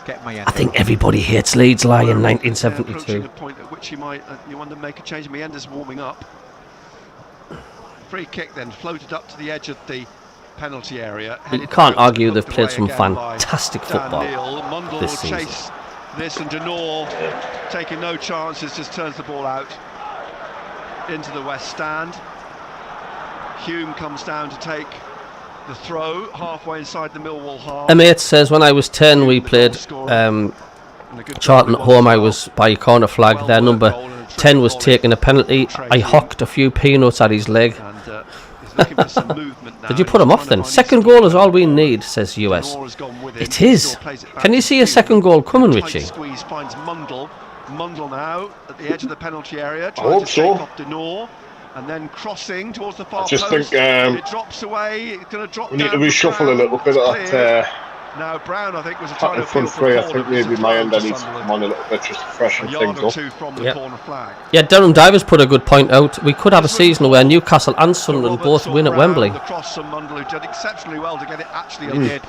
Get my end. I think everybody hates Leeds Lie in Approaching 1972. a point at which you wonder make a change. Mienda's warming up. free kick then floated up to the edge of the penalty area. You can't argue they've played some fantastic football Mundle this will season. chase this, and Denor, taking no chances, just turns the ball out into the West Stand. Hume comes down to take the throw halfway inside the Millwall half. M8 says, when I was 10 we played Charlton at home. I was by a corner flag. Their number 10 was taking a penalty. I hocked a few peanuts at his leg. Did you put him off then? Second goal is all we need, says US. It is. Can you see a second goal coming, Richie? Squeeze finds Mundle. Mundle now at the edge of the penalty area. I hope so. Off Denor, and then crossing towards the far I just post. think It drops away. It's going to drop we down. need to reshuffle a little bit of that. Now Brown, I think, was trying to front three. I think maybe my end needs to come on a little bit just to freshen things up. From the corner flag. Yeah, Durham Divers put a good point out. We could have a season where Newcastle and Sunderland both win at Wembley. The cross from Mundle, who did exceptionally well to get it actually on the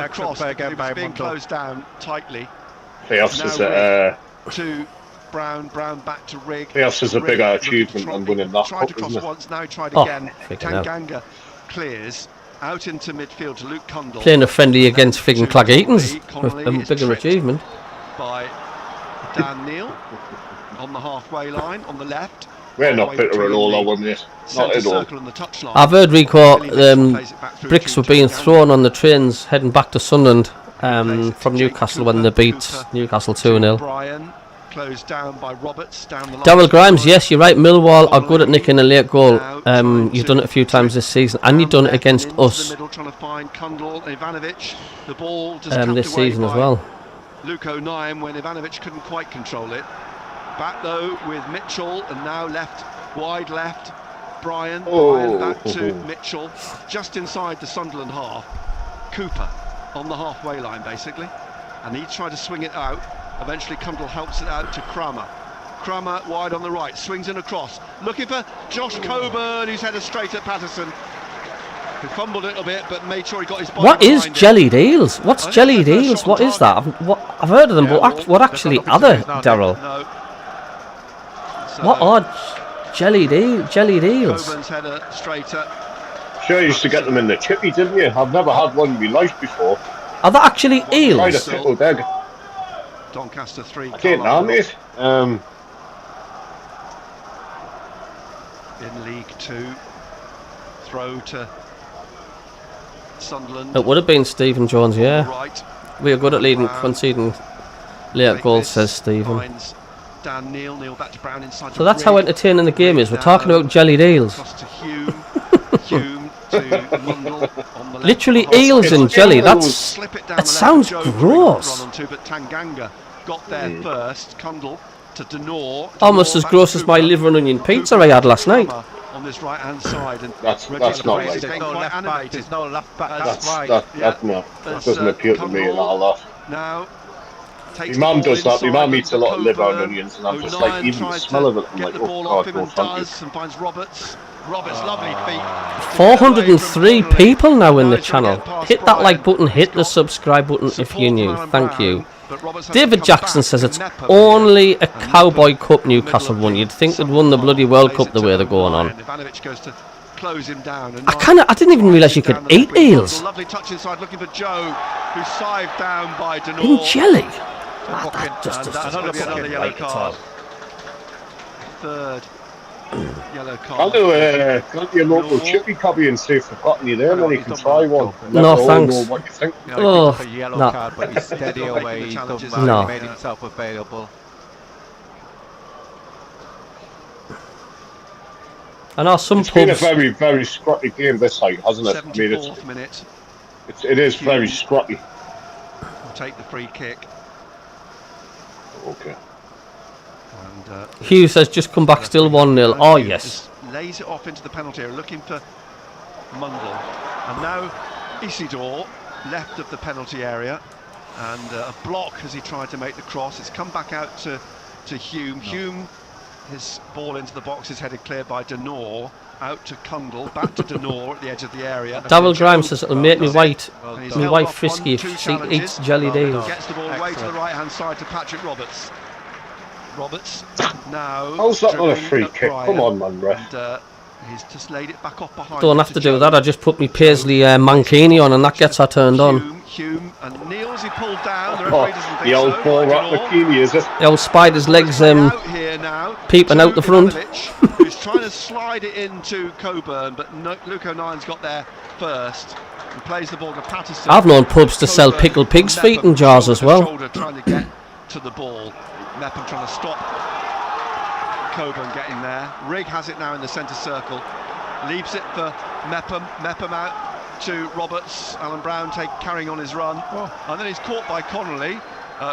cross. It was being closed down tightly. Chaos is to Brown back to Rig. Chaos is a bigger achievement than winning that Tried to cup, cross isn't it? once, now tried again. Hell. Tanganga clears out into midfield to Luke Cundle. Playing a friendly against Fig and Claggeatons, a bigger achievement. By Dan Neal on the halfway line on the left. We're not bitter at all, are we, mate? Not at all. I've heard Rico, bricks were being thrown on the trains heading back to Sunderland from Newcastle when they beat Newcastle 2-0. Brian closed down by Roberts down the line. Daryl Grimes, yes, you're right. Millwall are good at nicking a late goal. You've done it a few times this season, and you've done it against us this season as well. Luke O'Nien when Ivanovic couldn't quite control it. Back though with Mitchell, and now wide left. Brian back to Mitchell, just inside the Sunderland half. Cooper on the halfway line basically, and he tried to swing it out. Eventually Cundle helps it out to Kramer. Kramer wide on the right, swings in across, looking for Josh Coburn, who's headed straight at Patterson, who fumbled a little bit but made sure he got his body. What is jellied eels? What's jellied eels? What is that? I've heard of them, but what actually are they, Daryl? No. What are jellied eels? Coburn's header straighter. Sure, you used to get them in the chippy, didn't you? I've never had one in my life before. Are they actually Tried a eels? pickled egg. Doncaster 3. I can't now, mate. In League 2. Throw to Sunderland. It would have been Stephen Jones, yeah. Right. We are good at conceding late goals, says Stephen. Dan Neal back to Brown inside. So that's how entertaining the game is. We're talking about jellied eels. Across to Hume. Hume to Mundle on the left. Literally eels in jelly. That sounds gross. But Tanganga got there first. Cundle to Denor. Almost as gross as my liver and onion pizza I had last night. On this right hand side, and That's not right. There's no left back. There's no left back. That's right. That doesn't appeal to me at all. Now, my mum does that. My mum eats a lot of liver and onions, and I'm just like, even the smell of it, I'm like, oh God, no thank you. and finds Roberts, lovely feet. 403 people now in the channel. Hit that like button, hit the subscribe button if you're new. Thank you. David Jackson says it's only a Cowboy Cup Newcastle won. You'd think they'd won the bloody World Cup the way they're going on. I didn't even realise you could eat eels. Lovely touch inside, looking for Joe, who's sived down by Denor. In jelly? Another yellow card. Third yellow card. I'll do your local chippy CABBIE and see if they've got any there, and then you can try one. No, thanks. Know what you think. Oh, a yellow no. card, but he's steady away. He's done well. No. He made himself available. I know some It's been a pubs. very, very scrappy game this side, hasn't it? I mean, 74th minute. it is very scrappy. Will take the free kick. Okay. And Hugh says just come back still 1-0. Oh yes. Lays it off into the penalty area, looking for Mundle. And now Isidore, left of the penalty area, and a block as he tried to make the cross. It's come back out to Hume. Hume, his ball into the box is headed clear by Denor. Out to Cundle, back to Denor at the edge of the area. Daryl Grimes says it'll make me white. And he's My held wife off frisky on if 2 she challenges. eats jellied eels. Gets the ball way to the right hand side to Patrick Roberts. Roberts now. How's that not a dribbling free at kick? Brian, Come on, man, ref. And He's just laid it back off behind. Don't have to do that. I just put me Paisley Mancini on, and that gets her turned on. Hume and Neal's he pulled down. The referee doesn't think the old so. ball rat Mancini, is it? The old spider's legs out here now, peeping out the front. Who's trying to slide it into Coburn, but Luke O'Nine's got there first and plays the ball to Patterson. I've known pubs to sell pickled pig's feet in jars as well. Shoulder trying to get to the ball. Mepham trying to stop Coburn getting there. Rigg has it now in the centre circle. Leaves it for Mepham. Mepham out to Roberts. Alan Brown carrying on his run. And then he's caught by Connolly.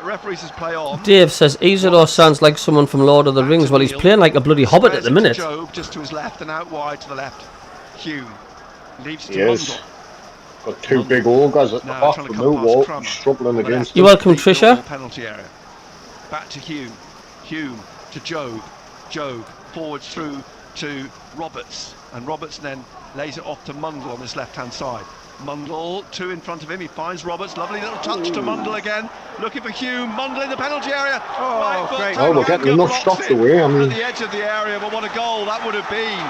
Referee says play on. Dave says Isidore sounds like someone from Lord of the Rings. Well, he's playing like a bloody hobbit at the minute. Job just to his left and out wide to the left. Hume leaves to Mundle. Got two big ogres at the back of Millwall, struggling against. You're welcome, Tricia. Penalty area. Back to Hume. Hume to Job. Job forwards through to Roberts, and Roberts then lays it off to Mundle on this left-hand side. Mundle, two in front of him. He finds Roberts. Lovely little touch to Mundle again. Looking for Hume. Mundle in the penalty area. Great. Oh, we're getting enough shots away. I mean, at the edge of the area, but what a goal that would have been.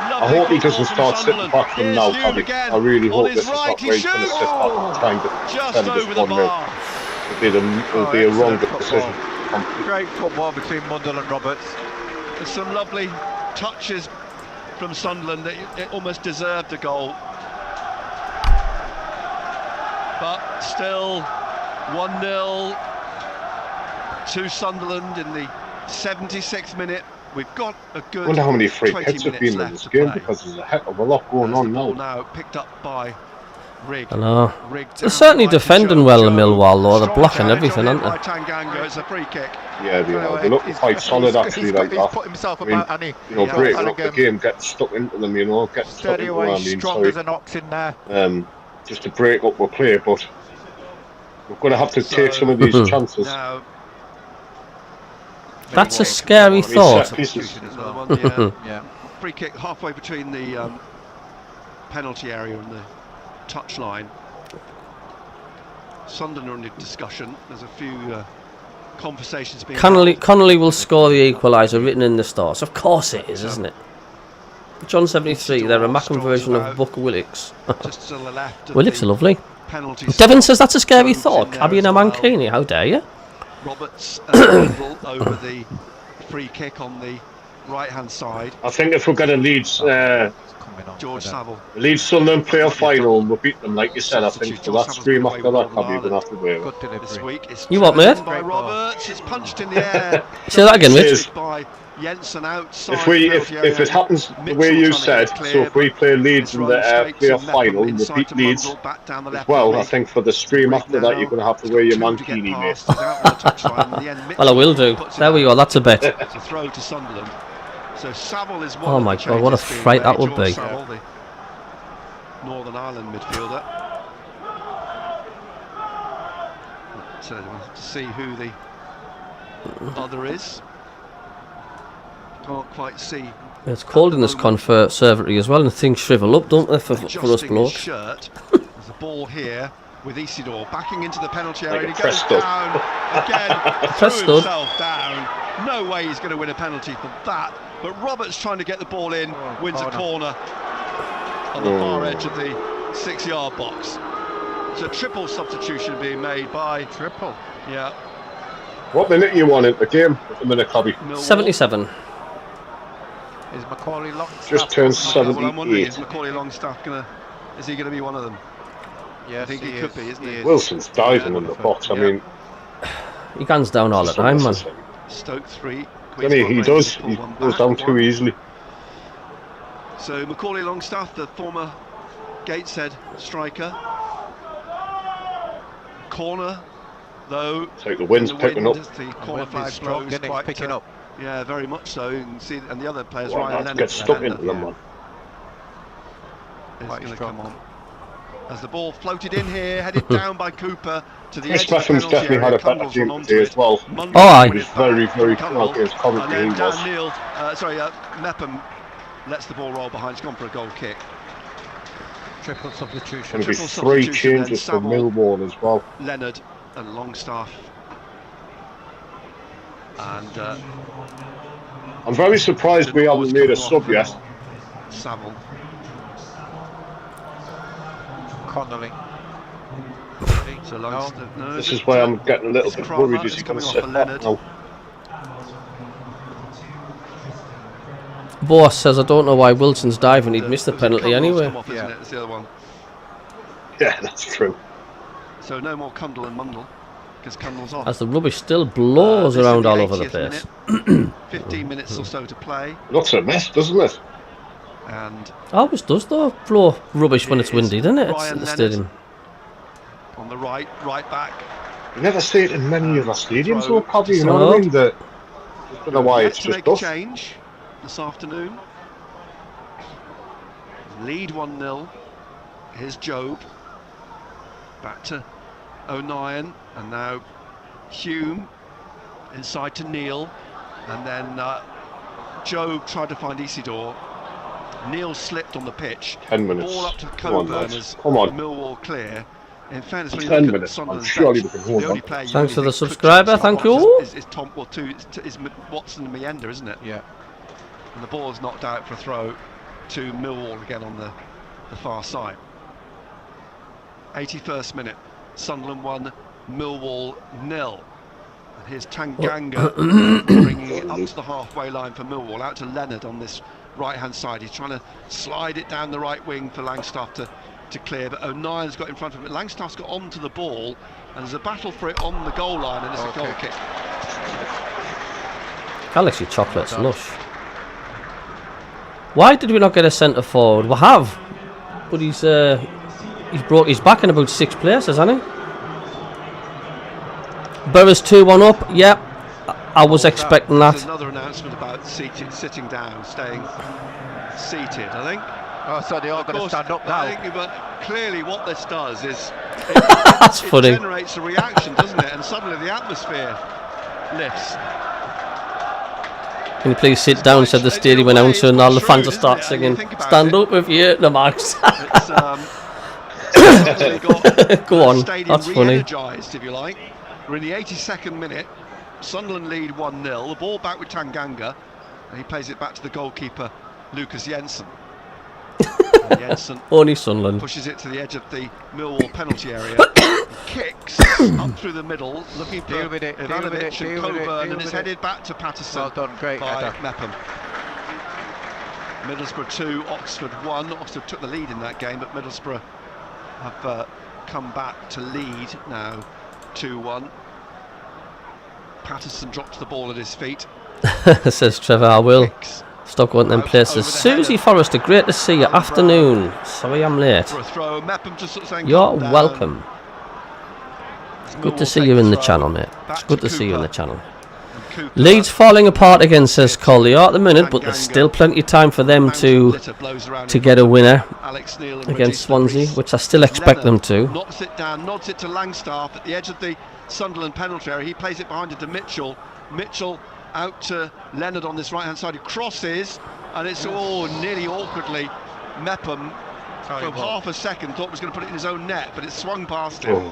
I hope he doesn't start sitting back from now, Cabby. I really hope this is not where he's going to sit back and trying to defend this 1-0. It'll be a wrong decision. Great football between Mundle and Roberts. There's some lovely touches from Sunderland that it almost deserved a goal. But still 1-0 to Sunderland in the 76th minute. We've got a good. I wonder how many free kicks have been in this game, because there's a heck of a lot going on now. Now picked up by Rigg. I know. They're certainly defending well, the Millwall, though. They're blocking everything, aren't they? It's a free kick. Yeah, they are. They look quite solid, actually, like that. Put himself I mean, about, and you know, breaking up the game, getting stuck into them, you know, getting stuck into them. I mean, strong as an ox in there. Just to break up our play, but we're going to have to take some of these chances. Now, that's a scary thought. Yeah. Free kick halfway between the penalty area and the touch line. Sunderland are in discussion. There's a few conversations being Connolly will score the equaliser, written in the stars. Of course it is, isn't it? John 73, they're a MACKEM version of Buck Willix. Just to the left. Willix are lovely. Penalty. Devon says that's a scary thought. Cabby and Mancini, how dare you? Roberts over the free kick on the right-hand side. I think if we're going to lead George Saville. Lead Sunderland play a final and we'll beat them, like you said. I think for that stream after that, Cabby, you're going to have to wear it. This week it's you what, mate? By Roberts, it's punched in the air. Say that again, Rich. By Jensen outside. If it happens the way you said, so if we play Leeds in the play a final and we beat Leeds as well, I think for the stream after that you're going to have to wear your Mancini, mate. Well, I will do. There we go, that's a bet. It's a throw to Sunderland. So Saville is one. Oh my God, what a fright that would be. Saville, the Northern Ireland midfielder. So we'll have to see who the other is. Can't quite see. It's cold in this conservatory as well, and things shrivel up, don't they, for us blokes? Shirt. There's a ball here with Isidore backing into the penalty area. He goes down again, threw himself down. No way he's going to win a penalty for that. But Roberts trying to get the ball in, wins a corner on the far edge of the 6-yard box. It's a triple substitution being made by Yeah. What minute you want in the game at the minute, Cabby? 77. Is Macaulay Longstaff just turned 78? Well, I'm wondering, is Macaulay Longstaff is he going to be one of them? Yeah, I think he could be, isn't he? Wilson's diving in the box. I mean, he guns down all the time, man. Stoke 3. He does. He goes down too easily. So Macaulay Longstaff, the former Gateshead striker. Corner, though. It's like the wind's picking up. The corner flag blows quite picking up. Yeah, very much so. You can see, and the other players, Ryan Leonard, gets stuck into them, man. Is going to come on. As the ball floated in here, headed down by Cooper to the edge. Chris Meffam's definitely had a better team today as well. Oh, aye. He was very, very well against Coventry. And then Dan Neal, Mepham lets the ball roll behind. He's gone for a goal kick. Triple substitution. Going to be 3 changes for Millwall as well. Leonard and Longstaff. And I'm very surprised we haven't made a sub yet. Saville. Connolly. So no, This is why I'm getting a little bit Kramer, worried. Is it's he going to coming off sit for back Leonard. now? Boss says, I don't know why Wilson's diving. He'd missed the penalty anyway. Off, isn't it? It's the other one. Yeah, that's true. So no more Cundle and Mundle, because Cundle's off. As the rubbish still blows This is around the all over the 80th place. minute. 15 minutes or so to play, Looks a mess, doesn't it? and Always does though, blow rubbish when it's It is windy, doesn't it? It's Ryan at the Leonard. stadium. on the right back. You never see it in many of our stadiums, Throw though, Cabby. You to know what I Snow. mean? That I don't know why Yet it's to just make a us. change this afternoon. Lead 1-0. Here's Job. Back to O'Nien, and now Hume inside to Neil, and then Job tried to find Isidore. Neil slipped on the pitch. 10 minutes. Ball up to Come on, Coburn lads. as Come on. Millwall clear. In fairness, when you 10 look at minutes, Sunderland's surely bench, we can hold the only on. player you Thanks for really the think could subscriber, change thank that you. is Tom, well, is Watson and Meander, isn't it? Yeah. And the ball is knocked out for a throw to Millwall again on the far side. 81st minute, Sunderland 1, Millwall 0. And here's Tanganga bringing it up to the halfway line for Millwall, out to Leonard on this right-hand side. He's trying to slide it down the right wing for Langstaff to clear, but O'Nien's got in front of him. Langstaff's got onto the ball, and there's a battle for it on the goal line, and it's a goal kick. Galaxy Chocolate's lush. Why did we not get a centre forward? We have, but he's broke his back in about 6 places, hasn't he? Burris 2-1 up. Yep, I was expecting There's that. another announcement about sitting down, staying seated, I think. Oh, so they're all going to stand up now. I think, but clearly what this does is That's it funny. generates a reaction, doesn't it? And suddenly the atmosphere lifts. Can you please sit down, said the stadium announcer, and all the fans will start singing, stand up with you, the Max. It's suddenly got Go on, the stadium that's funny. re-energised, if you like. We're in the 82nd minute. Sunderland lead 1-0. The ball back with Tanganga, and he plays it back to the goalkeeper, Lucas Jensen. And Jensen Only Sunderland. pushes it to the edge of the Millwall penalty area. Kicks up through the middle, looking for Deal with it, deal with it, Ivanovic deal and with it, Coburn, deal and it's with it. headed back to Patterson Well done, great by header. Mepham. Middlesbrough 2, Oxford 1. Oxford took the lead in that game, but Middlesbrough have come back to lead now 2-1. Patterson drops the ball at his feet. Says Trevor, I will. Kicks Stop wanting them Over places. the Susie header. Forrester, great to see you. Afternoon. Sorry I'm late. for a throw. Mepham just sort of saying, You're "Calm down." welcome. As Good to Millwall see take you in the throw. channel, mate. Back It's good to to see you in the Cooper. channel. And Cooper Leeds falling apart again, says Cole. They are at the minute, but there's still plenty of time for them to get a winner Alex Neil and against Regis Swansea, Rees. which I still expect them to. Knocks it down, nods it to Langstaff at the edge of the Sunderland penalty area. He plays it behind it to Mitchell. Mitchell out to Leonard on this right-hand side, who crosses, and it's all nearly awkwardly. Mepham, for half a second, thought was going to put it in his own net, but it swung past him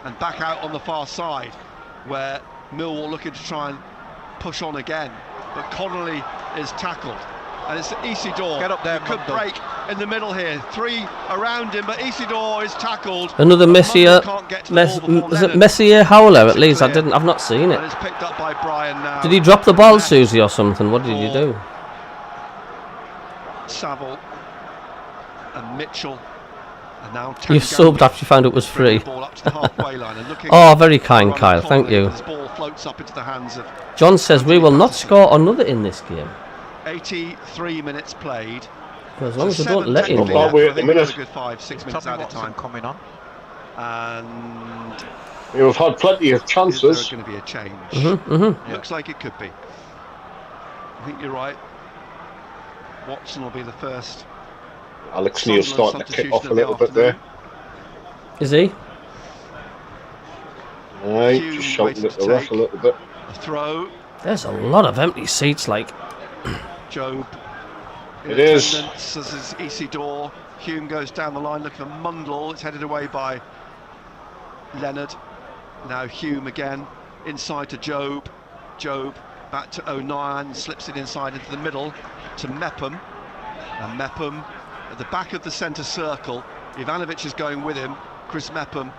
and back out on the far side, where Millwall looking to try and push on again. But Connolly is tackled, and it's Isidore. Get up there, who could Mundle. break in the middle here. 3 around him, but Isidore is tackled. Another But Messier, Mundle can't get to the ball before is it Leonard. Messier Howler at To least? clear. I've not seen And it. it's picked up by Brian now. Did he drop the ball, Susie, or something? What did you do? Saville and Mitchell, and now You've Tanganga subbed after you found it was bringing free. the ball up to the halfway line and looking Oh, very kind, for Kyle. Connolly, Thank but you. This ball floats up into the hands of John says we will not score another in this game. 83 minutes played. As long as So they don't 7 let him technical in. Well, left, wait I a think we've minute. got a good 5-6 minutes Tommy out of Watson time. coming on. And You've had plenty of is chances. there going to be a change? Mm-hmm. Looks like it could be. I think you're right. Watson will be the first. Alex Neil's Sunderland starting to kick substitution off a in the little bit there. Is he? Aye, Hume just shouting waiting at to the ref take. a little bit. A throw. There's a lot of empty seats, like. Job. It is. Attendance, as is Isidore. Hume goes down the line looking for Mundle. It's headed away by Leonard. Now Hume again inside to Job. Job back to O'Nien, slips it inside into the middle to Mepham. And Mepham at the back of the centre circle. Ivanovic is going with him. Chris Mepham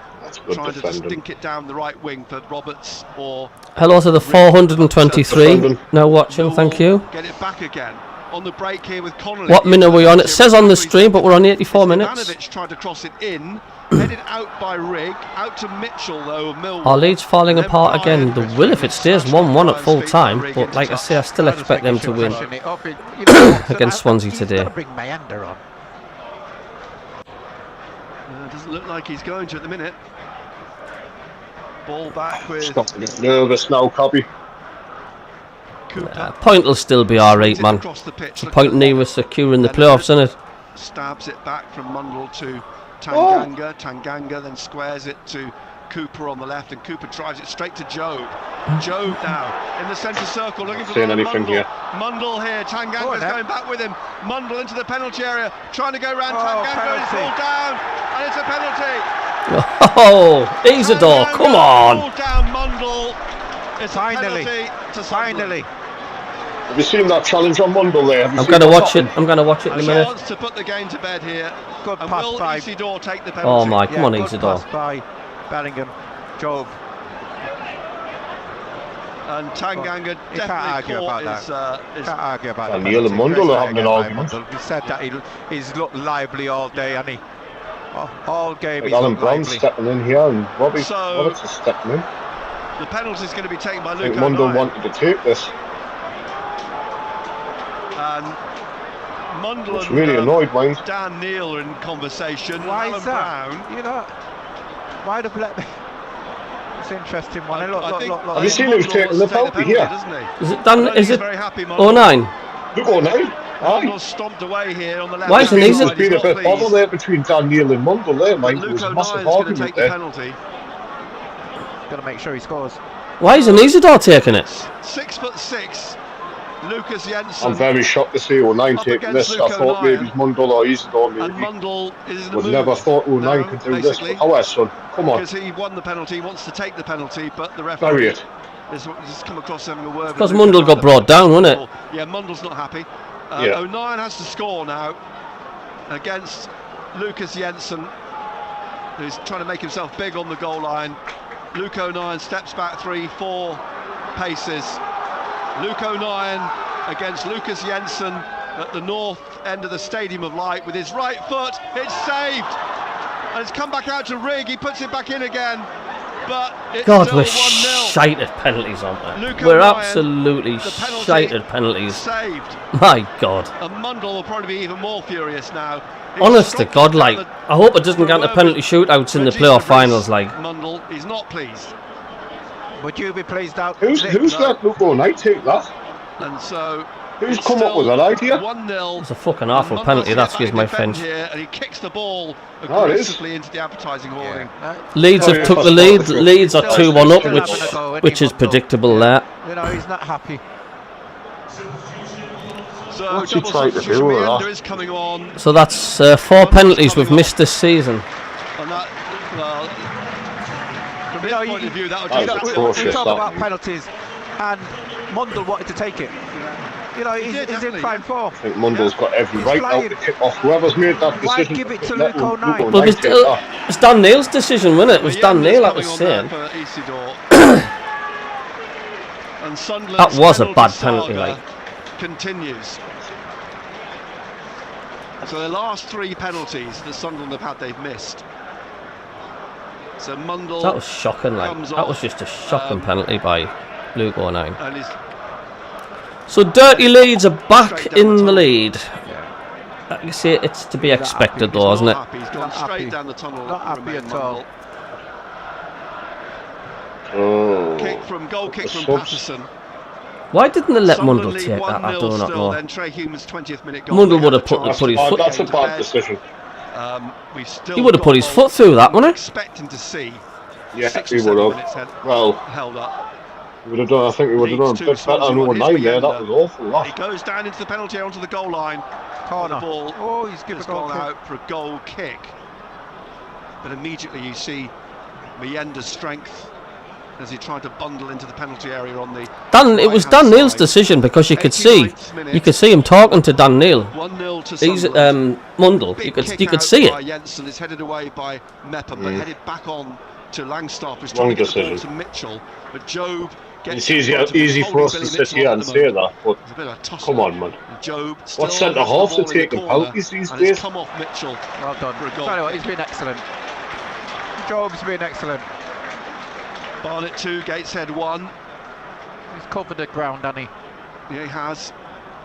trying to just dink it down the right wing for Roberts or... Hello to the 423 now watching, thank you. Get it back again. On the break here with Connolly. What minute are we on? It says on the stream, but we're on 84 minutes. Ivanovic tried to cross it in, headed out by Rigg, out to Mitchell though of Millwall. Our lead's falling apart again. The will if it stays 1-1 at full time, but like I say, I still expect them to win against Swansea today. Bring Meander on. Doesn't look like he's going to at the minute. Ball back with... Stop to get nervous now, Cabby. Point will still be alright, man. The point near securing the playoffs, isn't it? Stabs it back from Mundle to Tanganga. Tanganga then squares it to Cooper on the left, and Cooper drives it straight to Job. Job now in the centre circle looking for anything here. Mundle here. Tanganga's going back with him. Mundle into the penalty area, trying to go round Tanganga and fall down, and it's a penalty. Oh, Isidore, come on! Fall down Mundle. It's Finally. a penalty to Finally. Have you seen that challenge on Mundle there? I'm going to watch it. I'm going to watch it in a minute. Chance to put the game to bed here. Good And pass will by. Isidore take the penalty? Oh my, come on, good Isidore. pass by Bellingham. Job. And Tanganga You can't argue definitely about caught Can't argue about And that. Neil and Mundle are having an argument. He said that he's looked lively all day, and he all game. Like Alan Brown's stepping in here, and Roberts is stepping in. the penalty is going to be taken by I think Luke Mundle O'Neill. wanted to take this. And Mundle It's and really annoyed, Wayne. Dan Neil are in conversation. Why Alan is that? Brown. You know, why the let me? It's an interesting one. Look. Have you seen who's taking the penalty here? Is it done? Is it very happy, 09? Look, 09. Mundle stomped away here on the left. Why isn't he? There's been a bit bother there between Dan Neil and Mundle there, mate. There Luke was a O'Niall's massive going to take argument the there. penalty. Got to make sure he scores. Why isn't Isidore taking it? 6'6", Lucas Jensen. I'm very shocked to see 09 Up taking against this. Luke I thought maybe O'Neill. Mundle or Isidore And maybe. Mundle is in the Would move never thought 09 now, could do this. basically, But however, son, come on, because he won the penalty, he wants to take the penalty, but the referee bury it. has come across having a word. Because with Luke Mundle got O'Neill. brought down, wasn't it? Yeah, Mundle's not happy. Yeah. 09 has to score now against Lucas Jensen, who's trying to make himself big on the goal line. Luke 09 steps back 3-4 paces. Luke 09 against Lucas Jensen at the north end of the Stadium of Light with his right foot. It's saved, and it's come back out to Rigg. He puts it back in again, but it's God, still we're 1-0. shite at penalties, aren't we? Luke We're O'Neill, absolutely the penalty shite at penalties. Saved. My God. And Mundle will probably be even more furious now. He's Honest to stopped God, down like, the- I hope it doesn't get into penalty shootouts in the Reggie playoff Fabrice finals, like. Mundle, he's not pleased. Would you be pleased out? Who's let Luke 09 take that? And so Who's it's come up still with that idea? 1-0. It's a fucking awful And penalty, Mundle's that's getting excuse my back in French. here, and he kicks the ball Oh, it is. aggressively into the advertising hoarding. Leeds have took the lead. Leeds are 2-1 up, which is predictable there. You know, he's not happy. So What's he double trying to substitution. do with Meander that? is coming on, So that's 4 penalties we've missed this season. and that, well, from You know, his point of view, that would That just was we atrocious, talk that. about penalties, and Mundle wanted to take it. You know, he's in definitely, prime form. I think Mundle's got every He's right now flying. to kick off. Whoever's made that Why decision. give it to let Luke 09? Luke Well, it was, take that. it was Dan Neil's decision, wasn't it? It was Dan Meander's Neil that was coming on saying. there for Isidore. And Sunderland's That was a bad penalty penalty, saga like. continues. So the last 3 penalties that Sunderland have had, they've missed. So Mundle. That was shocking, like. comes That was off, just a shocking penalty by Luke 09. and he's So Dirty Leeds are back Straight down in the the tunnel. lead. Like you say, it's to be expected though, not isn't it? happy. He's gone Not straight happy. down the tunnel. Not happy Romain at all. Mundle. Oh. Goal kick from subs. Patterson. Why didn't they let Sunderland Mundle lead take that? I 1-0 do not still, know. Then Trey Human's 20th minute goal. Mundle They would had have the put chance his to foot- That's a get to bad bed. decision. We've still He would have got put his goals foot through that, I'm wouldn't he? expecting to see Yeah, 6 he or 7 would minutes have. Well, held up. he would have done. I think he would have done a Leeds bit 2, better Swansea on 1. 09 Here's there. That Meander. was awful. He That. goes down into the penalty area onto the goal line. Corner. The ball Oh, he's given has a goal gone kick. out for a goal kick. But immediately you see Meander's strength as he tried to bundle into the penalty area on the It was Dan Neil's decision, because you could see him talking to Dan Neil. 1-0 to He's Sunderland. Mundle. You could see it. Jensen is headed away by Mepham, but headed back on to Langstaff, who's Wrong trying to get the ball decision. to Mitchell, but Job It's easy for us to sit here and say that, but come on, man. Job What centre halves are taking penalties these days? Come off Mitchell. Well done. For a goal. Tell you what, he's been excellent. Job's been excellent. Barnet 2, Gateshead 1. He's covered the ground, hasn't he? Yeah, he has.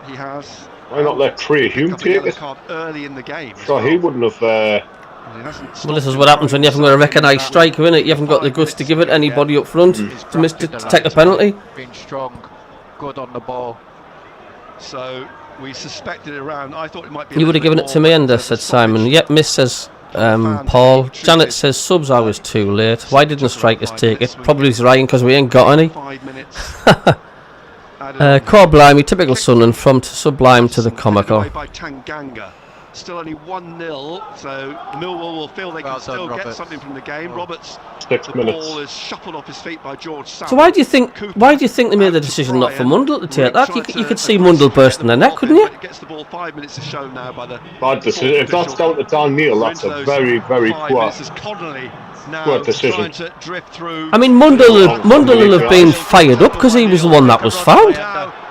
He has. Why not let Trey Hume take it? Card early in the game. Sure, he wouldn't have. Well, this is what happens when you haven't got a recognised striker, innit? You haven't got the guts to give it anybody up front to take a penalty. Been strong, good on the ball. So we suspected it around. I thought it might be. You would have given it to Meander, said Simon. Yep, Miss says Paul. Janet says subs I was too late. Why didn't the strikers take it? Probably he's Ryan, because we ain't got any. 5 minutes. Core Blimey, typical Sunderland, from sublime to the comical. By Tanganga. Still only 1-0, so Millwall will feel they can still get something from the game. Roberts, 6 the minutes. ball is shuffled off his feet by George Sam. So why do you think they made the decision not for Mundle to take that? You could see Mundle bursting their neck, couldn't you? It gets the ball 5 minutes to show now by the Bad decision. If that's down to Dan Neil, that's a very, very poor decision. To drift through. I mean, Mundle will have been fired up because he was the one that was fouled.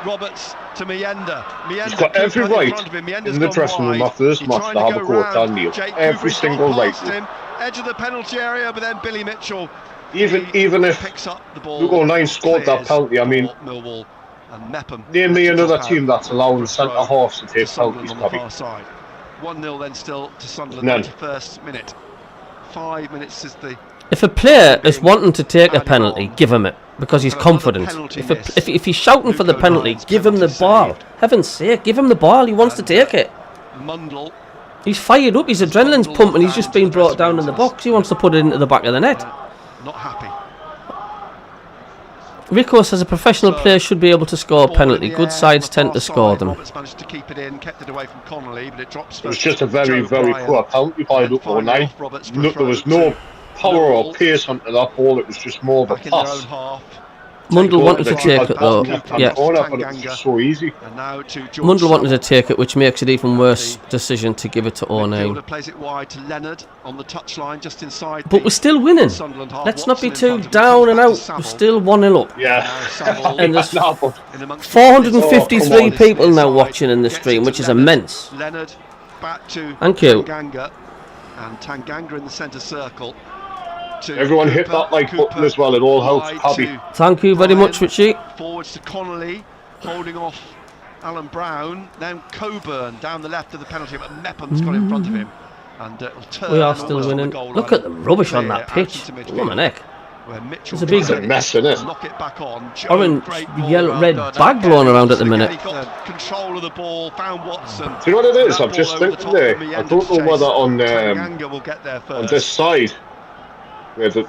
Roberts to Meander. He's got every right in the dressing room after this match to have a go at Dan Neil. Every single right. Edge of the penalty area, but then Billy Mitchell. Even if picks up the ball, Lugo 9 scored that penalty, I mean, Millwall and Mepham. Name me another team that's allowing centre halves to take penalties, on the Cabby. far side. 1-0 then still to Sunderland in the first minute. 5 minutes is the. If a player is wanting to take a penalty, give him it, because he's confident. If he's shouting for the penalty, give him the ball. Heaven's sake, give him the ball. He wants to take it. Mundle. He's fired up. His adrenaline's pumping. He's just been brought down in the box. He wants to put it into the back of the net. Not happy. Rico says a professional player should be able to score a penalty. Good sides tend to score them. Roberts managed to keep it in, kept it away from Connolly, but it drops. It was just a very, very poor penalty by Lugo 9. There was no power or pace onto that ball. It was just more of a pass. Mundle wanted to take it though. Yeah. But it was just so easy. Mundle wanted to take it, which makes it even worse decision to give it to O'Neill. Plays it wide to Leonard on the touchline just inside. But we're still winning. Let's not be too down and out. We're still 1-0 up. Yeah. And there's 453 people now watching in the stream, which is immense. Leonard back to Thank you. Tanganga, and Tanganga in the centre circle. Everyone hit that like button as well. It all helps. Cabby. Thank you very much, Richie. Forwards to Connolly, holding off Alan Brown. Then Coburn down the left of the penalty, but Mepham's got in front of him. And we are still winning. Look at the rubbish on that pitch. Oh my neck. There's a big mess in it. Knock it back on. Orange, yellow, red bag blowing around at the minute. He got control of the ball, found Watson. Do you know what it is? I'm just thinking there. I don't know whether on this side, where the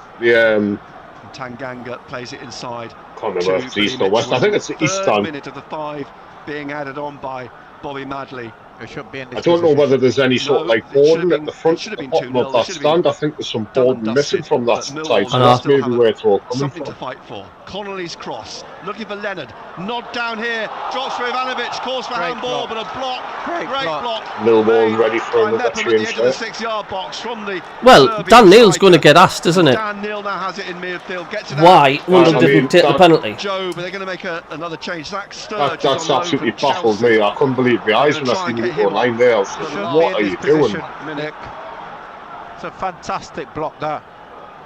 Tanganga plays it inside. Can't remember if it's east or west. I think it's the east Third time. minute of the 5 being added on by Bobby Madley. It should be in this I don't know whether there's any sort of like boarding at the front should at have the been bottom of that stand. I think there's some boarding missing from that side. So that's maybe where it's all coming something from. to fight for. Connolly's cross, looking for Leonard. Nod down here, drops for Ivanovic, calls for handball, but a block. Great block. Millwall ready for another change there. 6-yard box from the. Well, Dan Neil's going to get asked, isn't it? Dan Neil now has it in midfield. Gets it Why Mundle didn't take the penalty? Joe, but they're going to make another change. Zach Sturge. That's absolutely baffled me. I couldn't believe my eyes when I seen you go line there. What are you doing? Nick. It's a fantastic block that.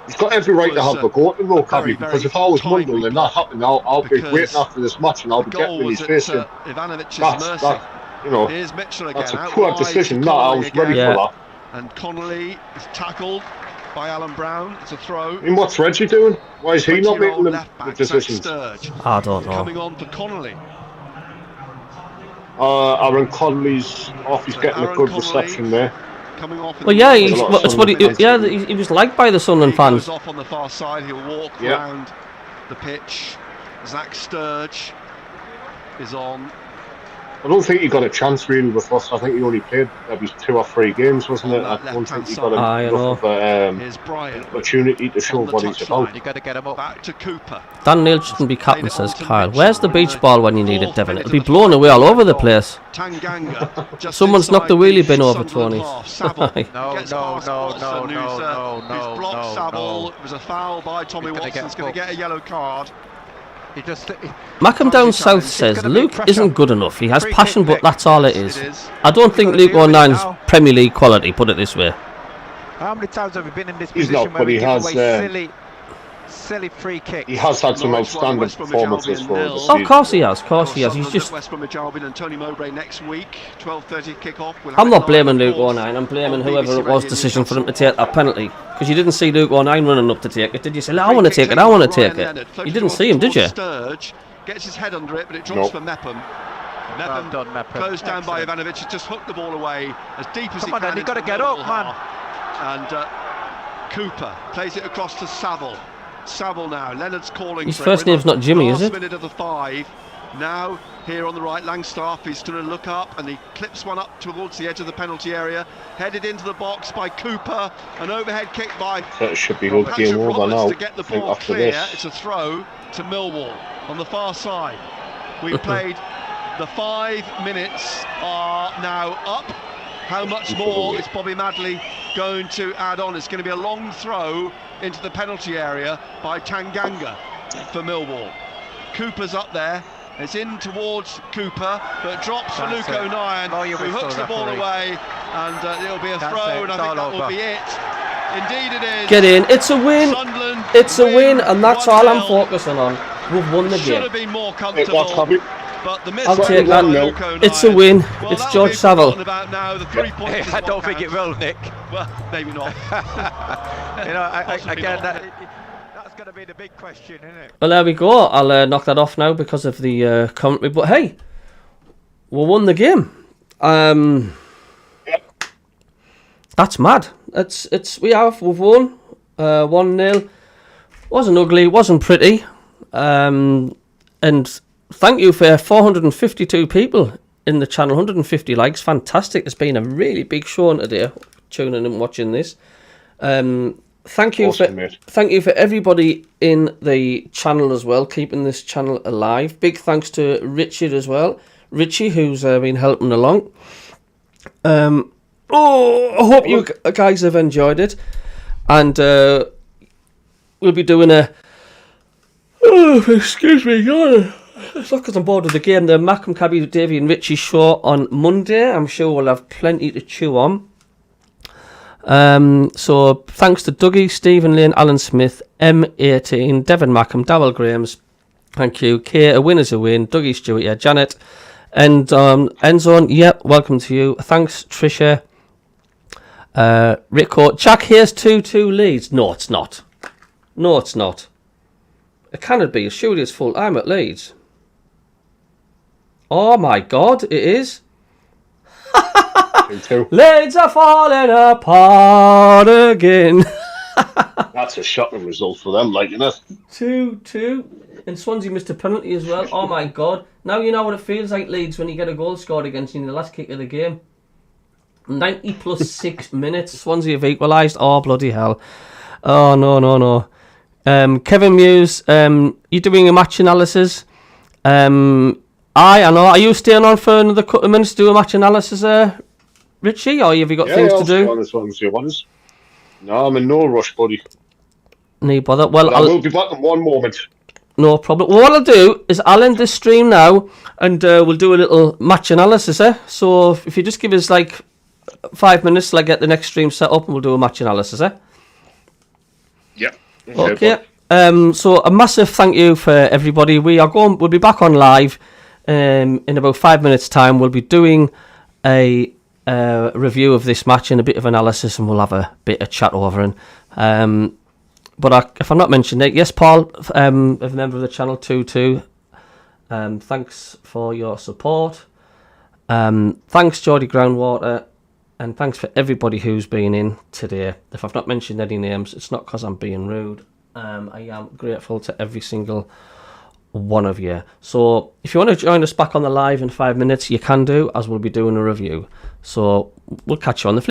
He's got every right to have a go at him though, Cabby, because if I was Mundle and that happened, I'll be waiting after this match and I'll be getting in his face. Here's Mitchell again. That's a poor decision. No, I was ready for that. And Connolly is tackled by Alan Brown. It's a throw. And what's Reggie doing? Why is he not making the decisions? I don't know. Coming on for Connolly. Aaron Connolly's off. He's getting a good reception there. Well, yeah, he was liked by the Sunderland fans. He goes off on the far side. He'll walk round the pitch. Zach Sturge is on. I don't think he got a chance really with us. I think he only played maybe 2 or 3 games, wasn't it? I don't think he got enough of an opportunity to show what he's about. You got to get him up. Back to Cooper. Dan Neil shouldn't be captain, says Kyle. Where's the beach ball when you need it, Devon? It'll be blown away all over the place. Someone's knocked the wheelie bin over, Tony. No. It was a foul by Tommy Watson. He's going to get a yellow card. Mackham Down South says Luke isn't good enough. He has passion, but that's all it is. I don't think Luke 09's Premier League quality, put it this way. How many times have we been in this He's position not, where but we he give has, away silly free kicks? He has had some outstanding performances for the Oh, season. of course he has. Of course he has. He's just. West Bromwich Albion and Tony Mowbray next week. 12:30 kick-off. I'm not blaming Luke 09. I'm blaming whoever it was decision for him to take that penalty. Because you didn't see Luke 09 running up to take it, did you? Say, I want to take it. I want to take it. You didn't see him, did you? Sturge gets his head under it, but it drops for Mepham. Mepham closed down by Ivanovic. Has just hooked the ball away as deep as he can. You've got to get up, man. And Cooper plays it across to Saville. Saville now. Leonard's calling. His first name's not Jimmy, is it? Minute of the 5. Now here on the right, Langstaff. He's going to look up and he clips one up towards the edge of the penalty area. Headed into the box by Cooper. An overhead kick by. So it should be good game over now. To get the ball clear. It's a throw to Millwall on the far side. We've played. The 5 minutes are now up. How much more is Bobby Madley going to add on? It's going to be a long throw into the penalty area by Tanganga for Millwall. Cooper's up there. It's in towards Cooper, but drops for Luke 09, who hooks the ball away, and it'll be a throw, and I think that will be it. Indeed it is. Get in. It's a win. It's a win, and that's all I'm focusing on. We've won the game. Should have been more comfortable. But the I'll take that. It's a win. Well, it's George Saville. Now, the 3 points I don't think it will, Nick. Well, maybe not. Again, that's going to be the big question, isn't it? Well, there we go. I'll knock that off now because of the commentary. But hey, we won the game. That's mad. We've won 1-0. Wasn't ugly. Wasn't pretty. And thank you for 452 people in the channel, 150 likes, fantastic. It's been a really big show today, tuning in and watching this. Thank you for everybody in the channel as well, keeping this channel alive. Big thanks to Richard as well, Richy, who's been helping along. I hope you guys have enjoyed it, and we'll be doing excuse me, God. It's not because I'm bored of the game. The MACKEM, CABBIE, Davey and Richie show on Monday. I'm sure we'll have plenty to chew on. So thanks to Dougie, Stephen Lane, Alan Smith, M18, Devon Mackham, Darrell Grahams. Thank you. Kay, a win is a win. Dougie Stewart, yeah. Janet. And Endzone, yep, welcome to you. Thanks, Tricia. Rico. Jack, here's 2-2 leads. No, it's not. No, it's not. It cannot be. Surely it's full. I'm at Leeds. Oh my God, it is. Leeds are falling apart again. That's a shocking result for them, like, you know. 2-2. And Swansea missed a penalty as well. Oh my God. Now you know what it feels like, Leeds, when you get a goal scored against you in the last kick of the game. 90 plus 6 minutes. Swansea have equalised. Oh, bloody hell. Oh, no. Kevin Muse, you doing a match analysis? I know. Are you staying on for another couple of minutes to do a match analysis, Richie? Or have you got things to do? No, I'm in no rush, buddy. No bother. Well, I will be back in one moment. No problem. Well, what I'll do is I'll end this stream now, and we'll do a little match analysis, So if you just give us like 5 minutes till I get the next stream set up, and we'll do a match analysis, Yep. Okay. So a massive thank you for everybody. We'll be back on live in about 5 minutes' time. We'll be doing a review of this match and a bit of analysis, and we'll have a bit of chat over. And if I'm not mentioning it, yes, Paul, a member of the channel 2-2. Thanks for your support. Thanks, Geordie Groundwater. And thanks for everybody who's been in today. If I've not mentioned any names, it's not because I'm being rude. I am grateful to every single one of you. So if you want to join us back on the live in 5 minutes, you can do, as we'll be doing a review. So we'll catch you on the flip.